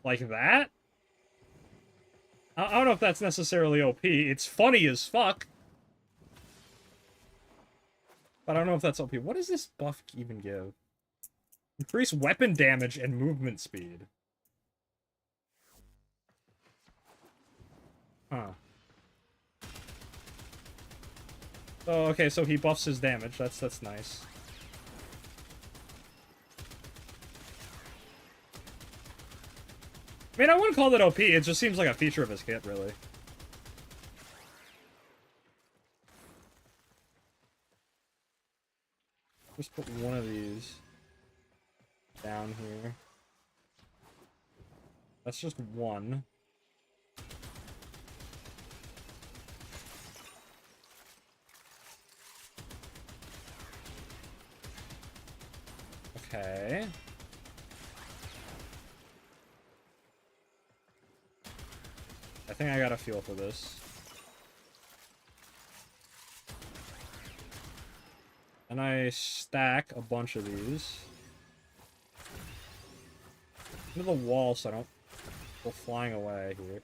A: Like that? I don't know if that's necessarily OP. It's funny as fuck. But I don't know if that's OP. What does this buff even give? Increase weapon damage and movement speed. Huh. Oh, okay, so he buffs his damage. That's nice. I mean, I wouldn't call that OP. It just seems like a feature of his kit, really. Just put one of these down here. That's just one. Okay. I think I got a feel for this. And I stack a bunch of these into the wall so I don't go flying away here.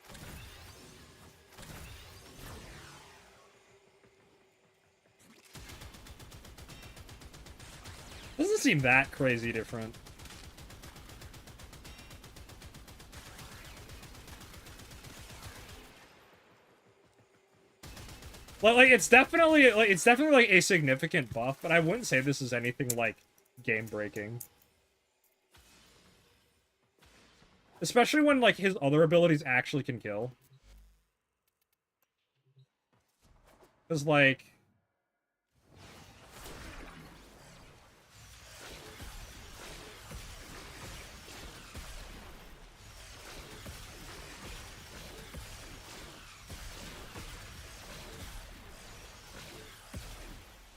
A: Doesn't seem that crazy different. Like it's definitely like a significant buff, but I wouldn't say this is anything like game breaking. Especially when like his other abilities actually can kill. Cause like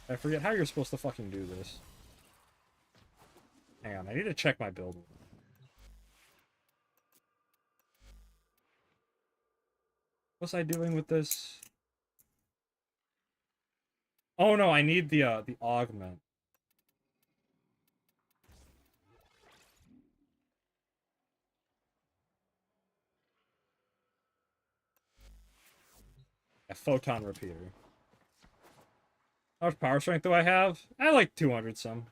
A: I forget how you're supposed to fucking do this. Hang on, I need to check my build. What's I doing with this? Oh no, I need the augment. A photon repeater. How much power strength do I have? I like 200 some.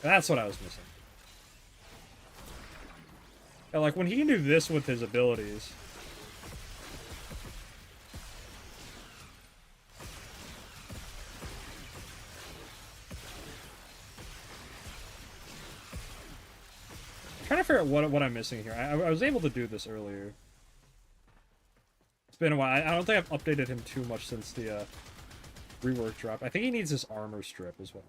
A: That's what I was missing. Yeah, like when he can do this with his abilities. I'm trying to figure out what I'm missing here. I was able to do this earlier. It's been a while. I don't think I've updated him too much since the rework drop. I think he needs his armor strip as well.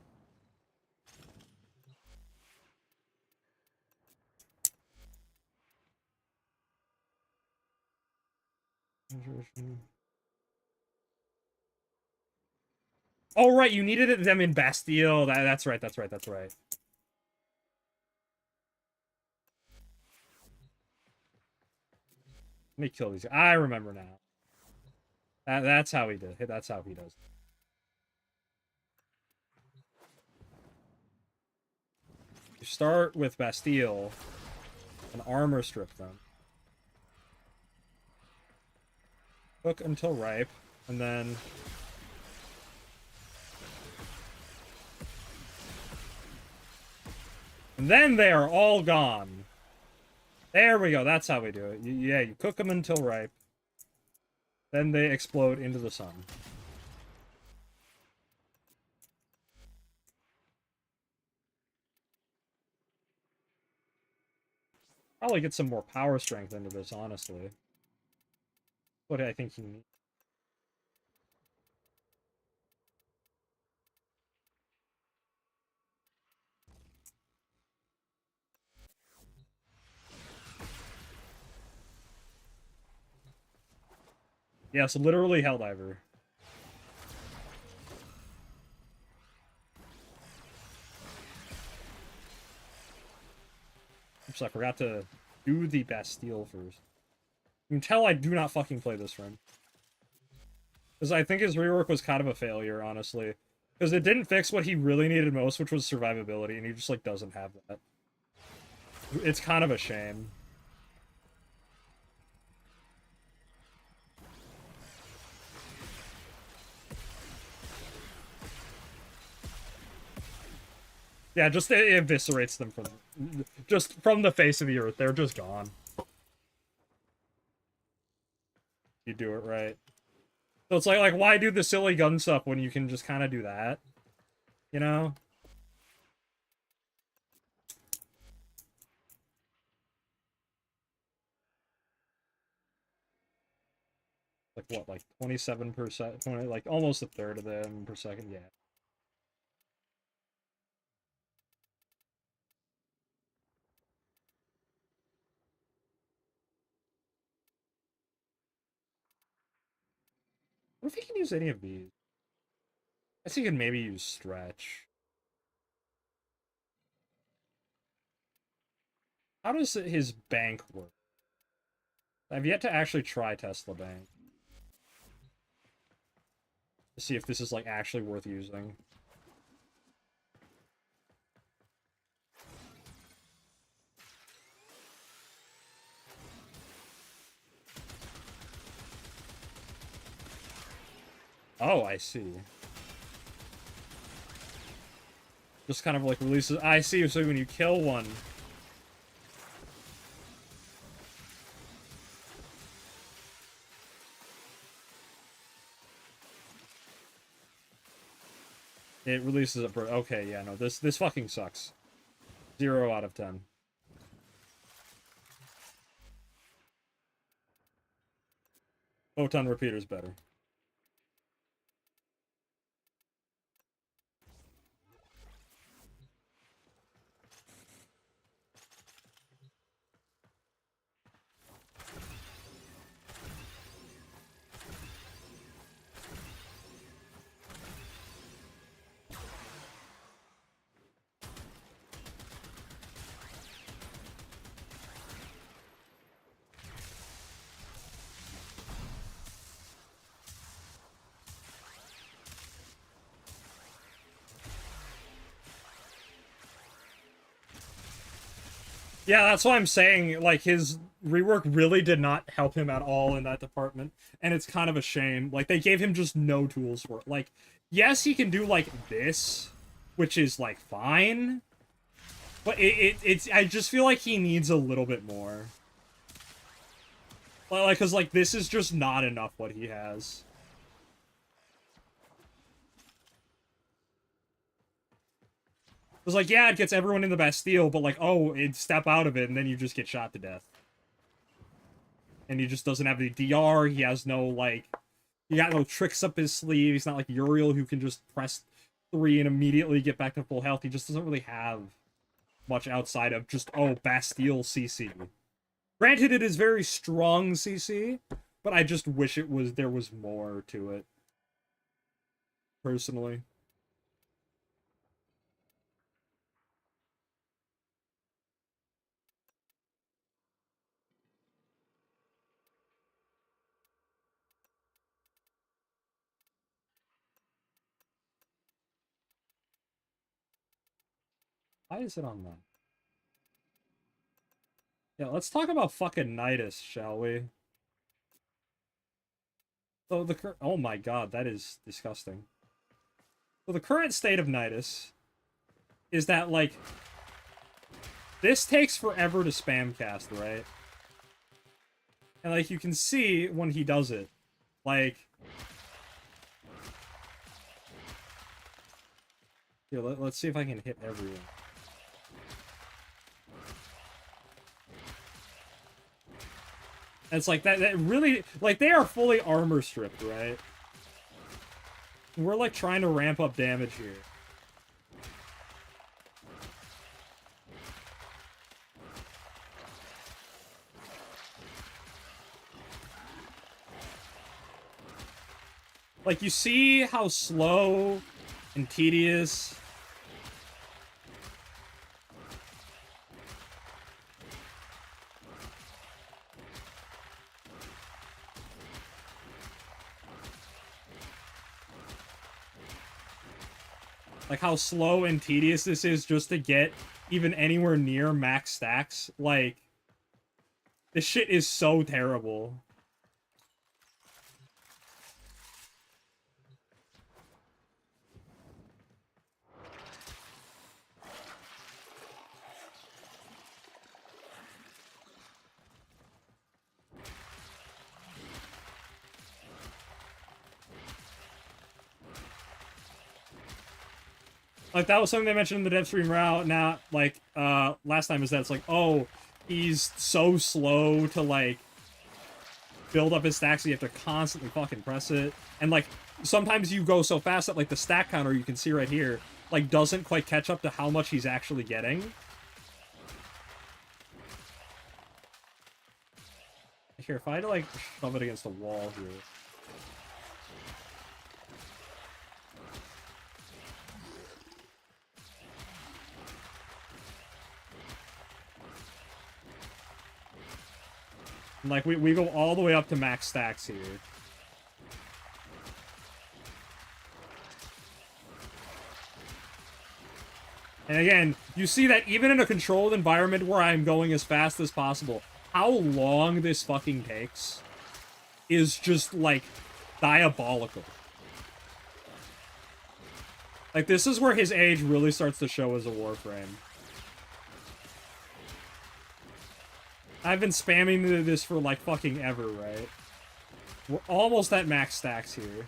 A: Oh right, you needed them in Bastille. That's right. That's right. That's right. Let me kill these. I remember now. That's how he did. That's how he does. You start with Bastille and armor strip them. Cook until ripe, and then they are all gone. There we go. That's how we do it. Yeah, you cook them until ripe. Then they explode into the sun. Probably get some more power strength into this, honestly. What I think he needs. Yeah, so literally Helldiver. Oops, I forgot to do the Bastille first. You can tell I do not fucking play this friend. Because I think his rework was kind of a failure, honestly. Because it didn't fix what he really needed most, which was survivability, and he just, like, doesn't have that. It's kind of a shame. Yeah, just it eviscerates them from the face of the earth. They're just gone. You do it right. So it's like why do the silly gun stuff when you can just kind of do that? You know? Like what, like 27%, 20, like almost a third of them per second, yeah. What if he can use any of these? I guess he can maybe use stretch. How does his bank work? I've yet to actually try Tesla Bank. To see if this is, like, actually worth using. Oh, I see. Just kind of, like, releases... I see, so when you kill one... It releases a... Okay, yeah, no, this fucking sucks. 0 out of 10. Photon repeater's better. Yeah, that's why I'm saying, like, his rework really did not help him at all in that department, and it's kind of a shame. Like, they gave him just no tools for it. Like, yes, he can do, like, this, which is, like, fine, but it's... I just feel like he needs a little bit more. Like, because, like, this is just not enough what he has. It's like, yeah, it gets everyone in the Bastille, but like, oh, it step out of it, and then you just get shot to death. And he just doesn't have the DR, he has no, like... He got no tricks up his sleeve, he's not like Uriel who can just press 3 and immediately get back to full health. He just doesn't really have much outside of just, oh, Bastille CC. Granted, it is very strong CC, but I just wish there was more to it. Personally. Why is it on that? Yeah, let's talk about fucking Nidus, shall we? So oh my god, that is disgusting. So the current state of Nidus is that, like, this takes forever to spam cast, right? And, like, you can see when he does it, like... Here, let's see if I can hit everyone. And it's like, that really... Like, they are fully armor stripped, right? We're, like, trying to ramp up damage here. Like, you see how slow and tedious... Like, how slow and tedious this is just to get even anywhere near max stacks. Like, this shit is so terrible. Like, that was something they mentioned in the dev stream route. Now, like, last time is that it's like, oh, he's so slow to, like, build up his stacks, so you have to constantly fucking press it. And, like, sometimes you go so fast that, like, the stack counter you can see right here, like, doesn't quite catch up to how much he's actually getting. Here, if I had to, like, shove it against a wall here... And, like, we go all the way up to max stacks here. And again, you see that even in a controlled environment where I'm going as fast as possible, how long this fucking takes is just, like, diabolical. Like, this is where his age really starts to show as a Warframe. I've been spamming this for, like, fucking ever, right? We're almost at max stacks here.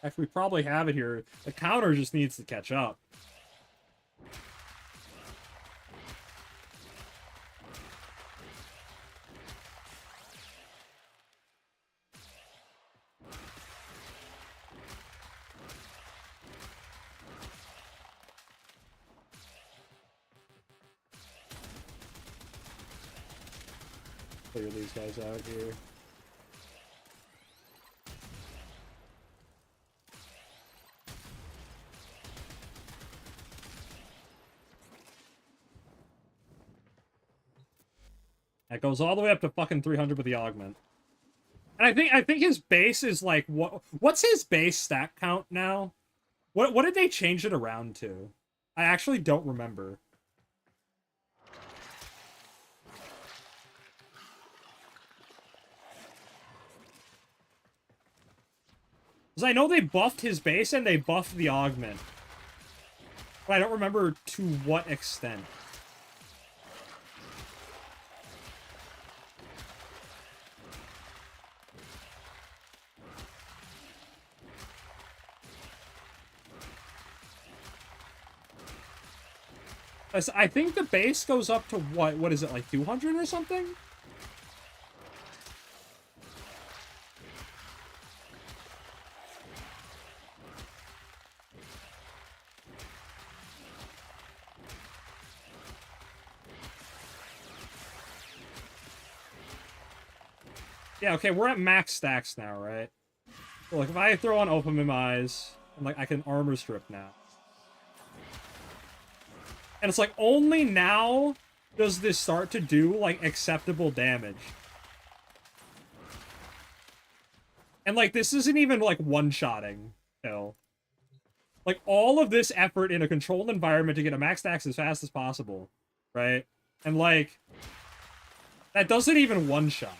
A: Heck, we probably have it here. The counter just needs to catch up. Clear these guys out here. That goes all the way up to fucking 300 with the augment. And I think his base is like what's his base stack count now? What did they change it around to? I actually don't remember. Because I know they buffed his base and they buffed the augment. But I don't remember to what extent. I think the base goes up to what is it, like 200 or something? Yeah, okay, we're at max stacks now, right? So, like, if I throw on Open My Eyes, and, like, I can armor strip now. And it's like, only now does this start to do, like, acceptable damage. And, like, this isn't even, like, one-shotting, Phil. Like, all of this effort in a controlled environment to get a max stacks as fast as possible, right? And, like, that doesn't even one-shot.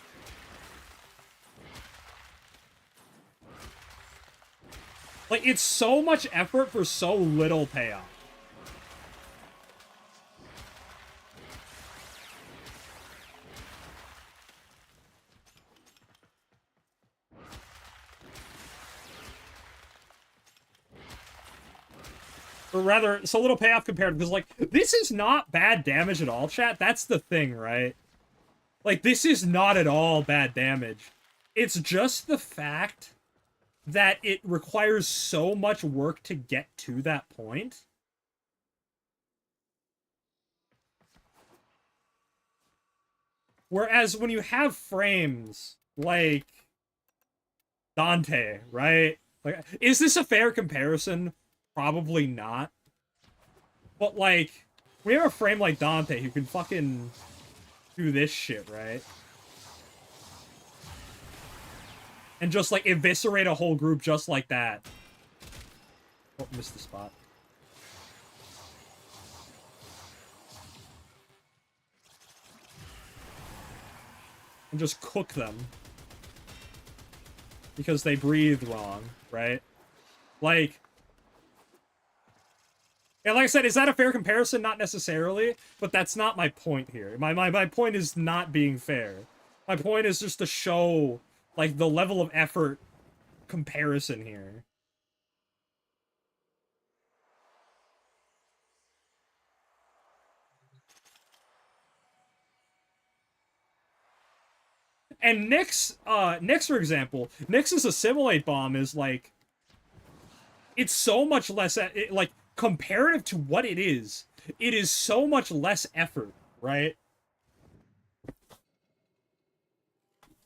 A: Like, it's so much effort for so little payoff. Or rather, so little payoff compared, because, like, this is not bad damage at all, chat. That's the thing, right? Like, this is not at all bad damage. It's just the fact that it requires so much work to get to that point. Whereas when you have frames like Dante, right? Like, is this a fair comparison? Probably not. But, like, we have a frame like Dante who can fucking do this shit, right? And just, like, eviscerate a whole group just like that. Oh, missed the spot. And just cook them. Because they breathe wrong, right? Like... And like I said, is that a fair comparison? Not necessarily, but that's not my point here. My point is not being fair. My point is just to show, like, the level of effort comparison here. And Nyx, for example, Nyx's assimilate bomb is, like, it's so much less, like, comparative to what it is so much less effort, right?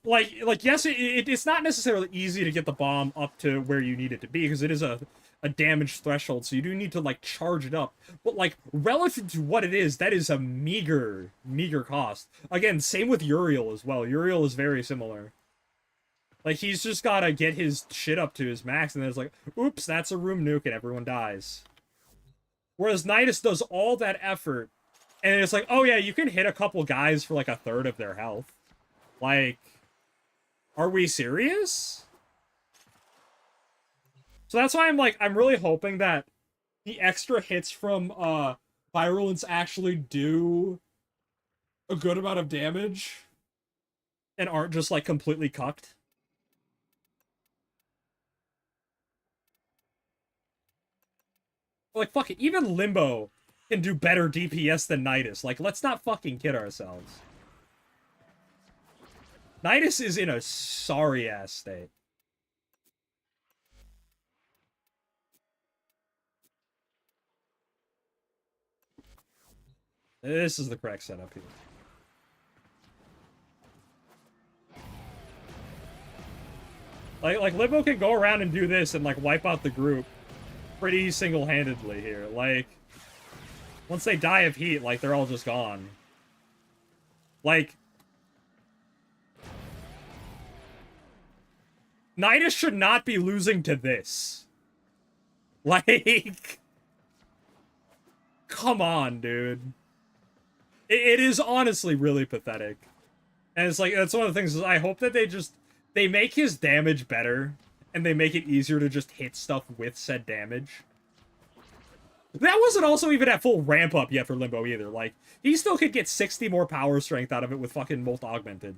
A: Like yes, it's not necessarily easy to get the bomb up to where you need it to be, because it is a a damage threshold, so you do need to like charge it up. But like relative to what it is, that is a meager cost. Again, same with Uriel as well. Uriel is very similar. Like he's just gotta get his shit up to his max, and then it's like, oops, that's a room nuke, and everyone dies. Whereas Nidus does all that effort, and it's like, oh yeah, you can hit a couple guys for like a third of their health. Like, are we serious? So that's why I'm really hoping that the extra hits from Virulence actually do a good amount of damage and aren't just like completely cucked. Like, fuck it, even Limbo can do better DPS than Nidus. Like, let's not fucking kid ourselves. Nidus is in a sorry-ass state. This is the correct setup here. Like Limbo can go around and do this and, like, wipe out the group pretty single-handedly here. Like, once they die of heat, like, they're all just gone. Like, Nidus should not be losing to this. Like, come on, dude. It is honestly really pathetic. And it's like, that's one of the things is I hope that they make his damage better, and they make it easier to just hit stuff with said damage. That wasn't also even at full ramp up yet for Limbo either. Like, he still could get 60 more power strength out of it with fucking Molt Augmented.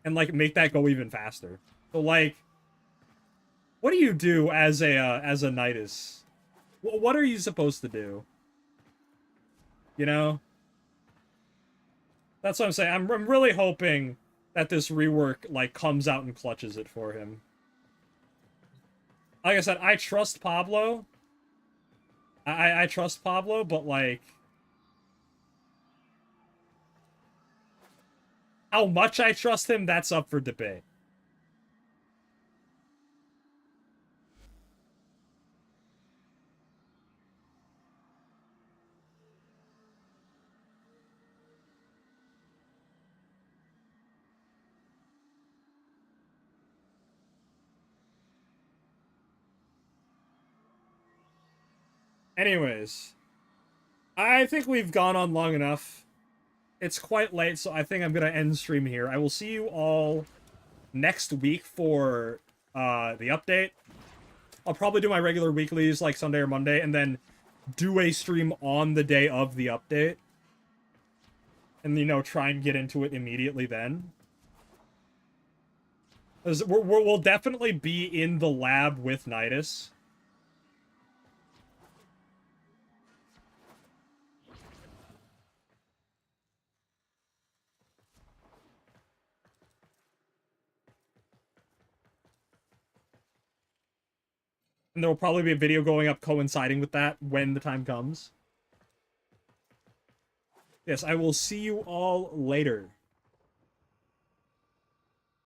A: And, like, make that go even faster. So, like, what do you do as a Nidus? What are you supposed to do? You know? That's what I'm saying. I'm really hoping that this rework, like, comes out and clutches it for him. Like I said, I trust Pablo. I trust Pablo, but, like, how much I trust him, that's up for debate. Anyways, I think we've gone on long enough. It's quite late, so I think I'm gonna end stream here. I will see you all next week for the update. I'll probably do my regular weeklies like Sunday or Monday, and then do a stream on the day of the update. And, you know, try and get into it immediately then. We'll definitely be in the lab with Nidus. And there will probably be a video going up coinciding with that when the time comes. Yes, I will see you all later.